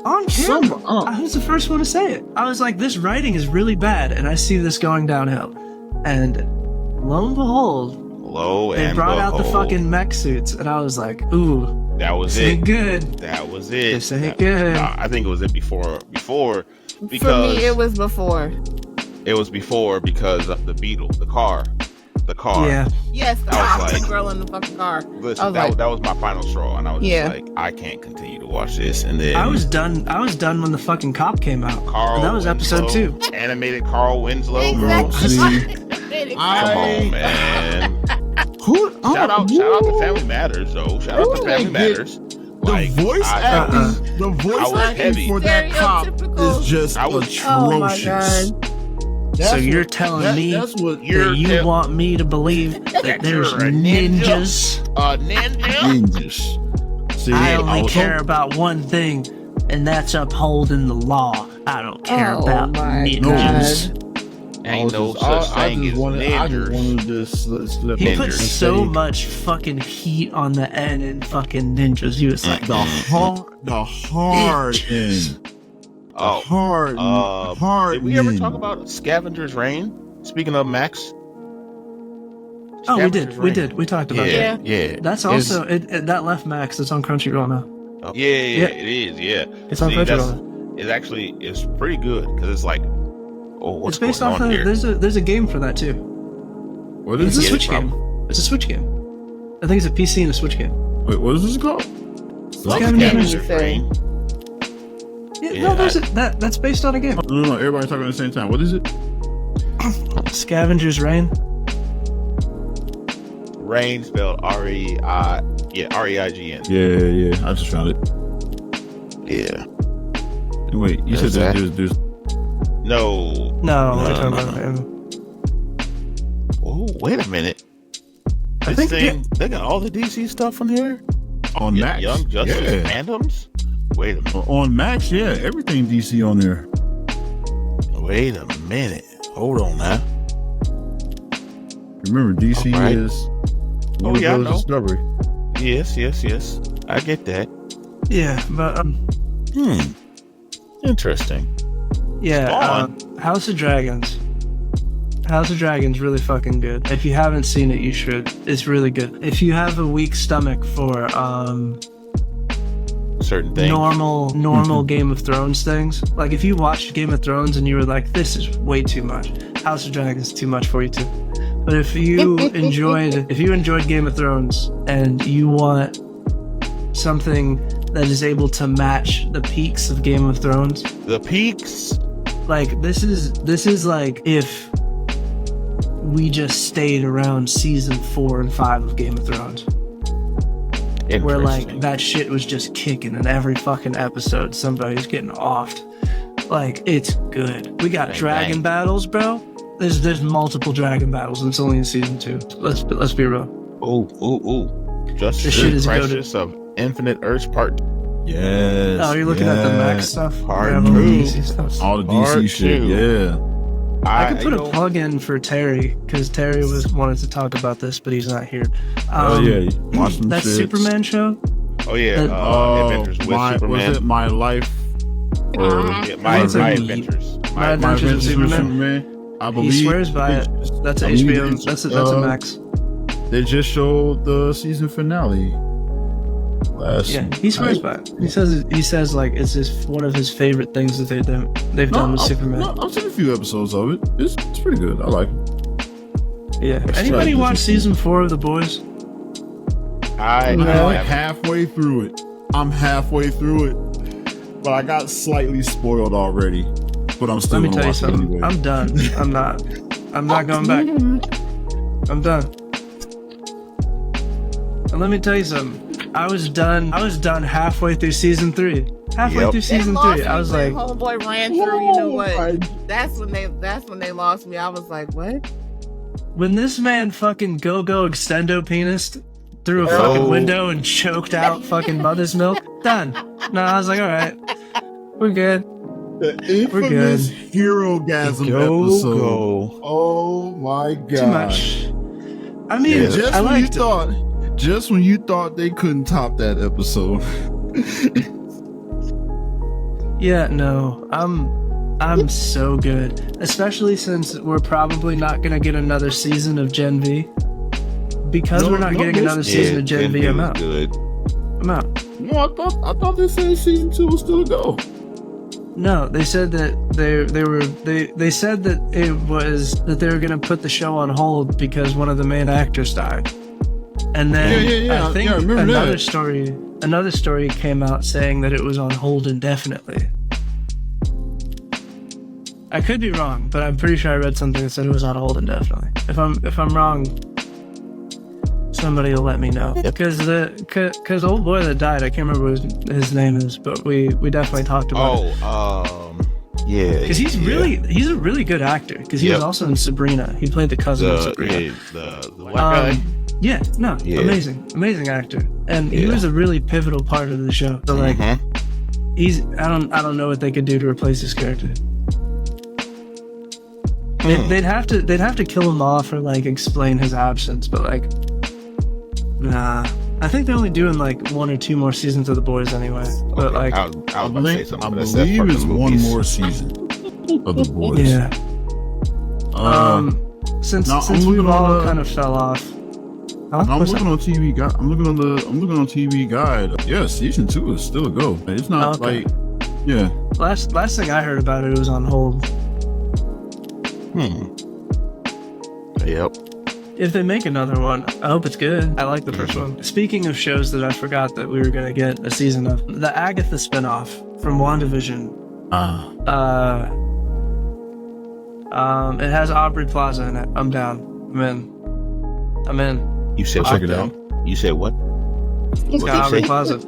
On camera. I was the first one to say it. I was like, this writing is really bad, and I see this going downhill. And lo and behold, they brought out the fucking mech suits, and I was like, ooh, that was this it. ain't good. That was it. This ain't good. I think it was it before For because me, it was before. because of the Beetle, the car. Yeah. Yes, the I was like- girl in the fucking car. Listen, I was that was my final straw, and I was Yeah. just like, I can't continue to watch this. And then I was done when the fucking cop came out. Carl And that was episode Winslow, 2. animated Carl Winslow, bro. Exactly. Come on, man. Who? Shout out to Family Matters, though. Shout out to Who Family they get? Matters. The voice acting, the I voice was acting heavy. for that cop Stereotypical. is just I was- atrocious. Oh my God. That's So you're what- telling me that's what You're that you tell- want me to believe that That there's you're a ninja? ninjas? Ninja. ninjas. See, I only was care about one thing, and that's upholding the law. I don't care Oh about my ninjas. Ain't no such thing as I just ninjas. wanted to slip He over put and so say much fucking heat on the N in fucking ninjas. He was like, the hard Ninjas. end. Oh, Hard. did we ever end. talk about Scavenger's Reign? Speaking of Max. oh, we Scavenger's did. Reign. We talked about Yeah, that. yeah. That's also, that left Max. It's on Crunchyroll now. Yeah, it is. Yeah, It's on See, Crunchyroll. it's pretty good because it's like, oh, what's It's based going off on of, here? there's a game for that too. What It's is a it? Yeah, Switch probably. game. It's a Switch game. I think it's a PC and a Switch game. Wait, what is this called? Scavenger's you say? Reign. Yeah, Yeah, no, that's based on a game. No, everybody talking at the same time. What is it? Scavenger's Reign. Reign spelled REIGN. Yeah. I just found it. Yeah. Wait, you said There's that there's No. No, No, we're talking no, about Oh, wait a minute. I This think thing, they got all the DC stuff on here. on Max. Young Justice Yeah. fandoms. Wait a minute. On Max, yeah, everything DC on there. Wait a minute. Hold on now. Remember, DC All right. is Oh, Warner yeah, I Brothers know. Discovery. Yes. I get that. Yeah, but Interesting. yeah, Spawn. House of Dragons. House of Dragons really fucking good. If you haven't seen it, you should. It's really good. If you have a weak stomach for Certain things. normal Game of Thrones things, like if you watched Game of Thrones and you were like, this is way too much, House of Dragons is too much for you too. But if you enjoyed Game of Thrones and you want something that is able to match the peaks of Game of Thrones, The peaks. like this is like if we just stayed around season 4 and 5 of Game of Thrones, where like Interesting. that shit was just kicking in every fucking episode somebody's getting offed. Like, it's good. We got Bang, dragon bang. battles, bro. There's multiple dragon battles and it's only in season 2. Let's be real. Just This shit is Crisis of Infinite Earths Part. Yes. Oh, you're looking at the Max stuff? Part Yeah, all the two. DC stuff. All the Part DC shit. two. Yeah. I could put a plug in for Terry because Terry wanted to talk about this, but he's not here. Oh yeah. Watch some that shit. Superman show. Oh yeah. Adventures with Superman. Was it My Life? Or Yeah, my Adventures. My Adventures with Superman. I believe He swears by it. That's I believe HBO. it's, That's a Max. They just showed the season finale. Yeah, he swears by it. He says like it's one of his favorite things that they've done with Superman. I've seen a few episodes of it. It's pretty good. I like it. Yeah. Anybody watch season 4 of The Boys? I'm like halfway through it. I'm halfway through it, but I got slightly spoiled already. But I'm still. Let me tell you something. Anyway. I'm done. I'm not going back. I'm done. And let me tell you something. I was done halfway through season 3. Halfway through season 3, I was like, homeboy ran through. You know what? That's when they lost me. I was like, what? When this man fucking go extendo penis through a fucking window and choked out fucking mother's milk, done. No, I was like, all right, we're good. The infamous Hero-gasm episode. Oh my god! Too much. I mean, just when you thought they couldn't top that episode. Yeah, no, I'm so good. Especially since we're probably not gonna get another season of Gen V. Because we're not getting another season of Gen V, I'm out. Good. I'm out. No, I thought they said season 2 was still to go. No, they said that they said that it was that they were gonna put the show on hold because one of the main actors died. And then I think another story came out saying that it was on hold indefinitely. I could be wrong, but I'm pretty sure I read something that said it was on hold indefinitely. If I'm wrong, somebody will let me know. Because old boy that died, I can't remember what his name is, but we definitely talked about it. Yeah. Because he's a really good actor. Because he was also in Sabrina. He played the cousin of Sabrina. Yeah, the white guy. Yeah, no, amazing actor, and he was a really pivotal part of the show. So like, I don't know what they could do to replace his character. They'd have to kill him off or like explain his absence, but like, nah. I think they're only doing like 1 or 2 more seasons of The Boys anyway. But like, I believe it's one more season of The Boys. Yeah. Since we've all kind of fell off. I'm looking on TV Guide. I'm looking on TV Guide. Yeah, season 2 is still a go. It's not like, yeah. Last thing I heard about it was on hold. Yep. If they make another one, I hope it's good. I like the first one. Speaking of shows that I forgot that we were gonna get a season of, the Agatha spinoff from WandaVision. It has Aubrey Plaza in it. I'm down. I'm in. You said check it out. You said what? It's got Aubrey Plaza.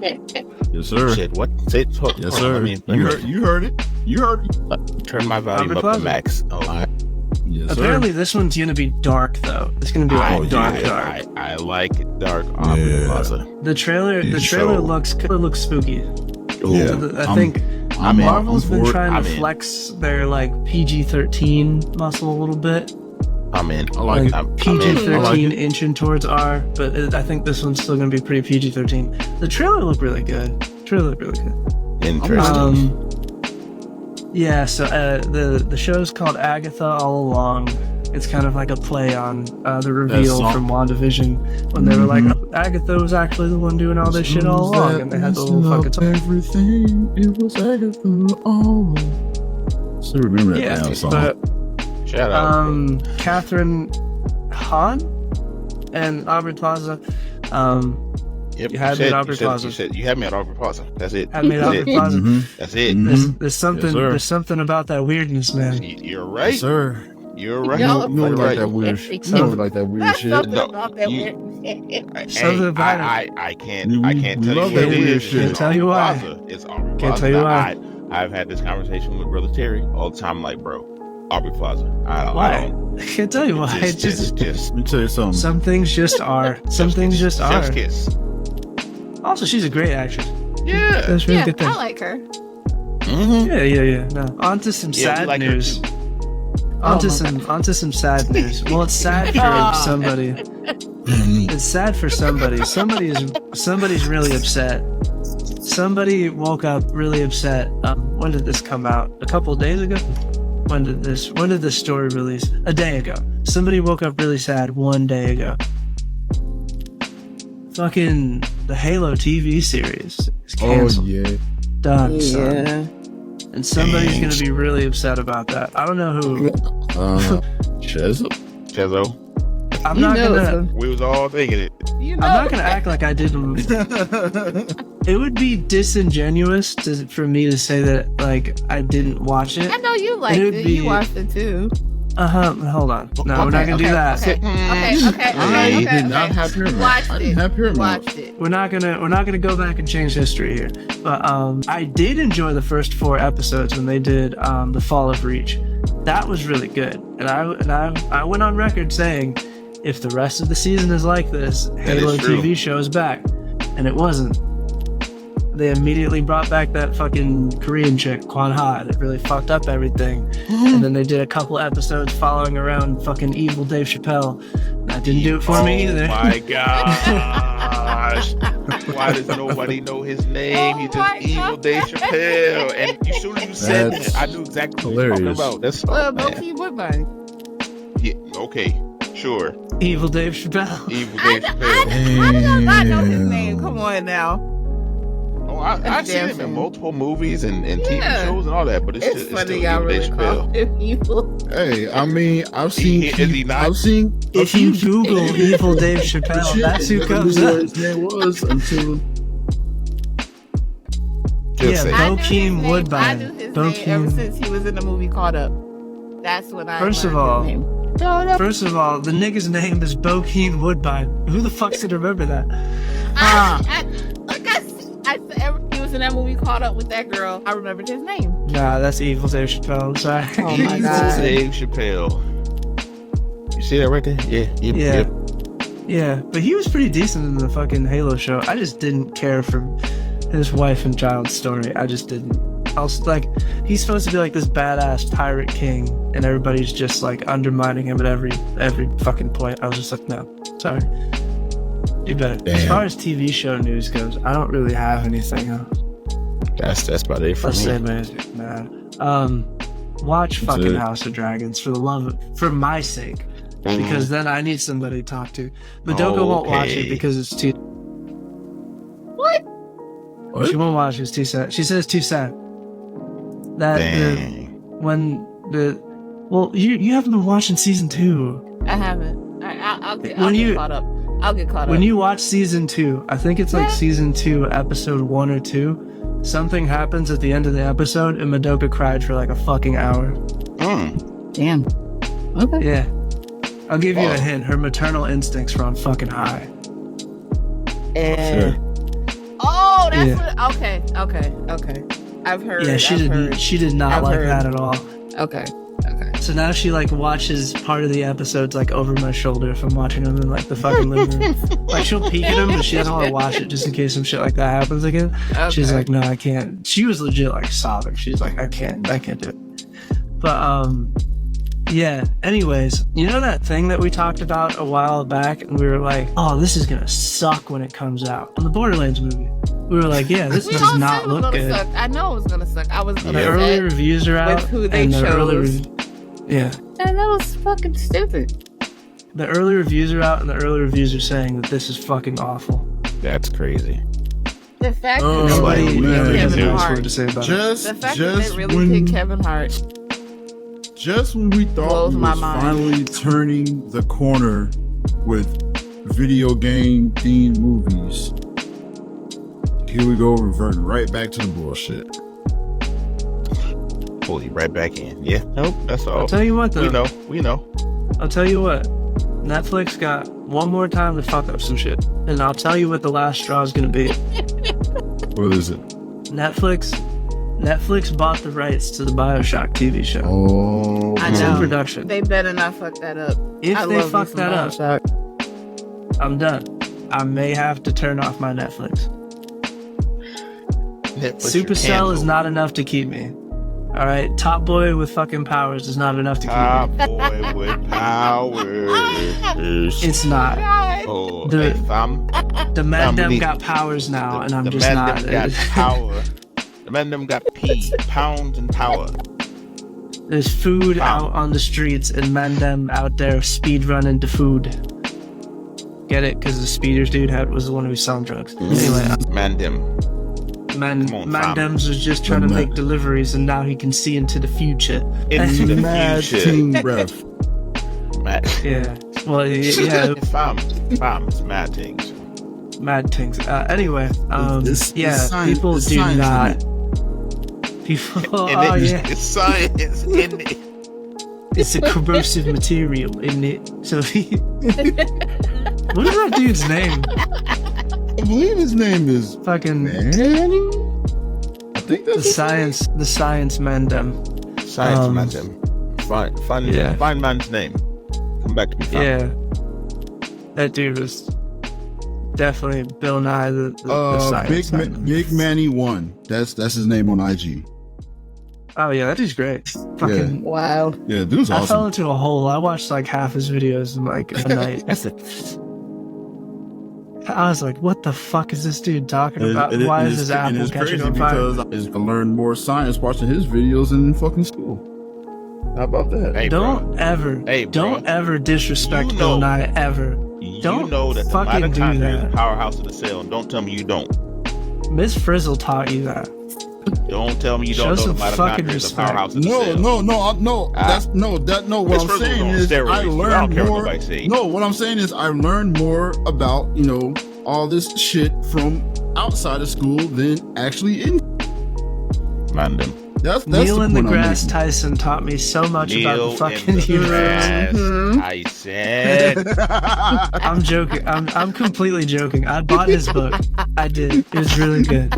Yes, sir. You said what? Say it. Yes, sir. You heard it. Turn my volume up to max. Oh, yes, apparently sir. this one's gonna be dark though. It's gonna be like dark. I like dark Aubrey Plaza. The trailer looks spooky. Yeah, I think Marvel's been trying to flex their like PG-13 muscle a little bit. I'm in. I like it. PG-13 inching towards R, but I think this one's still gonna be pretty PG-13. The trailer looked really good. Interesting. Yeah, so the show's called Agatha All Along. It's kind of like a play on the reveal from WandaVision when they were like, Agatha was actually the one doing all this shit all along, and they had the little fucking song. Everything, it was Agatha all along. Still remember that damn song. But shout out. Catherine Hahn and Aubrey Plaza. Yep, you had me at Aubrey Plaza. You had me at Aubrey Plaza. That's it. Had me at Aubrey Plaza. That's it. There's something about that weirdness, man. You're right. Yes, sir. You're right. No, like that weird shit. Something like that weird shit. Something about that weird Something about it. I can't tell you love that weird shit. Can't tell you why. It's Aubrey Plaza. Can't tell you why. I've had this conversation with Brother Terry all the time. I'm like, bro, Aubrey Plaza. Why? can't tell you why. Just Let me tell you something. Some things just are. Some things just are. Chef's kiss. Also, she's a great actress. Yeah. That's really Yeah, good thing. I like her. Mm-hmm. Yeah. No. On to some Yeah, we sad like her news. too. Onto some sad news. Well, it's sad for somebody. It's sad for somebody. Somebody's really upset. Somebody woke up really upset. When did this come out? A couple of days ago? When did this story release? A day ago. Somebody woke up really sad 1 day ago. Fucking the Halo TV series is canceled. Oh yeah. Done, son. Yeah. And somebody's gonna be really upset about that. I don't know who. Chezo. I'm not gonna. We was all thinking it. You know. I'm not gonna act like I didn't. It would be disingenuous for me to say that like I didn't watch it. I know you liked It would it. be- You watched it too. Hold on. No, we're not gonna do that. Okay. I did not have Paramount. Watched I it. didn't have Paramount. Watched it. We're not gonna go back and change history here. But I did enjoy the first 4 episodes when they did the Fall of Reach. That was really good. And I went on record saying, if the rest of the season is like this, Halo true. TV show is back. And it wasn't. They immediately brought back that fucking Korean chick, Kwan Ha, that really fucked up everything. And then they did a couple episodes following around fucking evil Dave Chappelle. That didn't do it for me either. Oh my gosh. Why does nobody know his name? He's my just evil God. Dave Chappelle. And as soon as you said That's that, I knew exactly what you're talking hilarious. about. That's Low-key Woodbine. yeah, okay, sure. Evil Dave Chappelle. Evil I Dave Chappelle. how did I not know his Damn. name? Come on now. Oh, I've seen him in Dancing. multiple movies and TV Yeah. shows and all that, but it's It's still funny Evil y'all Dave really call Chappelle. him evil. Hey, I mean, I've seen. Is he not? I've seen. If you Google Evil Dave Chappelle, that's who comes What up. his name was until. Yeah, Just say. I knew his Bokeem name. Woodbine. I knew his name ever since he was in the movie Caught Up. That's when I First of learned all- his name. First of all, the nigga's name is Bokeem Woodbine. Who the fuck's gonna remember that? He was in that movie Caught Up with that girl. I remembered his name. Nah, that's Evil Dave Chappelle. I'm sorry. Oh my Evil God. Dave Chappelle. You see that right there? Yeah. Yeah. Yeah, but he was pretty decent in the fucking Halo show. I just didn't care for his wife and child story. I just didn't. I was like, he's supposed to be like this badass pirate king, and everybody's just like undermining him at every fucking point. I was just like, no, sorry. You better. As Damn. far as TV show news goes, I don't really have anything else. That's about it for Let's say me. man, watch That's fucking it. House of Dragons for my sake, because then I need somebody to talk to. Madoka won't watch it Okay. because it's too. What? What? She won't watch it. It's too sad. She says it's too sad. That you haven't been watching season 2. I haven't. I'll get When you- caught up. I'll get caught up. When you watch season 2, I think it's like Yeah. season 2, episode 1 or 2. Something happens at the end of the episode, and Madoka cried for like a fucking hour. Damn. Okay. Yeah. I'll give you Oh. a hint. Her maternal instincts were on fucking high. And, Sure. oh, that's Yeah. what. Okay. I've heard. Yeah, she I've didn't. heard. She did not I've like heard. that at all. Okay. So now she like watches part of the episodes like over my shoulder if I'm watching them in like the fucking living room. Like she'll peek at them, but she doesn't want to watch it just in case some shit like that happens again. She's Okay. like, no, I can't. She was legit like sobbing. She's like, I can't do it. But yeah. Anyways, you know that thing that we talked about a while back, and we were like, oh, this is gonna suck when it comes out on the Borderlands movie. We were like, yeah, this We does all not said it was look gonna good. suck. I know it was gonna suck. I was The upset. early reviews are out, with who they and the chose. yeah. And that was fucking stupid. The early reviews are out, and the early reviews are saying that this is fucking awful. That's crazy. The fact Oh, that Nobody they man. really has picked a Kevin nice word Hart. to say about it. Just, The fact that just they really when, picked Kevin Hart. just when we thought blows we my was mind. finally turning the corner with video game themed movies, here we go, reverting right back to the bullshit. Pull you right back in. Yeah. Nope. That's all. I'll tell you what, though. We know. I'll tell you what. Netflix got one more time to fuck up some shit, and I'll tell you what the last straw is gonna be. What is it? Netflix Netflix bought the rights to the BioShock TV show. Oh, I It's in know. production. They better not fuck that up. If I they love me fuck some that up, BioShock. I'm done. I may have to turn off my Netflix. Supercell is not enough to keep me. All right, Top Boy with fucking powers is not enough to keep Top me. boy with powers. It's not. Oh, The- hey, fam. The man them Family. got powers now, and I'm The just man not. them got power. The man them got pounds and power. There's food Wow. out on the streets, and man them out there speed running to food. Get it? Because the speeders dude was the one who was selling drugs. Anyway, Man them. Man Come on, fam. Dems was just trying to Man. make deliveries, and now he can see into the future. Into the Mad future. team breath. Mad. Yeah. Well, yeah, Fam, it's mad things. mad things. Anyway, It's yeah, science- people it's do science, not. isn't People, And oh it's, yeah, it's science in it. it's a corrosive material, isn't it? So he. What is that dude's name? I believe his name is Fucking Manny. I think the that's his science Mandem. Science man them. Find Yeah. find man's name. Come back to me, fam. Yeah, that dude was definitely Bill Nye the science. Big Manny 1. That's his name on IG. Oh yeah, that dude's great. Fucking. Wow. Yeah, dude's I fell awesome. into a hole. I watched like half his videos in like a night. I was like, what the fuck is this dude talking about? Why is his apple catching on fire? Because I learned more science watching his videos in fucking school. How about that? Hey, Don't bro. ever, Hey, bro. don't ever disrespect You Bill know- Nye ever. You Don't know that the fucking do mitochondria is that. the powerhouse of the cell, and don't tell me you don't. Miss Frizzle taught you that. Don't tell me you don't Show know the some fucking mitochondria is the respect. powerhouse of the cell. No. That's what Miss I'm Frizzle's saying on is steroids. I I don't learned care what more. nobody say. No, what I'm saying is I learned more about all this shit from outside of school than actually in. Man, them. That's Neil the in point I'm deGrasse making. Tyson taught me so much about Neil the fucking in universe. deGrasse Tyson. I'm joking. I'm completely joking. I bought his book. I did. It was really good.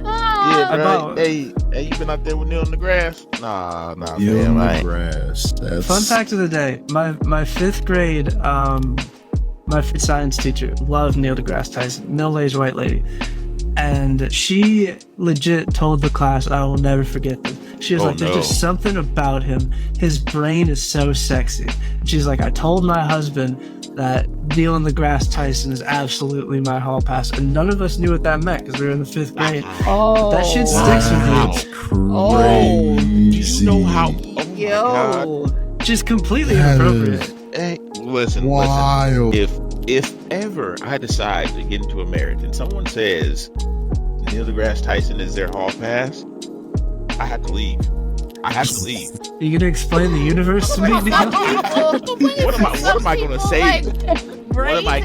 Yeah, bro. About- Hey, you been out there with Neil in the grass? Nah, Neil man. in I the ain't. grass. That's Fun fact of the day: my fifth grade, my science teacher loved Neil deGrasse Tyson, middle-aged white lady, and she legit told the class, I will never forget this. She was Oh, like, "There's no. just something about him. His brain is so sexy." She's like, "I told my husband that Neil deGrasse Tyson is absolutely my hall pass," and none of us knew what that meant because we were in the fifth grade. Oh. That shit sticks with Wow. me. That's Oh. crazy. Do you know how? Oh my God. Yo. Just completely That inappropriate. is Hey, listen. wild. If ever I decide to get into a marriage and someone says Neil deGrasse Tyson is their hall pass, I have to leave. I have to leave. You gonna explain the universe to me, Neil? What am I gonna say? What am I?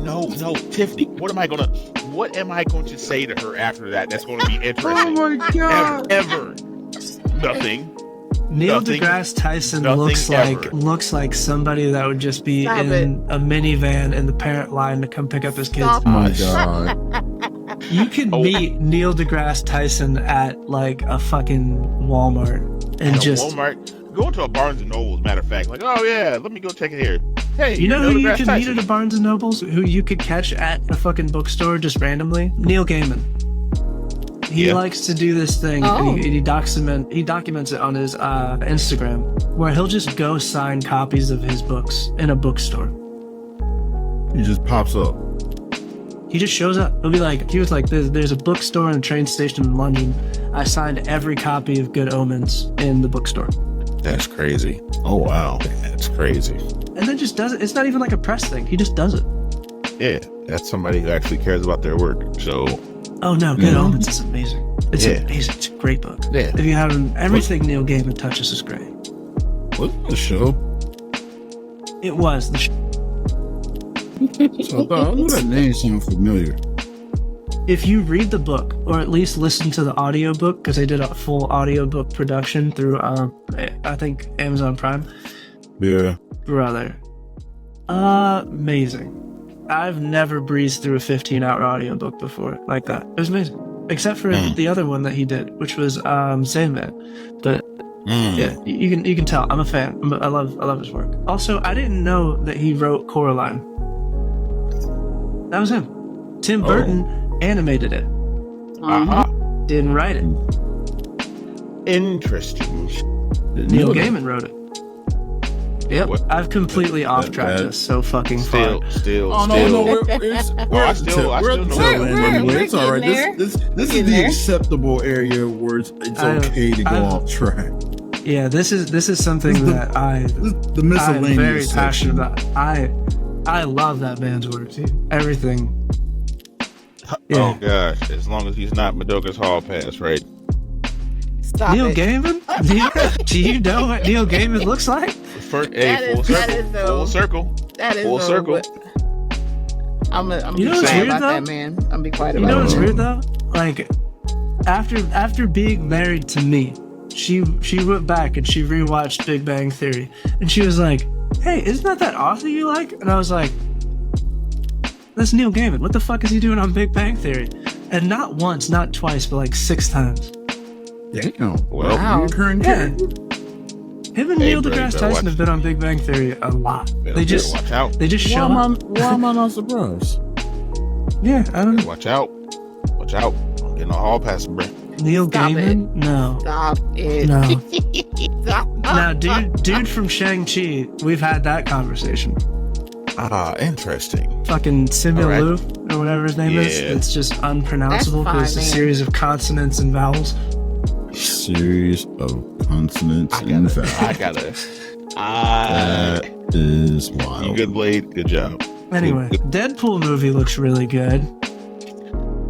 No, Tiffany. What am I going to say to her after that? That's going to be Oh interesting. my god. Ever. Nothing. Neil Nothing- deGrasse Tyson nothing looks ever. like somebody that would just be Stop in a minivan in the parent line to come pick up his kids. Stop. Oh my god. You can Oh. meet Neil deGrasse Tyson at like a fucking Walmart and At a just Walmart. Go into a Barnes and Noble, as a matter of fact. Like, oh yeah, let me go check it here. Hey, you know Neil who you deGrasse can Tyson. meet at a Barnes and Nobles, who you could catch at a fucking bookstore just randomly? Neil Gaiman. He Yeah. likes to do this thing, Oh. and he documents it on his Instagram, where he'll just go sign copies of his books in a bookstore. He just pops up. He just shows up. He'll be like, he was like, there's a bookstore and a train station in London. I signed every copy of Good Omens in the bookstore. That's crazy. Oh wow, that's crazy. And then just does it. It's not even like a press thing. He just does it. Yeah, that's somebody who actually cares about their work. So Oh no, Good Yeah. Omens is amazing. It's Yeah. amazing. It's a great book. yeah, If you haven't, everything Neil Gaiman touches is great. What's the show? It was the So I knew that name sounded familiar. If you read the book, or at least listen to the audiobook, because they did a full audiobook production through, I think, Amazon Prime. Yeah. Brother. Amazing. I've never breezed through a 15-hour audiobook before like that. It was amazing. except for the other one that he did, which was Sandman. But yeah, you can tell I'm a fan. I love his work. Also, I didn't know that he wrote Coraline. That was him. Tim Burton animated it. Didn't write it. Interesting. Neil Gaiman wrote it. Yep, What? I've completely off-tracked this so fucking far. Still. Oh no, we're at the tail end. We're It's all right. getting This We're is getting the there. acceptable area where it's okay to go off track. Yeah, this is something that The I'm miscellaneous very section. passionate about. I love that man's work. Everything. Yeah. Oh gosh, as long as he's not Madoka's Hall Pass, right? Stop Neil it. Gaiman? Do you know what Neil Gaiman looks like? Full circle. That is Full circle. I'm You know be what's quiet weird, about though? that, man. I'm be quiet You about know what's it. weird though? Like after being married to me, she went back and she rewatched Big Bang Theory, and she was like, "Hey, isn't that author you like?" And I was like, "That's Neil Gaiman. What the fuck is he doing on Big Bang Theory?" And not once, not twice, but like 6 times. Damn. Well, Wow. Recurring Yeah. character. Him and Hey, Neil bro, you deGrasse better Tyson watch- have been on Big Bang Theory a lot. They just watch out. show up. Why am I not surprised? Yeah, I don't know. Watch out. I'm getting a Hall Pass, bro. Neil Stop Gaiman? No. Stop it. No. Stop. Now, dude from Shang-Chi, we've had that conversation. Interesting. Fucking Simu All right. Liu, or whatever his name is. Yeah. It's just unpronounceable That's because it's a fine, man. series of consonants and vowels. Series of consonants I and gotta. vowels. That is wild. You good, Blade. Good job. Anyway, Deadpool movie looks really good.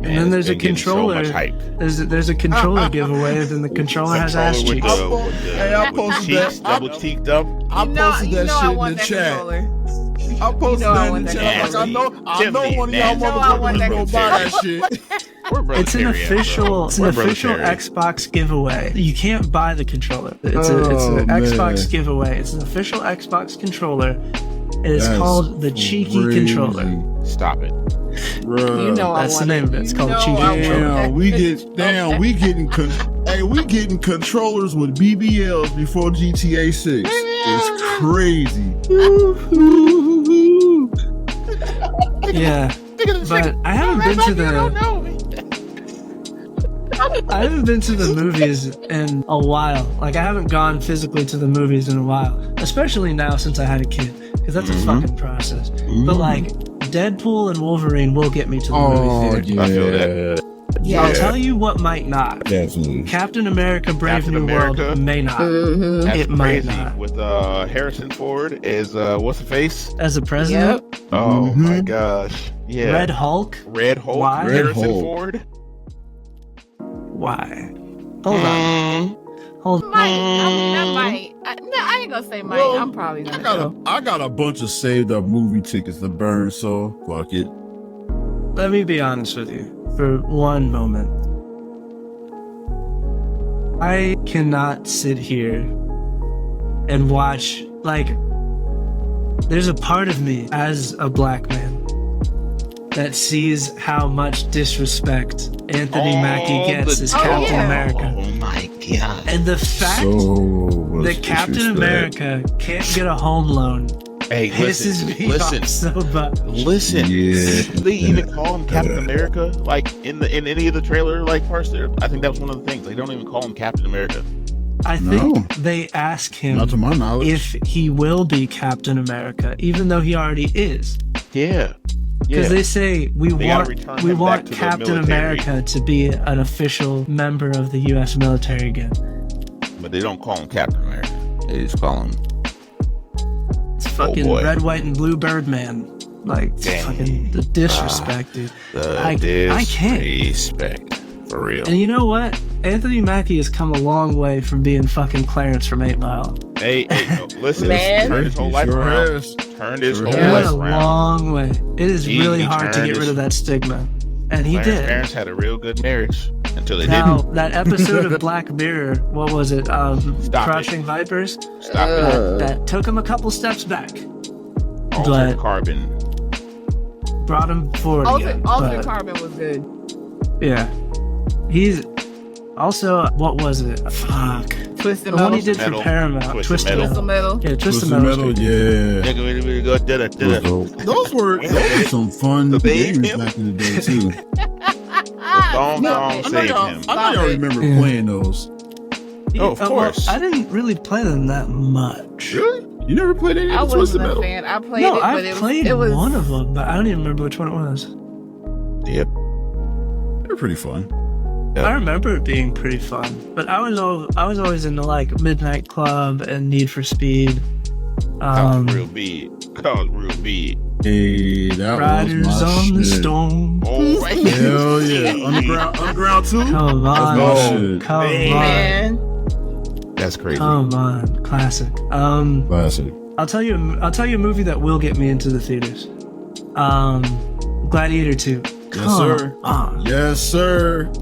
And then there's a it's been getting controller. So much hype. There's a controller giveaway, and then the controller has ass Controller cheeks. Hey, I posted that. double cheeked up. I posted that I shit in want the that chat. controller. I posted You know I that in want the that chat. Like, I know one of y'all You know I want motherfuckers that go buy that shit. Where Brother It's an Terry at, bro? official Where Brother Terry? Xbox giveaway. You can't buy the controller. It's an Xbox man. giveaway. It's an official Xbox controller. It is That's called the Cheeky crazy. controller. Stop it. Bruh. You know That's I the want name of it. It's called You know Cheeky I want controller. that. We getting controllers with BBLs before GTA 6. It's crazy. Yeah, but I haven't been to the movies in a while. Like I haven't gone physically to the movies in a while, especially now since I had a kid, because that's a fucking process. But like Deadpool and Wolverine will get me to the movie theater. I feel that. Yeah. I'll tell you what might not. Definitely. Captain America Brave Captain New America? World may not. Mm-hmm. That's It might crazy. not. With Harrison Ford as what's the face? As a president, Yep. Oh my gosh. Yeah. Red Hulk? Red Hulk. Why? Harrison Red Hulk. Ford. Why? Hold on. Hold on. I ain't gonna say might. Well, I'm probably gonna go. I got a bunch of saved up movie tickets to burn, so fuck it. Let me be honest with you for one moment. I cannot sit here and watch, like, there's a part of me as a black man that sees how much disrespect Anthony Mackie gets as Captain yeah. America. Oh my god. And the fact So that Captain America can't get a home loan Hey, pisses me off so much. Listen. Yeah. They even call him Captain America, like in any of the trailer like parts there. I think that was one of the things. They don't even call him Captain America. I think No. they ask him Not to my knowledge. if he will be Captain America, even though he already is. Yeah. Because they say They gotta return we him want back to the Captain military. America to be an official member of the U.S. military again. But they don't call him Captain America. They just call him. It's fucking boy. red, white, and blue Birdman. Like Dang. fucking the disrespect, dude. I can't. Disrespect. For real. And you know what? Anthony Mackie has come a long way from being fucking Clarence from 8 Mile. Hey, no, listen. Man. Turn his whole life Sure around. has. Turned his Sure whole He has. went life a around. long way. It is He really hard to turned get rid his- of that stigma. And he Clarence did. parents had a real good marriage until they Now, didn't. that episode of Black Mirror, what was it? Stop Crouching Vipers? Stop it. That took him a couple steps back. Altered but- carbon. Brought him forward again. Altered but, Carbon was good. yeah. He's also, what was it? Fuck. Twisted The one he Metal. did for Paramount. Twisted Twisted Metal. Metal. Yeah, Twisted Metal, Metal. yeah. Those Those were some fun The games baby. back in the day too. song saved him. I know y'all remember Yeah. playing those. Oh, of course. I didn't really play them that much. Really? You never played any I of the Twisted wasn't a Metal? fan. I played No, it, but I played it was one of them, but I don't even remember which one it was. Yep. They're pretty fun. Yeah. I remember it being pretty fun, but I was always into like Midnight Club and Need for Speed. Cause real big. Hey, that Riders was my on the shit. Storm. Oh, right. Hell yeah. Underground 2? Come my on, shit. come on, man. That's crazy. come on, classic. Classic. I'll tell you a movie that will get me into the theaters. Gladiator 2. Yes, sir. On. Yes, sir.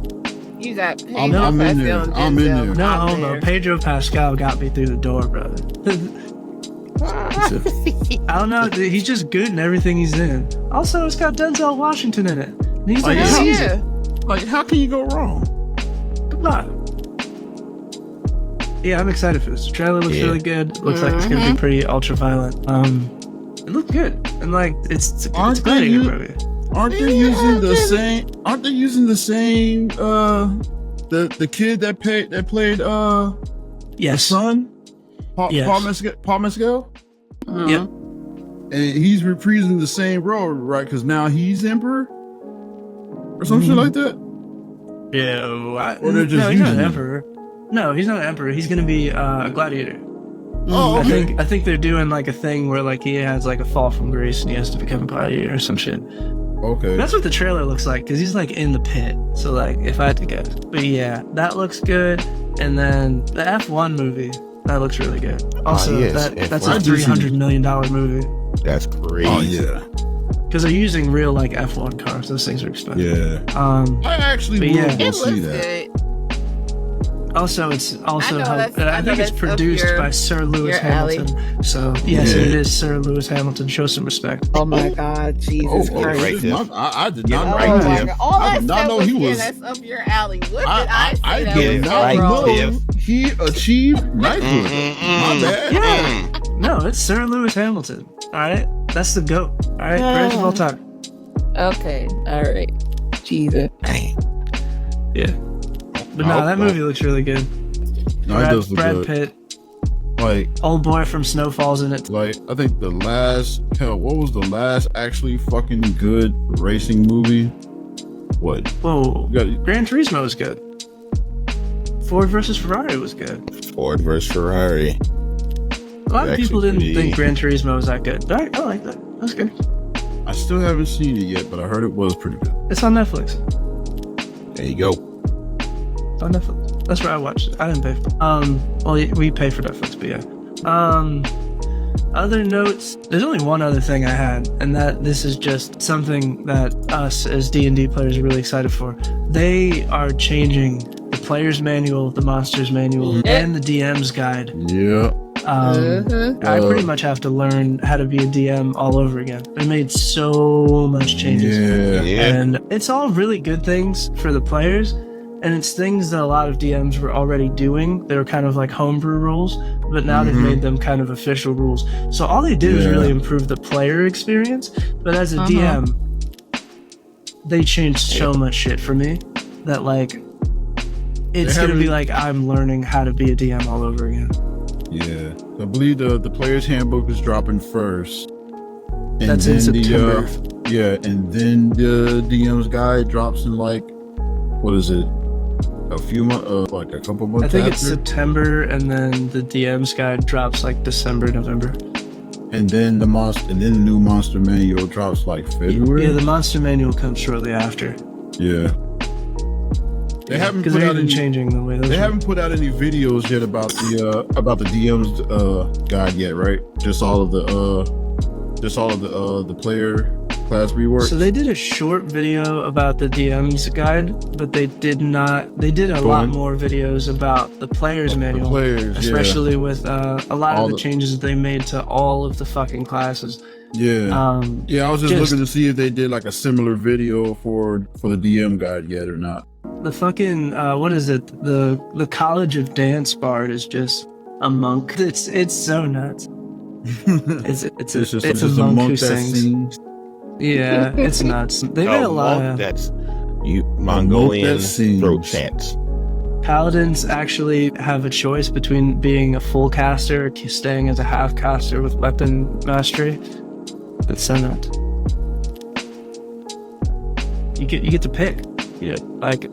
You got Pedro I'm in there. Pascal and I'm in Denzel there. out No, there. Pedro Pascal got me through the door, brother. I don't know. He's just good in everything he's in. Also, it's got Denzel Washington in it. And he's like, yeah. Hell season. yeah. Like, how can you go wrong? Come on. Yeah, I'm excited for this. The trailer looks really good. Looks like it's gonna be pretty ultra violent. It looks good, and like it's a Gladiator movie. Aren't they using the same? Aren't they using the same? The kid that played Yes. son, Yes. Paul Mescal, Yep. and he's reprising the same role, right? Because now he's emperor or some shit like that. Yeah. Or they're just no, he's not using an him. emperor. No, he's not an emperor. He's gonna be a gladiator. Oh, okay. I think they're doing like a thing where like he has like a fall from grace and he has to become a gladiator or some shit. Okay. That's what the trailer looks like because he's like in the pit. So like if I had to guess, but yeah, that looks good. And then the F1 movie that looks really good. Also, yes, that's F1. a $300 million movie That's crazy. Oh yeah. because they're using real like F1 cars. Those things are expensive. Yeah. I actually But will yeah. go It see looks that. good. Also, it's also I I think it's that's up produced your- by Sir Lewis your alley. Hamilton. So yes, Yeah. it is Sir Lewis Hamilton. Show some respect. Oh my God, Jesus Oh, Christ. right. shit. I did Get not right know to that. him. God. All I that did not stuff know was, he yeah, was. that's up your alley. What did I say I that did was not so wrong? know he achieved knighthood. My bad. Yeah. No, it's Sir Lewis Hamilton. All right, that's the goat. All right, greatest of all time. Okay, all right. Jesus. Yeah. But no, that movie looks really good. No, it does look Brad good. Pitt, Like, old boy from Snowfall's in it. I think what was the last actually fucking good racing movie? What? Whoa, You got- Gran Turismo was good. Ford versus Ferrari was good. Ford versus Ferrari. A lot of Actually people didn't pretty- think Gran Turismo was that good. But I like that. That's good. I still haven't seen it yet, but I heard it was pretty good. It's on Netflix. There you go. It's on Netflix. That's where I watched it. I didn't pay for it. Well, we pay for Netflix, but yeah. Other notes, there's only one other thing I had, and that this is just something that us as D&D players are really excited for. They are changing the player's manual, the monster's manual, and the DM's guide. Yeah. I pretty much have to learn how to be a DM all over again. They made so much changes. Yeah. And it's all really good things for the players, and it's things that a lot of DMs were already doing. They were kind of like homebrew rules, but now they've made them kind of official rules. So all they did was really improve the player experience, but as a DM, they changed so much shit for me that like it's gonna be like I'm learning how to be a DM all over again. Yeah. I believe the player's handbook is dropping first. And That's in September. And then the DM's guide drops in like, what is it? A few months, like a couple months I think after? it's September, and then the DM's guide drops like December, November. And then the new monster manual drops like February. Yeah, the monster manual comes shortly after. Yeah. They haven't Because put they're out even any. changing the way those They work. haven't put out any videos yet about the DM's guide yet, right? Just all of the player class rework. So they did a short video about the DM's guide, but they did a lot more videos about the player's manual. Players, especially with a lot All of the the- changes that they made to all of the fucking classes. Yeah. I was just just- looking to see if they did like a similar video for the DM guide yet or not. The fucking what is it? The College of Dance Bard is just a monk. It's so nuts. It's a monk who sings. Yeah, it's nuts. They made a lot of that's Mongolian throat chants. Paladins actually have a choice between being a full caster or staying as a half caster with weapon mastery. It's so nuts. You get to pick. Yeah, like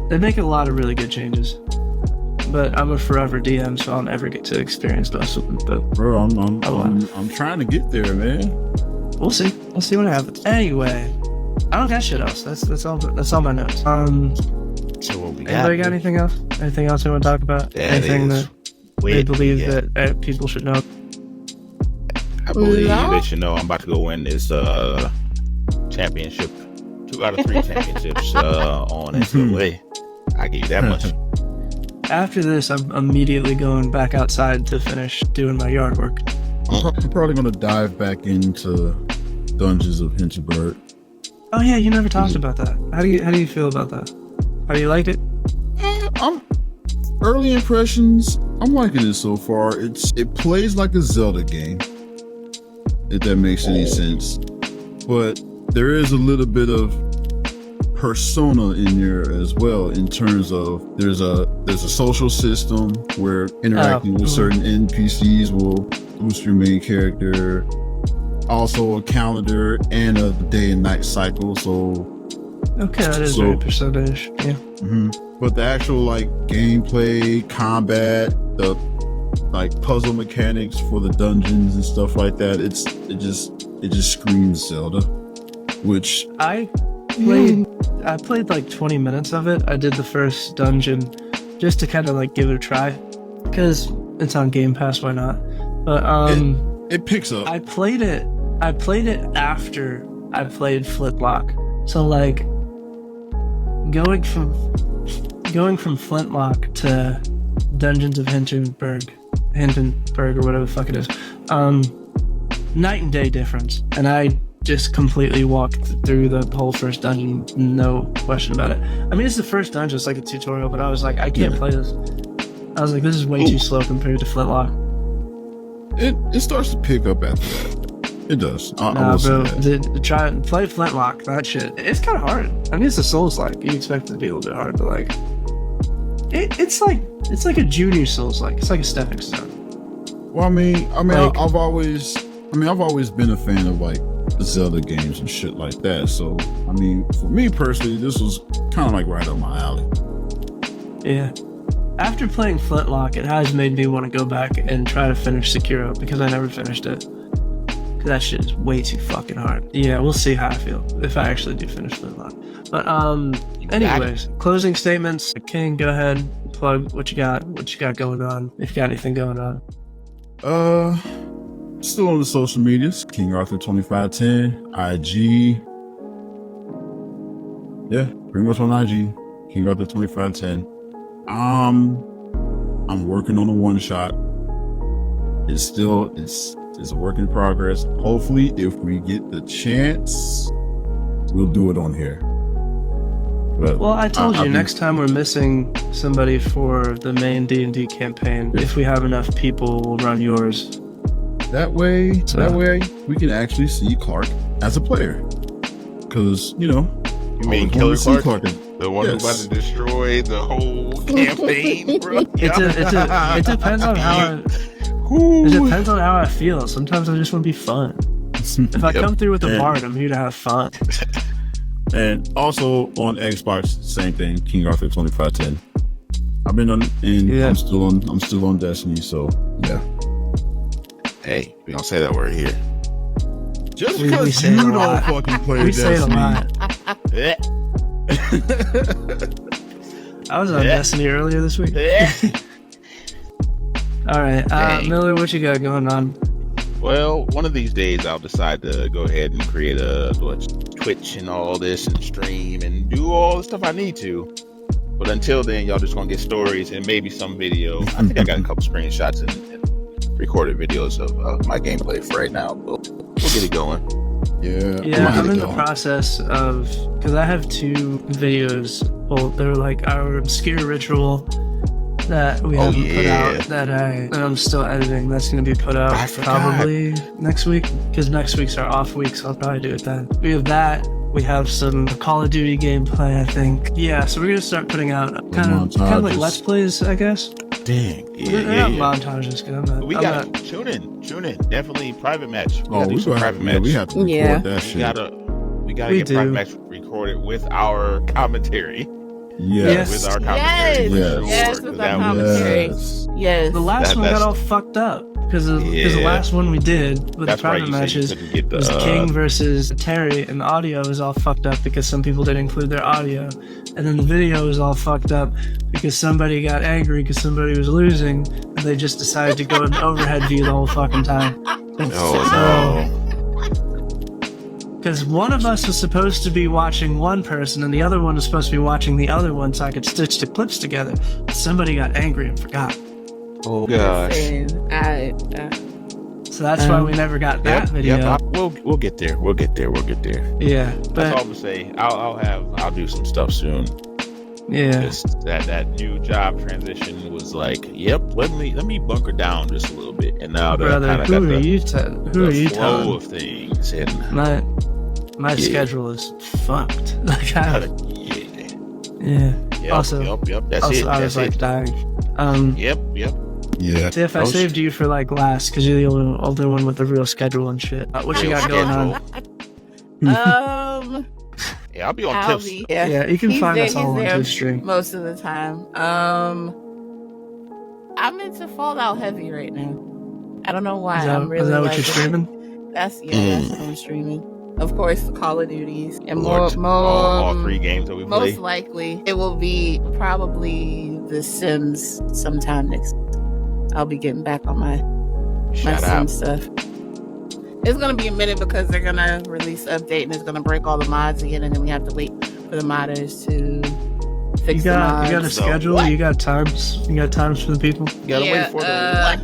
they make a lot of really good changes. But I'm a forever DM, so I'll never get to experience most of them. But bro, I'm trying to get there, man. We'll see. We'll see what happens. Anyway, I don't got shit else. That's all my notes. So what we anybody got anything else? Anything else you want to talk about? Anything that they believe that people should know? I believe they should know I'm about to go win this championship. 2 out of 3 championships on NCAA. I give you that much. After this, I'm immediately going back outside to finish doing my yard work. I'm probably going to dive back into Dungeons of Hinterberg. Oh yeah, you never talked about that. How do you feel about that? How do you like it? Early impressions. I'm liking it so far. It plays like a Zelda game, if that makes any sense. But there is a little bit of persona in there as well, in terms of there's a social system where interacting with certain NPCs will boost your main character. Also a calendar and a day and night cycle. So okay, that is very persona-ish. Yeah. Mm-hmm. But the actual like gameplay, combat, the like puzzle mechanics for the dungeons and stuff like that, it just screams Zelda. Which I played like 20 minutes of it. I did the first dungeon just to kind of like give it a try because it's on Gamepass. Why not? But it picks up. I played it after I played Flintlock. So like going from Flintlock to Dungeons of Hindenburg or whatever the fuck it is, night and day difference. And I just completely walked through the whole first dungeon, no question about it. I mean, it's the first dungeon, it's like a tutorial, but I was like, I can't play this. I was like, this is way too slow compared to Flintlock. It starts to pick up after that. It does. Nah, bro, try and play Flintlock. That shit, it's kind of hard. I mean, it's a Souls-like. You expect it to be a little bit hard, but like, it's like a junior Souls-like. It's like a stepping stone. Well, I mean, like, I've always been a fan of like the Zelda games and shit like that. So, I mean, for me personally, this was kind of like right up my alley. Yeah. After playing Flintlock, it has made me want to go back and try to finish Sekiro because I never finished it. Because that shit is way too fucking hard. Yeah, we'll see how I feel if I actually do finish Flintlock. But anyways, closing statements. King, go ahead, plug what you got going on. If you got anything going on. Still on the social medias, King Arthur 2510, IG. Yeah, pretty much on IG, King Arthur 2510. I'm working on a one shot. It's a work in progress. Hopefully, if we get the chance, we'll do it on here. But well, I told you, next time we're missing somebody for the main D&D campaign, if we have enough people, we'll run yours. That way we can actually see Clark as a player. Because, you mean Killer Clark? The one who's about to destroy the whole campaign, bro. It depends on how it depends on how I feel. Sometimes I just want to be fun. If I come through with a bard, I'm here to have fun. And also on Xbox, same thing, King Arthur 2510. I've been on, and yeah. I'm still on Destiny, so yeah. Hey, we don't say that word here. Just because you don't fucking play we Destiny. Say it a lot. I was on Destiny earlier this week. All right, Miller, what you got going on? Well, one of these days I'll decide to go ahead and create a Twitch and all this and stream and do all the stuff I need to. But until then, y'all just gonna get stories and maybe some video. I think I got a couple screenshots and recorded videos of my gameplay for right now. But we'll get it going. Yeah, I'm in the process of, because I have 2 videos couple. They're like our obscure ritual that we haven't put out that I'm still editing. That's going to be put out probably next week, because next week's our off week, so I'll probably do it then. We have that. We have some Call of Duty gameplay, I think. Yeah, so we're going to start putting out kind of like Let's Plays, I guess. Dang. Montages. We got to tune in. Definitely private match. We have to record that shit. We gotta get private match recorded with our commentary. Yes. With our commentary. Yes, with our commentary. Yes. The last one got all fucked up because the last one we did with the private matches was King versus Terry, and the audio was all fucked up because some people didn't include their audio, and then the video was all fucked up because somebody got angry because somebody was losing, and they just decided to go in overhead view the whole fucking time. Because one of us was supposed to be watching one person and the other one was supposed to be watching the other one so I could stitch the clips together. But somebody got angry and forgot. Oh, gosh. So that's why we never got that video. Yep. We'll get there. Yeah. But that's all to say. I'll do some stuff soon. Yeah. That new job transition was like, let me bunker down just a little bit. And now brother, that I who got are you telling? Flow of things. And my schedule is fucked. Like Also, That's it. I was like dying. Yep. Yeah. Tiff, I saved you for like last because you're the only one with the real schedule and shit. What you got going on? Yeah, I'll be on tips. Yeah, you can find us all on Tiff stream most of the time. I'm into Fallout Heavy right now. I don't know why. Is that what you're streaming? That's what I'm streaming. Of course, Call of Duties and more. All 3 games that we play. Most likely, it will be probably The Sims sometime next week. I'll be getting back on my Sims stuff. It's gonna be a minute because they're gonna release an update and it's gonna break all the mods again, and then we have to wait for the modders to fix the mods. You got a schedule? You got times? You got times for the people? You gotta wait for the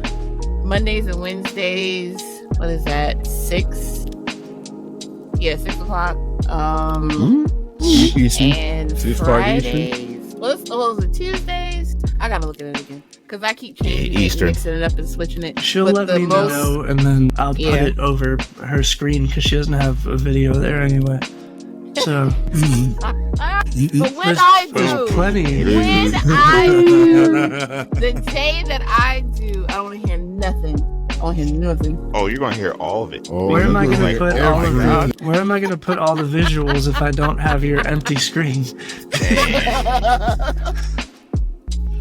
Mondays and Wednesdays. What is that? 6? Yeah, 6 o'clock. And Fridays. What was it? Tuesdays? I gotta look at it again because I keep changing it, mixing it up and switching it. She'll let me know, and then I'll put it over her screen because she doesn't have a video there anyway. So, but when I do, the day that I do, I don't hear nothing. Oh, you're gonna hear all of it. Where am I gonna put all of it? Where am I gonna put all the visuals if I don't have your empty screen?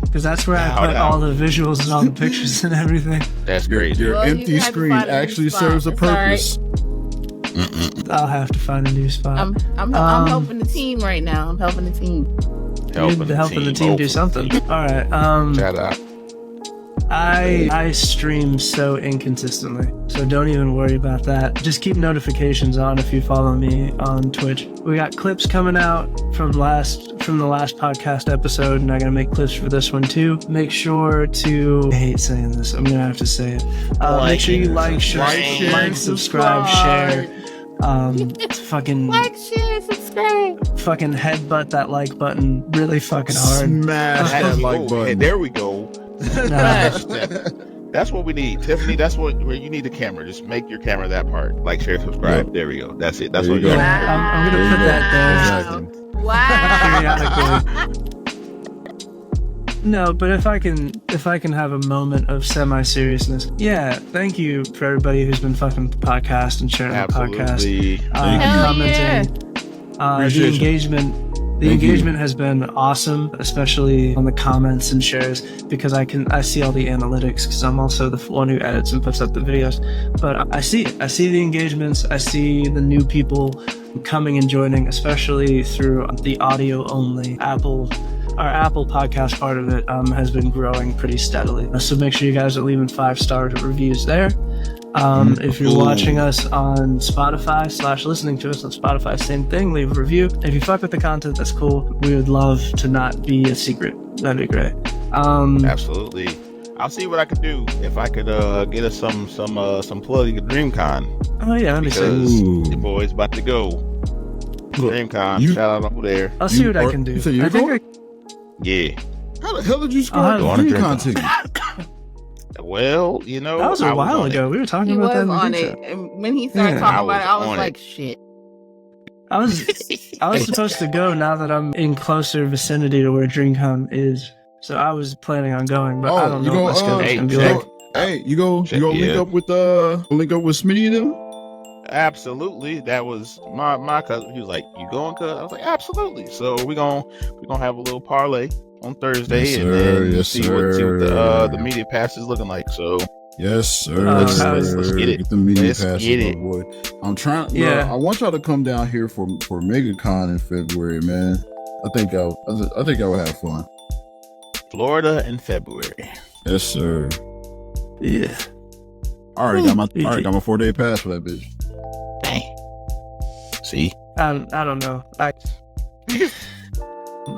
Because that's where I put all the visuals and all the pictures and everything. That's great. Your empty screen actually serves a purpose. I'll have to find a new spot. I'm helping the team right now. I'm helping the team. Helping the team do something. All right. Shout out. I stream so inconsistently, so don't even worry about that. Just keep notifications on if you follow me on Twitch. We got clips coming out from the last podcast episode, and I'm gonna make clips for this one too. Make sure to, I hate saying this, I'm gonna have to say it. Make sure you like, subscribe, share. Fucking like, share, subscribe. Fucking headbutt that like button really fucking hard. Smash that like button. Hey, there we go. That's what we need, Tiffany. That's where you need the camera. Just make your camera that part. Like, share, subscribe. Yep. There we go. That's it. That's what you got. I'm gonna put that there. Wow. No, but if I can have a moment of semi-seriousness, thank you for everybody who's been fucking the podcast and sharing the podcast, commenting. The engagement has been awesome, especially on the comments and shares, because I see all the analytics because I'm also the one who edits and puts up the videos. But I see it. I see the engagements. I see the new people coming and joining, especially through the audio only Our Apple podcast part of it has been growing pretty steadily. So make sure you guys are leaving 5-star reviews there. If you're watching us on Spotify / listening to us on Spotify, same thing, leave a review. If you fuck with the content, that's cool. We would love to not be a secret. That'd be great. Absolutely. I'll see what I could do. If I could get us some plug at DreamCon. Oh yeah, that'd be sick. The boy's about to go. DreamCon. you- Shout out over there. I'll see what I can do. You said you're I think going? Yeah. How the hell did you score I'll the have- DreamCon ticket? Well, you know, that was I a while on ago. We were talking He about was that in the on group it, chat. and when he started Yeah. talking I about it, I was was on like, it. "Shit." I was supposed to go now that I'm in closer vicinity to where DreamCon is. So I was planning on going, but I don't know what my schedule's gonna be like. You go link up with Smitty and them? Absolutely. That was my cousin. He was like, "You going, cuz?" I was like, "Absolutely." So we're gonna have a little parlay on Thursday, Yes, and sir. then Yes, see sir. what the media pass is looking like. So Yes, sir. Let's get it. Get the media Let's passes, get my it. boy. I'm trying. Yeah. I want y'all to come down here for MegaCon in February, man. I think I will have fun. Florida in February. Yes, sir. Yeah. I already got my 4-day pass for that bitch. Dang. See? I don't know.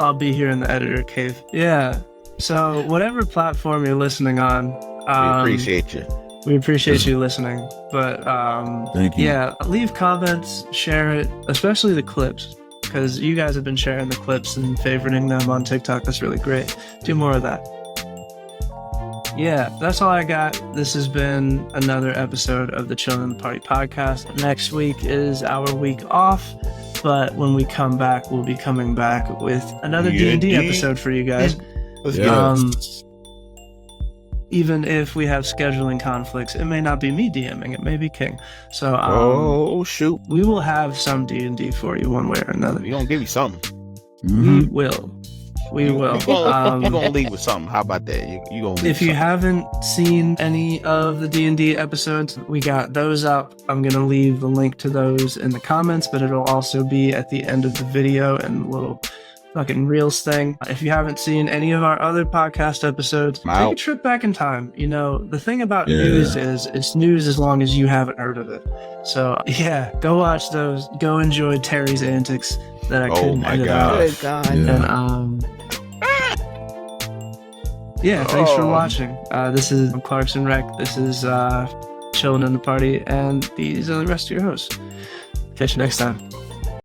I'll be here in the editor cave. Yeah. So whatever platform you're listening on, We appreciate you. we appreciate you listening. But Thank you. yeah, leave comments, share it, especially the clips, because you guys have been sharing the clips and favoriting them on TikTok. That's really great. Do more of that. Yeah, that's all I got. This has been another episode of the Chillin' in the Party podcast. Next week is our week off, but when we come back, we'll be coming back with another D&D episode for you guys. Let's Yeah. Even if we have scheduling conflicts, it may not be me DMing, it may be King. So Oh shoot! we will have some D&D for you one way or another. We gonna give you something. We will. We will. You gonna leave with something. How about that? You gonna leave If you with something. haven't seen any of the D&D episodes, we got those up. I'm going to leave the link to those in the comments, but it'll also be at the end of the video and the little fucking reels thing. If you haven't seen any of our other podcast episodes, I'm take a out. trip back in time. You know, the thing about Yeah. news is it's news as long as you haven't heard of it. So yeah, go watch those. Go enjoy Terry's antics that I Oh couldn't my edit God. out. Good God. Yeah. And yeah, thanks for Oh. watching. This is Clarkson Rec. This is Chillin' in the Party, and these are the rest of your hosts. Catch you next time.